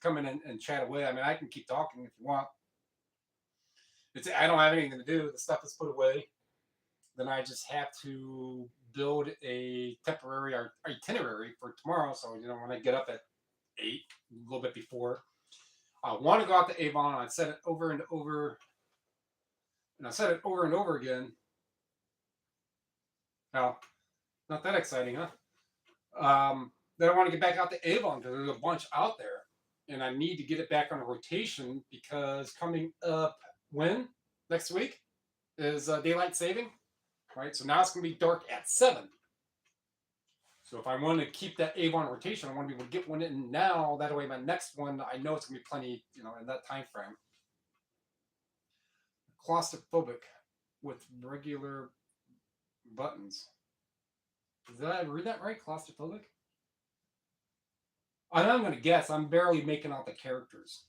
come in and chat away. I mean, I can keep talking if you want. I don't have anything to do. The stuff is put away. Then I just have to build a temporary itinerary for tomorrow. So when I get up at 8, a little bit before, I want to go out to Avon. I've said it over and over, and I said it over and over again. Now, not that exciting, huh? Then I want to get back out to Avon because there's a bunch out there, and I need to get it back on a rotation because coming up next week is daylight saving, right? So now it's going to be dark at 7. So if I want to keep that Avon rotation, I want to be able to get one in now. That way, my next one, I know it's going to be plenty, in that time frame. Claustrophobic with regular buttons. Did I read that right? Claustrophobic? I'm going to guess. I'm barely making out the characters.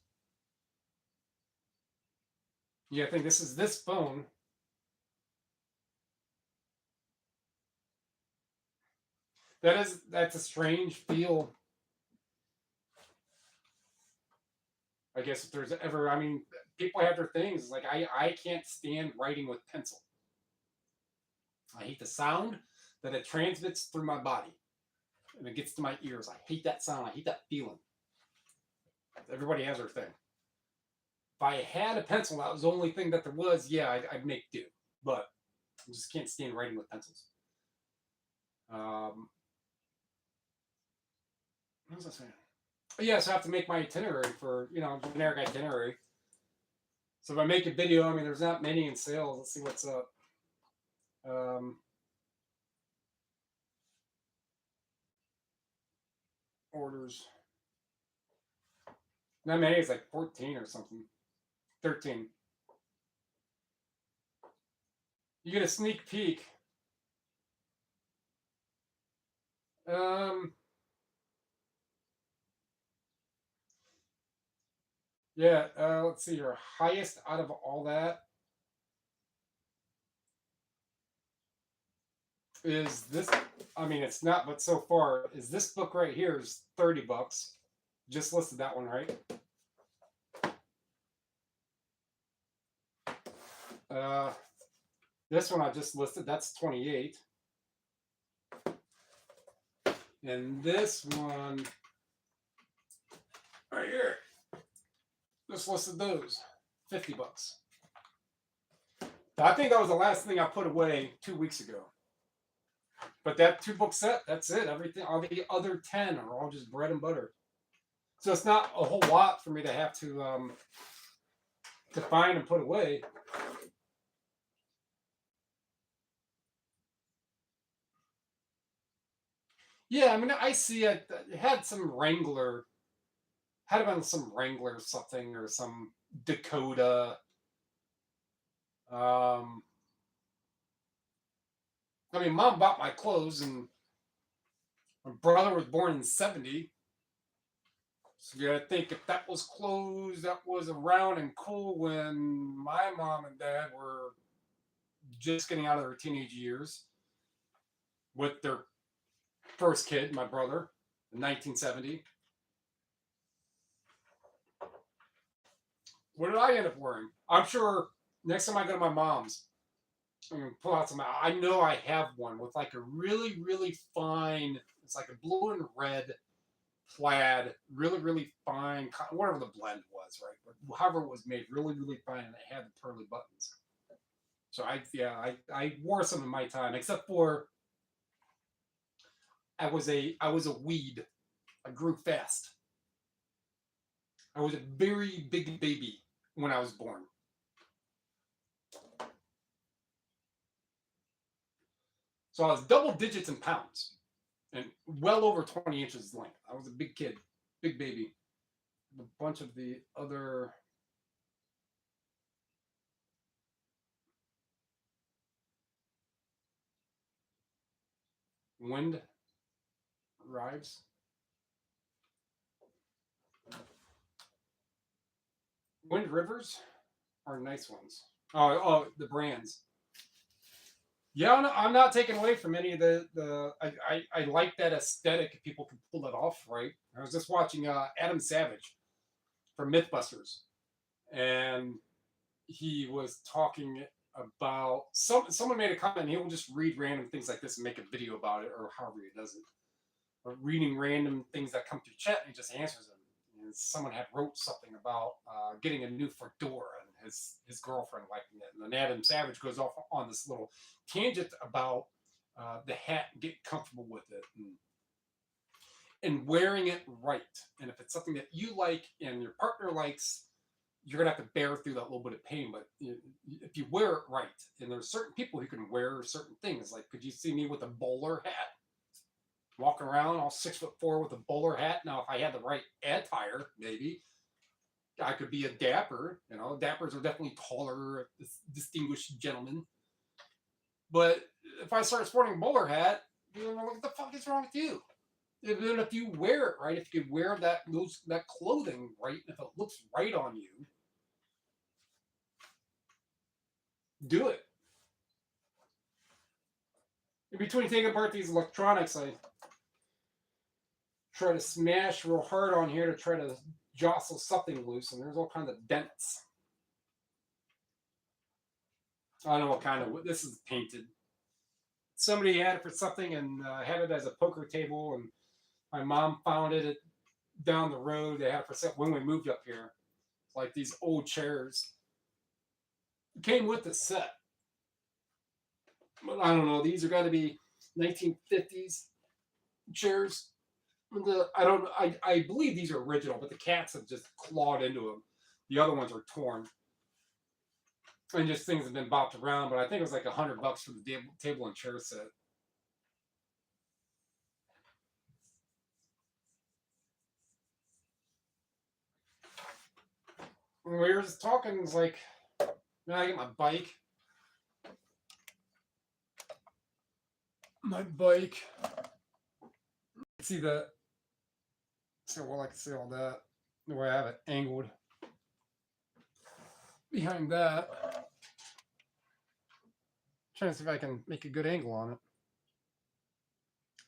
Yeah, I think this is this phone. That's a strange feel. I guess if there's ever, I mean, people have their things. Like I can't stand writing with pencil. I hate the sound that it transmits through my body and it gets to my ears. I hate that sound. I hate that feeling. Everybody has their thing. If I had a pencil, that was the only thing that there was, yeah, I'd make do. But I just can't stand writing with pencils. What was I saying? Yeah, so I have to make my itinerary for, generic itinerary. So if I make a video, I mean, there's not many in sales. Let's see what's up. Orders. Not many. It's like 14 or something. 13. You get a sneak peek. Yeah, let's see. Your highest out of all that is this. I mean, it's not, but so far is this book right here is $30. Just listed that one, right? This one I just listed, that's 28. And this one right here, just listed those, $50. I think that was the last thing I put away 2 weeks ago. But that 2-book set, that's it. Everything, all the other 10 are all just bread and butter. So it's not a whole lot for me to have to find and put away. Yeah, I mean, I see it had some Wrangler, had been some Wrangler something or some Dakota. I mean, Mom bought my clothes, and My brother was born in 70. So you gotta think if that was clothes that was around and cool when my mom and dad were just getting out of their teenage years with their first kid, my brother, in 1970. What did I end up wearing? I'm sure next time I go to my mom's, I'm gonna pull out some. I know I have one with like a really, really fine. It's like a blue and red plaid, really, really fine, whatever the blend was, right? But however it was made, really, really fine, and it had the pearly buttons. So I wore some in my time, except for I was a weed. I grew fast. I was a very big baby when I was born. So I was double digits in pounds and well over 20 inches length. I was a big kid, big baby. A bunch of the other wind rives. Wind rivers are nice ones. The brands. Yeah, I'm not taking away from any of I like that aesthetic if people can pull it off, right? I was just watching Adam Savage from Mythbusters, and he was talking about someone made a comment, and he'll just read random things like this and make a video about it, or however he does it. Or reading random things that come through chat, and he just answers them. And someone had wrote something about getting a new fedora, and his girlfriend liking it. And then Adam Savage goes off on this little tangent about the hat and get comfortable with it and wearing it right. And if it's something that you like and your partner likes, you're gonna have to bear through that little bit of pain. But if you wear it right, and there's certain people who can wear certain things. Like, could you see me with a bowler hat? Walking around all 6'4" with a bowler hat. Now, if I had the right attire, maybe I could be a dapper. You know, dappers are definitely taller, distinguished gentlemen. But if I start sporting a bowler hat, you know, what the fuck is wrong with you? Even if you wear it right, if you wear that clothing right, if it looks right on you, do it. In between taking apart these electronics, I try to smash real hard on here to try to jostle something loose, and there's all kinds of dents. I don't know what kind of, this is painted. Somebody had it for something and had it as a poker table, and my mom found it down the road. They had it for sale when we moved up here. Like these old chairs. It came with the set. But I don't know, these are got to be 1950s chairs. I believe these are original, but the cats have just clawed into them. The other ones are torn. And just things have been bopped around, but I think it was like $100 for the table and chair set. And we were just talking, it's like, man, I get my bike. See the, so well, I can see all that. The way I have it angled behind that. Trying to see if I can make a good angle on it.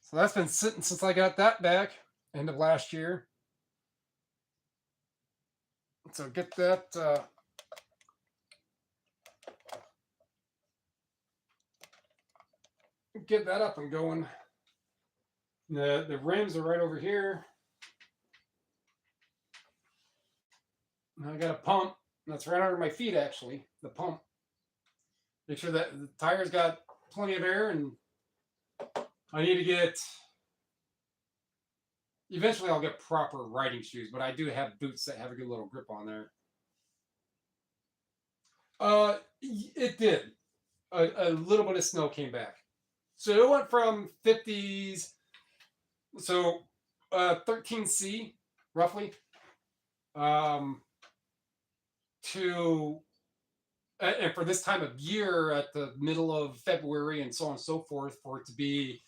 So that's been sitting since I got that back, end of last year. So get that up and going. The rims are right over here. And I got a pump that's right under my feet, actually, the pump. Make sure that the tires got plenty of air, and I need to get, eventually I'll get proper riding shoes, but I do have boots that have a good little grip on there. It did. A little bit of snow came back. So it went from 50s, so 13C, roughly, to, and for this time of year at the middle of February and so on and so forth, for it to be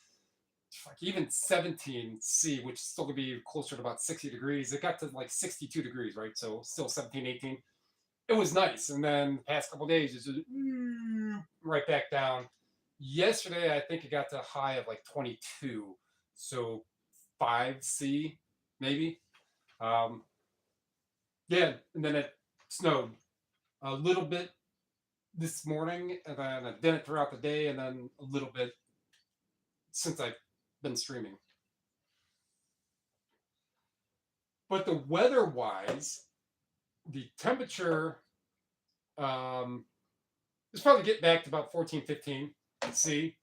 like even 17C, which is still going to be closer to about 60 degrees. It got to like 62 degrees, right? So still 17, 18. It was nice. And then the past couple of days, it's just right back down. Yesterday, I think it got to a high of like 22. So 5C, maybe. Yeah, and then it snowed a little bit this morning, and then I did it throughout the day, and then a little bit since I've been streaming. But the weather-wise, the temperature is probably get back to about 14, 15 C,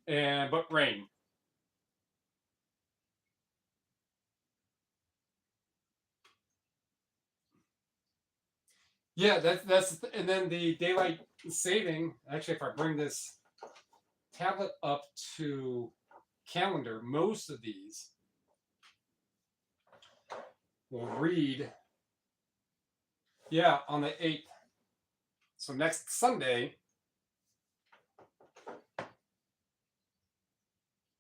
but rain. Yeah, that's and then the daylight saving. Actually, if I bring this tablet up to calendar, most of these will read. Yeah, on the 8th. So next Sunday,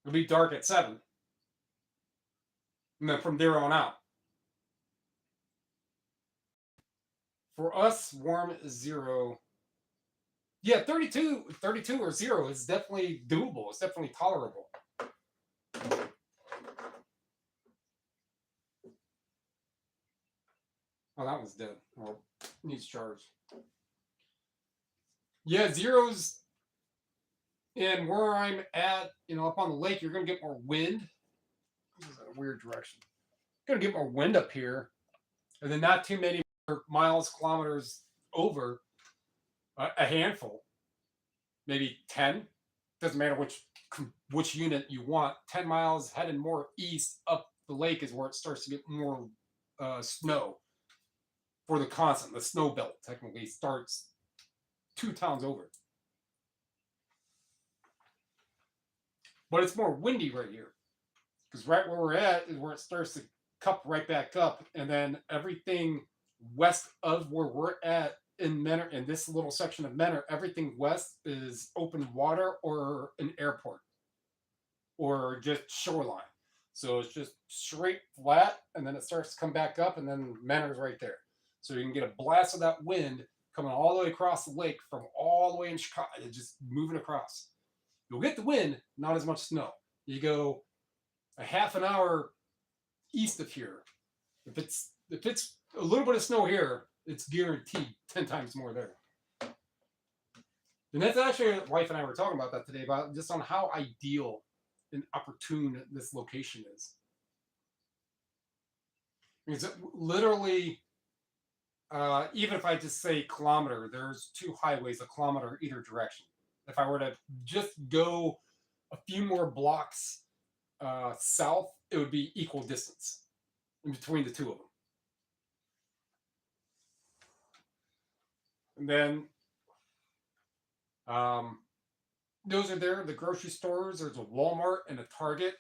it'll be dark at 7. And then from there on out. For us, warm is 0. Yeah, 32 or 0 is definitely doable. It's definitely tolerable. Oh, that one's dead. Well, needs charge. Yeah, zeros. And where I'm at, up on the lake, you're going to get more wind. This is a weird direction. Going to get more wind up here. And then not too many miles, kilometers over. A handful. Maybe 10. Doesn't matter which unit you want. 10 miles heading more east up the lake is where it starts to get more snow. For the constant, the snow belt technically starts 2 towns over. But it's more windy right here. Because right where we're at is where it starts to cup right back up. And then everything west of where we're at in Menor, in this little section of Menor, everything west is open water or an airport. Or just shoreline. So it's just straight flat, and then it starts to come back up, and then Menor's right there. So you can get a blast of that wind coming all the way across the lake from all the way in Chicago, just moving across. You'll get the wind, not as much snow. You go a half an hour east of here. If it's a little bit of snow here, it's guaranteed 10 times more there. And that's actually, wife and I were talking about that today, about just on how ideal and opportune this location is. Because literally, even if I just say kilometer, there's 2 highways a kilometer either direction. If I were to just go a few more blocks south, it would be equal distance in between the 2 of them. And then those are there, the grocery stores. There's a Walmart and a Target.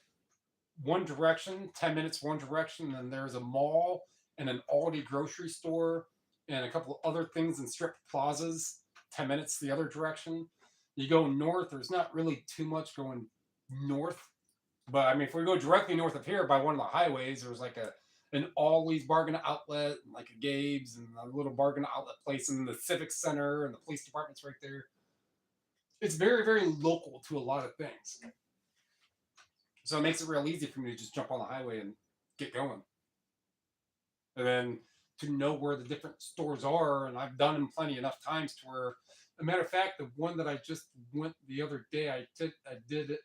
One direction, 10 minutes one direction. And then there's a mall and an Aldi grocery store and a couple of other things in strip plazas, 10 minutes the other direction. You go north, there's not really too much going north. But I mean, if we go directly north of here by one of the highways, there's like an Always bargain outlet, and like a Gabe's and a little bargain outlet place in the Civic Center, and the police department's right there. It's very, very local to a lot of things. So it makes it real easy for me to just jump on the highway and get going. And then to know where the different stores are, and I've done them plenty enough times to where, a matter of fact, the one that I just went the other day, I did it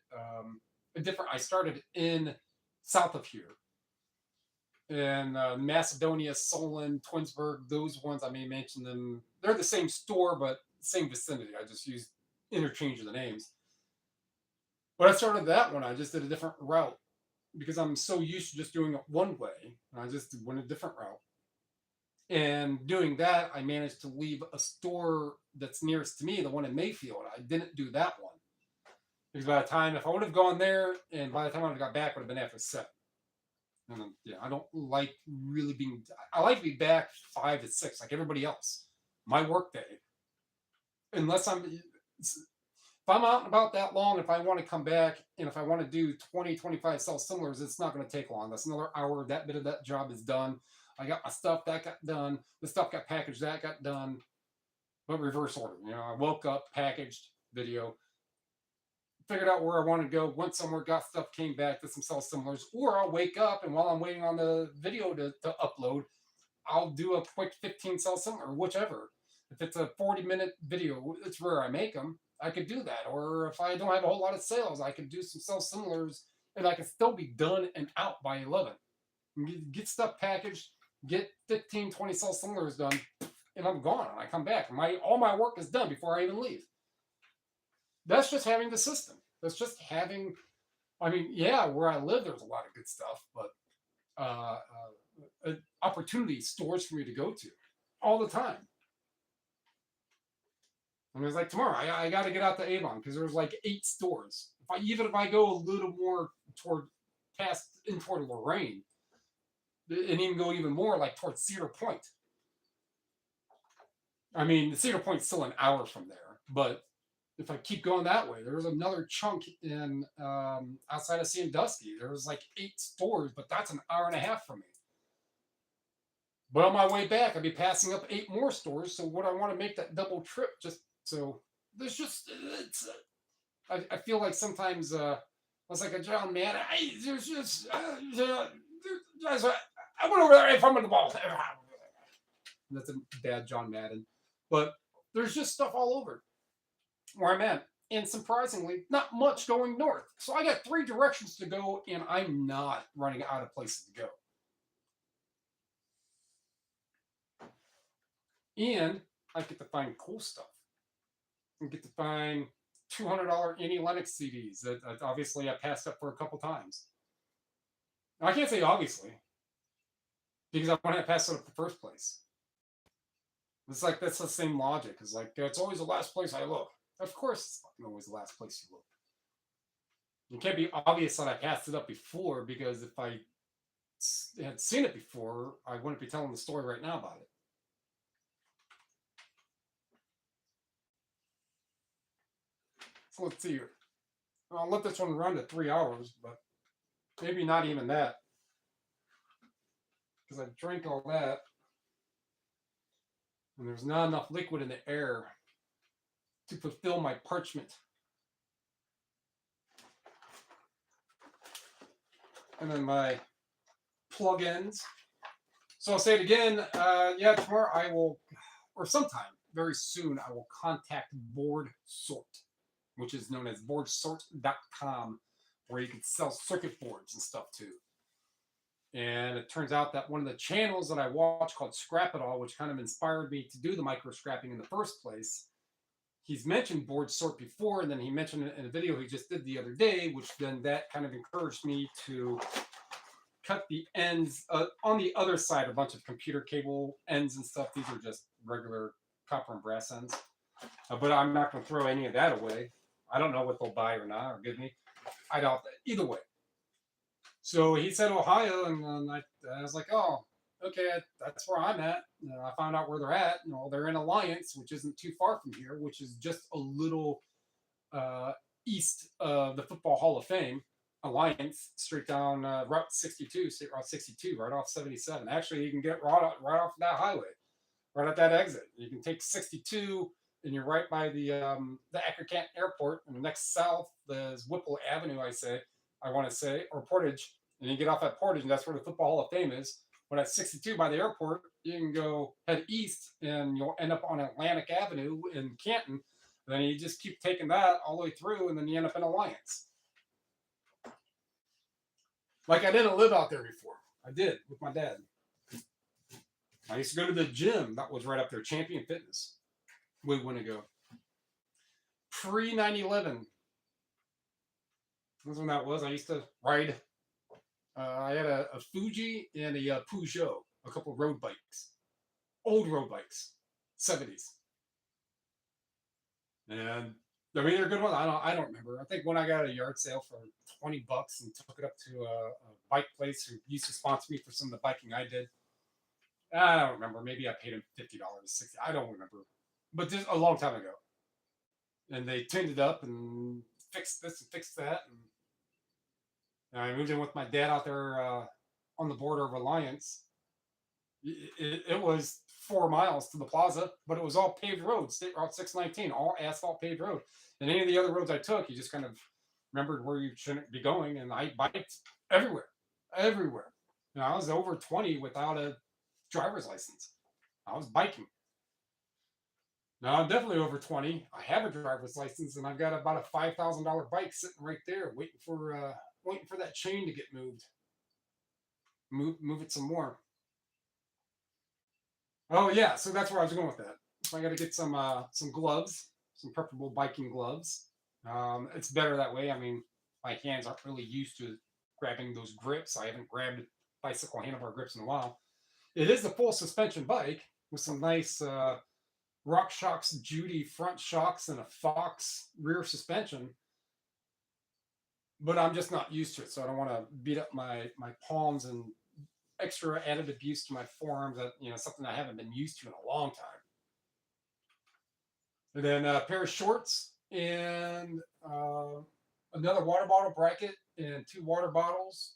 a different. I started in south of here, in Macedonia, Solon, Twinsburg. Those ones I may mention them. They're the same store, but same vicinity. I just used interchange of the names. But I started that one. I just did a different route because I'm so used to just doing it one way. I just went a different route. And doing that, I managed to leave a store that's nearest to me, the one in Mayfield. I didn't do that one. Because by the time, if I would have gone there, and by the time I would have got back, it would have been after 7. And then, yeah, I don't like really being, I like to be back 5 to 6, like everybody else. My work day. Unless if I'm out and about that long, if I want to come back and if I want to do 20, 25 self-similars, it's not going to take long. That's another hour. That bit of that job is done. I got my stuff that got done. The stuff got packaged that got done. But reverse order. I woke up, packaged, video, figured out where I wanted to go, went somewhere, got stuff, came back, did some self-similars. Or I'll wake up and while I'm waiting on the video to upload, I'll do a quick 15 self-similar, whichever. If it's a 40-minute video, it's rare I make them. I could do that. Or if I don't have a whole lot of sales, I could do some self-similars and I can still be done and out by 11. Get stuff packaged, get 15, 20 self-similars done, and I'm gone. And I come back. All my work is done before I even leave. That's just having the system. That's just having, where I live, there's a lot of good stuff, but opportunity stores for me to go to all the time. And it's like tomorrow, I got to get out to Avon because there's like 8 stores. Even if I go a little more toward Lorraine, and even go even more like towards Cedar Point. The Cedar Point's still an hour from there, but if I keep going that way, there's another chunk in outside of Sandusky. There's like 8 stores, but that's an hour and a half from me. But on my way back, I'll be passing up 8 more stores. So would I want to make that double trip? Just so there's just I feel like sometimes it's like a John Madden. There's just I went over there and fumbled the ball. That's a bad John Madden, but there's just stuff all over where I'm at. And surprisingly, not much going north. So I got 3 directions to go, and I'm not running out of places to go. And I get to find cool stuff. I get to find $200 Annie Lennox CDs that obviously I passed up for a couple times. Now, I can't say obviously, because I wanted to pass it up in the first place. It's like that's the same logic. It's like it's always the last place I look. Of course, it's not always the last place you look. It can't be obvious that I passed it up before, because if I had seen it before, I wouldn't be telling the story right now about it. So let's see here. I'll let this one run to 3 hours, but maybe not even that, because I drank all that, and there's not enough liquid in the air to fulfill my parchment. And then my plugins. So I'll say it again. Tomorrow I will, or sometime very soon, I will contact Board Sort, which is known as boardsort.com, where you can sell circuit boards and stuff too. And it turns out that one of the channels that I watch called Scrapitall, which kind of inspired me to do the micro scrapping in the first place, he's mentioned Board Sort before, and then he mentioned it in a video he just did the other day, which then that kind of encouraged me to cut the ends on the other side, a bunch of computer cable ends and stuff. These are just regular copper and brass ends. But I'm not going to throw any of that away. I don't know what they'll buy or not or give me. I doubt that. Either way. So he said Ohio, and I was like, oh, okay, that's where I'm at. I found out where they're at. They're in Alliance, which isn't too far from here, which is just a little east of the Football Hall of Fame. Alliance, straight down Route 62, State Route 62, right off 77. Actually, you can get right off that highway, right at that exit. You can take 62, and you're right by the Ackercant Airport. And the next south is Whipple Avenue, I want to say, or Portage. And you get off at Portage, and that's where the Football Hall of Fame is. But at 62 by the airport, you can go head east, and you'll end up on Atlantic Avenue in Canton. Then you just keep taking that all the way through, and then you end up in Alliance. Like I didn't live out there before. I did with my dad. I used to go to the gym that was right up there, Champion Fitness. Way when ago. Pre 9/11. That's when that was. I used to ride. I had a Fuji and a Peugeot, a couple of road bikes, old road bikes, 70s. And they're good ones. I don't remember. I think when I got a yard sale for $20 and took it up to a bike place who used to sponsor me for some of the biking I did. I don't remember. Maybe I paid him $50, $60. I don't remember. But just a long time ago. and they tuned it up and fixed this and fixed that. And I moved in with my dad out there on the border of Alliance. It was 4 miles to the plaza, but it was all paved roads, State Route 619, all asphalt paved road. And any of the other roads I took, you just kind of remembered where you shouldn't be going. And I biked everywhere, everywhere. You know, I was over 20 without a driver's license. I was biking. Now I'm definitely over 20. I have a driver's license, and I've got about a $5,000 bike sitting right there, waiting for that chain to get moved. Move it some more. Oh yeah, so that's where I was going with that. So I got to get some gloves, some preferable biking gloves. It's better that way. I mean, my hands aren't really used to grabbing those grips. I haven't grabbed bicycle handlebar grips in a while. It is a full suspension bike with some nice RockShox Judy front shocks and a Fox rear suspension. But I'm just not used to it, so I don't want to beat up my palms and extra added abuse to my forearms. That something I haven't been used to in a long time. And then a pair of shorts and another water bottle bracket and 2 water bottles.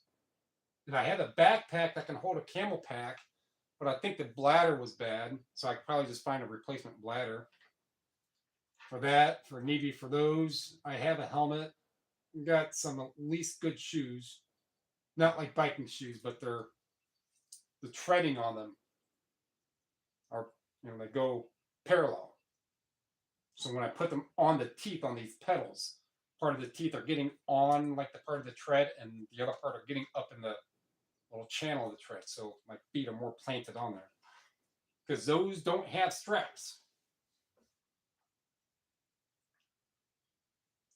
And I had a backpack that can hold a camel pack, but I think the bladder was bad, so I could probably just find a replacement bladder for that. For Navy, for those, I have a helmet. Got some at least good shoes, not like biking shoes, but the treading on them are they go parallel. So when I put them on the teeth on these pedals, part of the teeth are getting on like the part of the tread, and the other part are getting up in the little channel of the tread. So my feet are more planted on there because those don't have straps.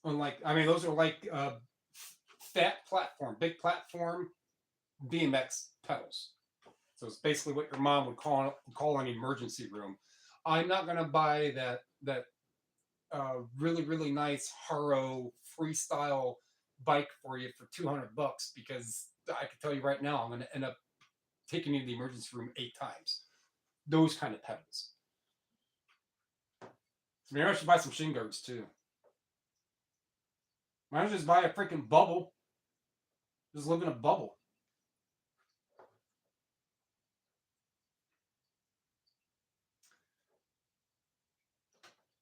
Unlike, those are like fat platform, big platform BMX pedals. So it's basically what your mom would call an emergency room. I'm not going to buy that really, really nice Haro freestyle bike for you for $200 because I can tell you right now I'm going to end up taking you to the emergency room 8 times. Those kind of pedals. So maybe I should buy some shin guards too. Might as well just buy a freaking bubble. Just live in a bubble.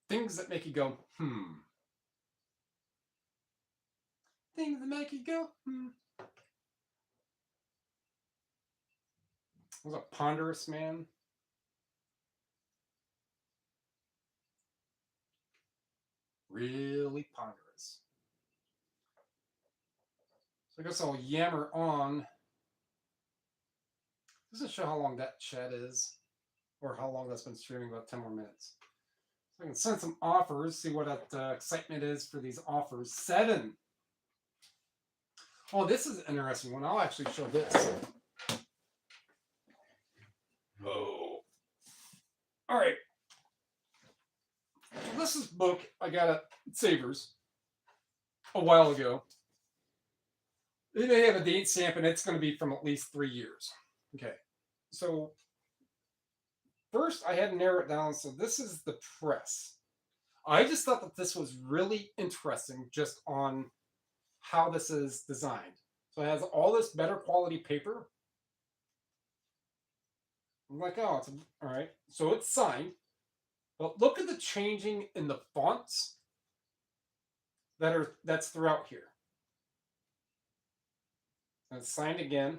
Things that make you go, Things that make you go, I was a ponderous man. Really ponderous. So I guess I'll yammer on. Doesn't show how long that chat is, or how long that's been streaming. About 10 more minutes. So I can send some offers. See what that excitement is for these offers. 7. Oh, this is an interesting one. I'll actually show this. Oh. All right. So this is a book I got at Savers a while ago. They have a date stamp, and it's going to be from at least 3 years. Okay. So first, I had to narrow it down. So this is the press. I just thought that this was really interesting just on how this is designed. So it has all this better quality paper. I'm like, oh, all right. So it's signed. But look at the changing in the fonts that's throughout here. And it's signed again.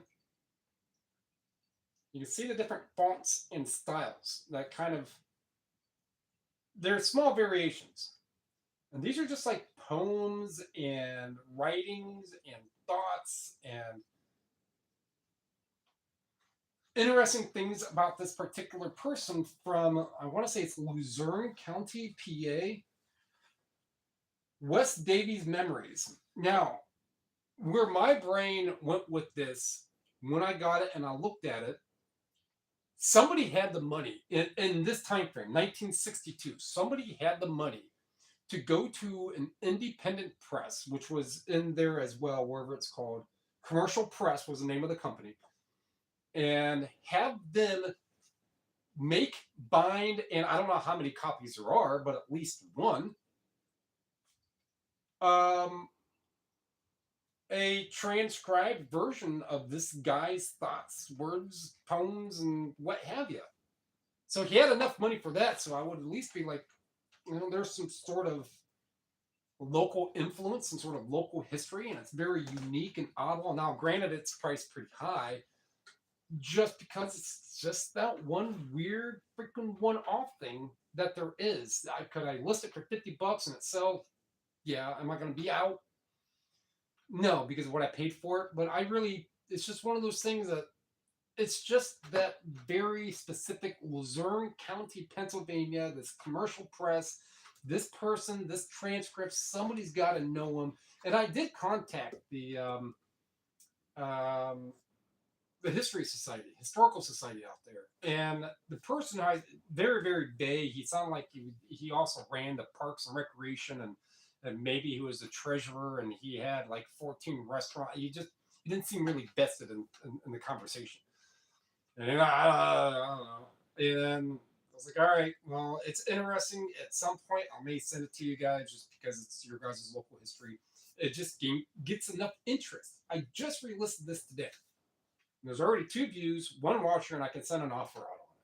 You can see the different fonts and styles that kind of, they're small variations. And these are just like poems and writings and thoughts and interesting things about this particular person from, I want to say it's Luzerne County, PA. Wes Davies Memories. Now, where my brain went with this, when I got it and I looked at it, somebody had the money in this time frame, 1962. Somebody had the money to go to an independent press, which was in there as well, wherever it's called. Commercial Press was the name of the company, and have them make, bind, and I don't know how many copies there are, but at least one, um, a transcribed version of this guy's thoughts, words, poems, and what have you. So he had enough money for that. So I would at least be like, there's some sort of local influence and sort of local history, and it's very unique and oddball. Now, granted, it's priced pretty high, just because it's just that one weird freaking one-off thing that there is. Could I list it for $50 and it sell? Yeah. Am I going to be out? No, because of what I paid for it. But it's just one of those things that it's just that very specific Luzerne County, Pennsylvania, this commercial press, this person, this transcript, somebody's got to know him. And I did contact the historical society out there. And the person, very, very vague. He sounded like he also ran the Parks and Recreation, and maybe he was a treasurer, and he had like 14 restaurants. He didn't seem really vested in the conversation. And I don't know. And I was like, all right, well, it's interesting. At some point, I may send it to you guys just because it's your guys' local history. It just gets enough interest. I just relisted this today. There's already 2 views, 1 watcher, and I can send an offer out on it.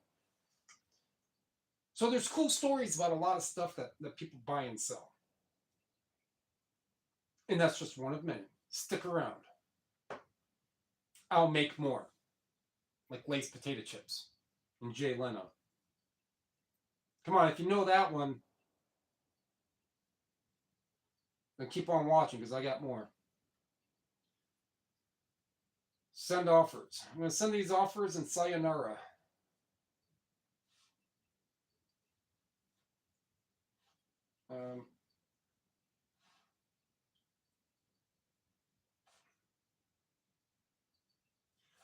So there's cool stories about a lot of stuff that people buy and sell. And that's just one of many. Stick around. I'll make more. Like Lay's potato chips and Jay Leno. Come on, if you know that one, then keep on watching because I got more. Send offers. I'm going to send these offers in sayonara.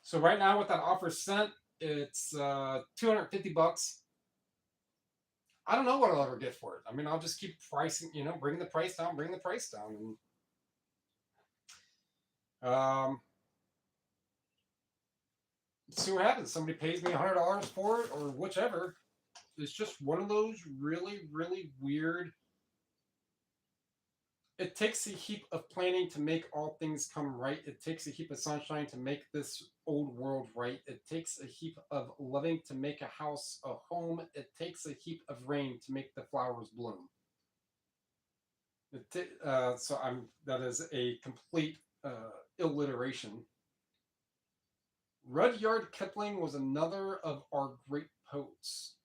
So right now with that offer sent, it's $250. I don't know what I'll ever get for it. I mean, I'll just keep pricing, bring the price down. And see what happens. Somebody pays me $100 for it or whichever. It's just one of those really, really weird. It takes a heap of planning to make all things come right. It takes a heap of sunshine to make this old world right. It takes a heap of loving to make a house a home. It takes a heap of rain to make the flowers bloom. That is a complete alliteration. Rudyard Kipling was another of our great poets.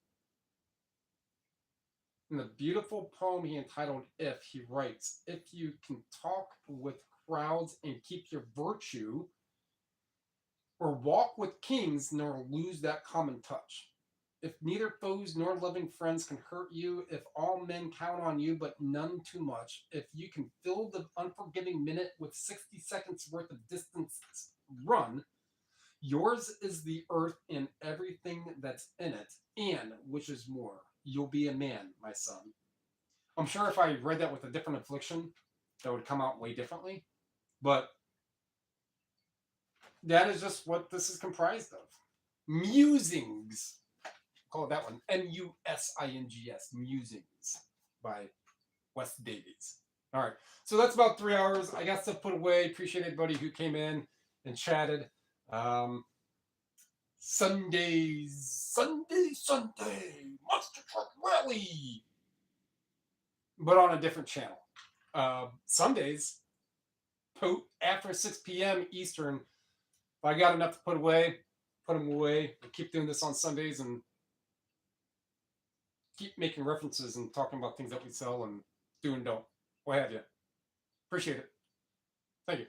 In the beautiful poem he entitled If, he writes, if you can talk with crowds and keep your virtue, or walk with kings nor lose that common touch. If neither foes nor loving friends can hurt you, if all men count on you but none too much, if you can fill the unforgiving minute with 60 seconds worth of distance run, yours is the earth and everything that's in it, and, which is more, you'll be a man, my son. I'm sure if I read that with a different inflection, that would come out way differently. But that is just what this is comprised of. Musings. Call it that one. Musings. Musings by Wes Davies. All right. So that's about 3 hours. I got stuff put away. Appreciate everybody who came in and chatted. Sunday, Monster Truck Rally, but on a different channel. Sundays, after 6 p.m. Eastern, if I got enough to put them away. We'll keep doing this on Sundays and keep making references and talking about things that we sell and do and don't. What have you. Appreciate it. Thank you.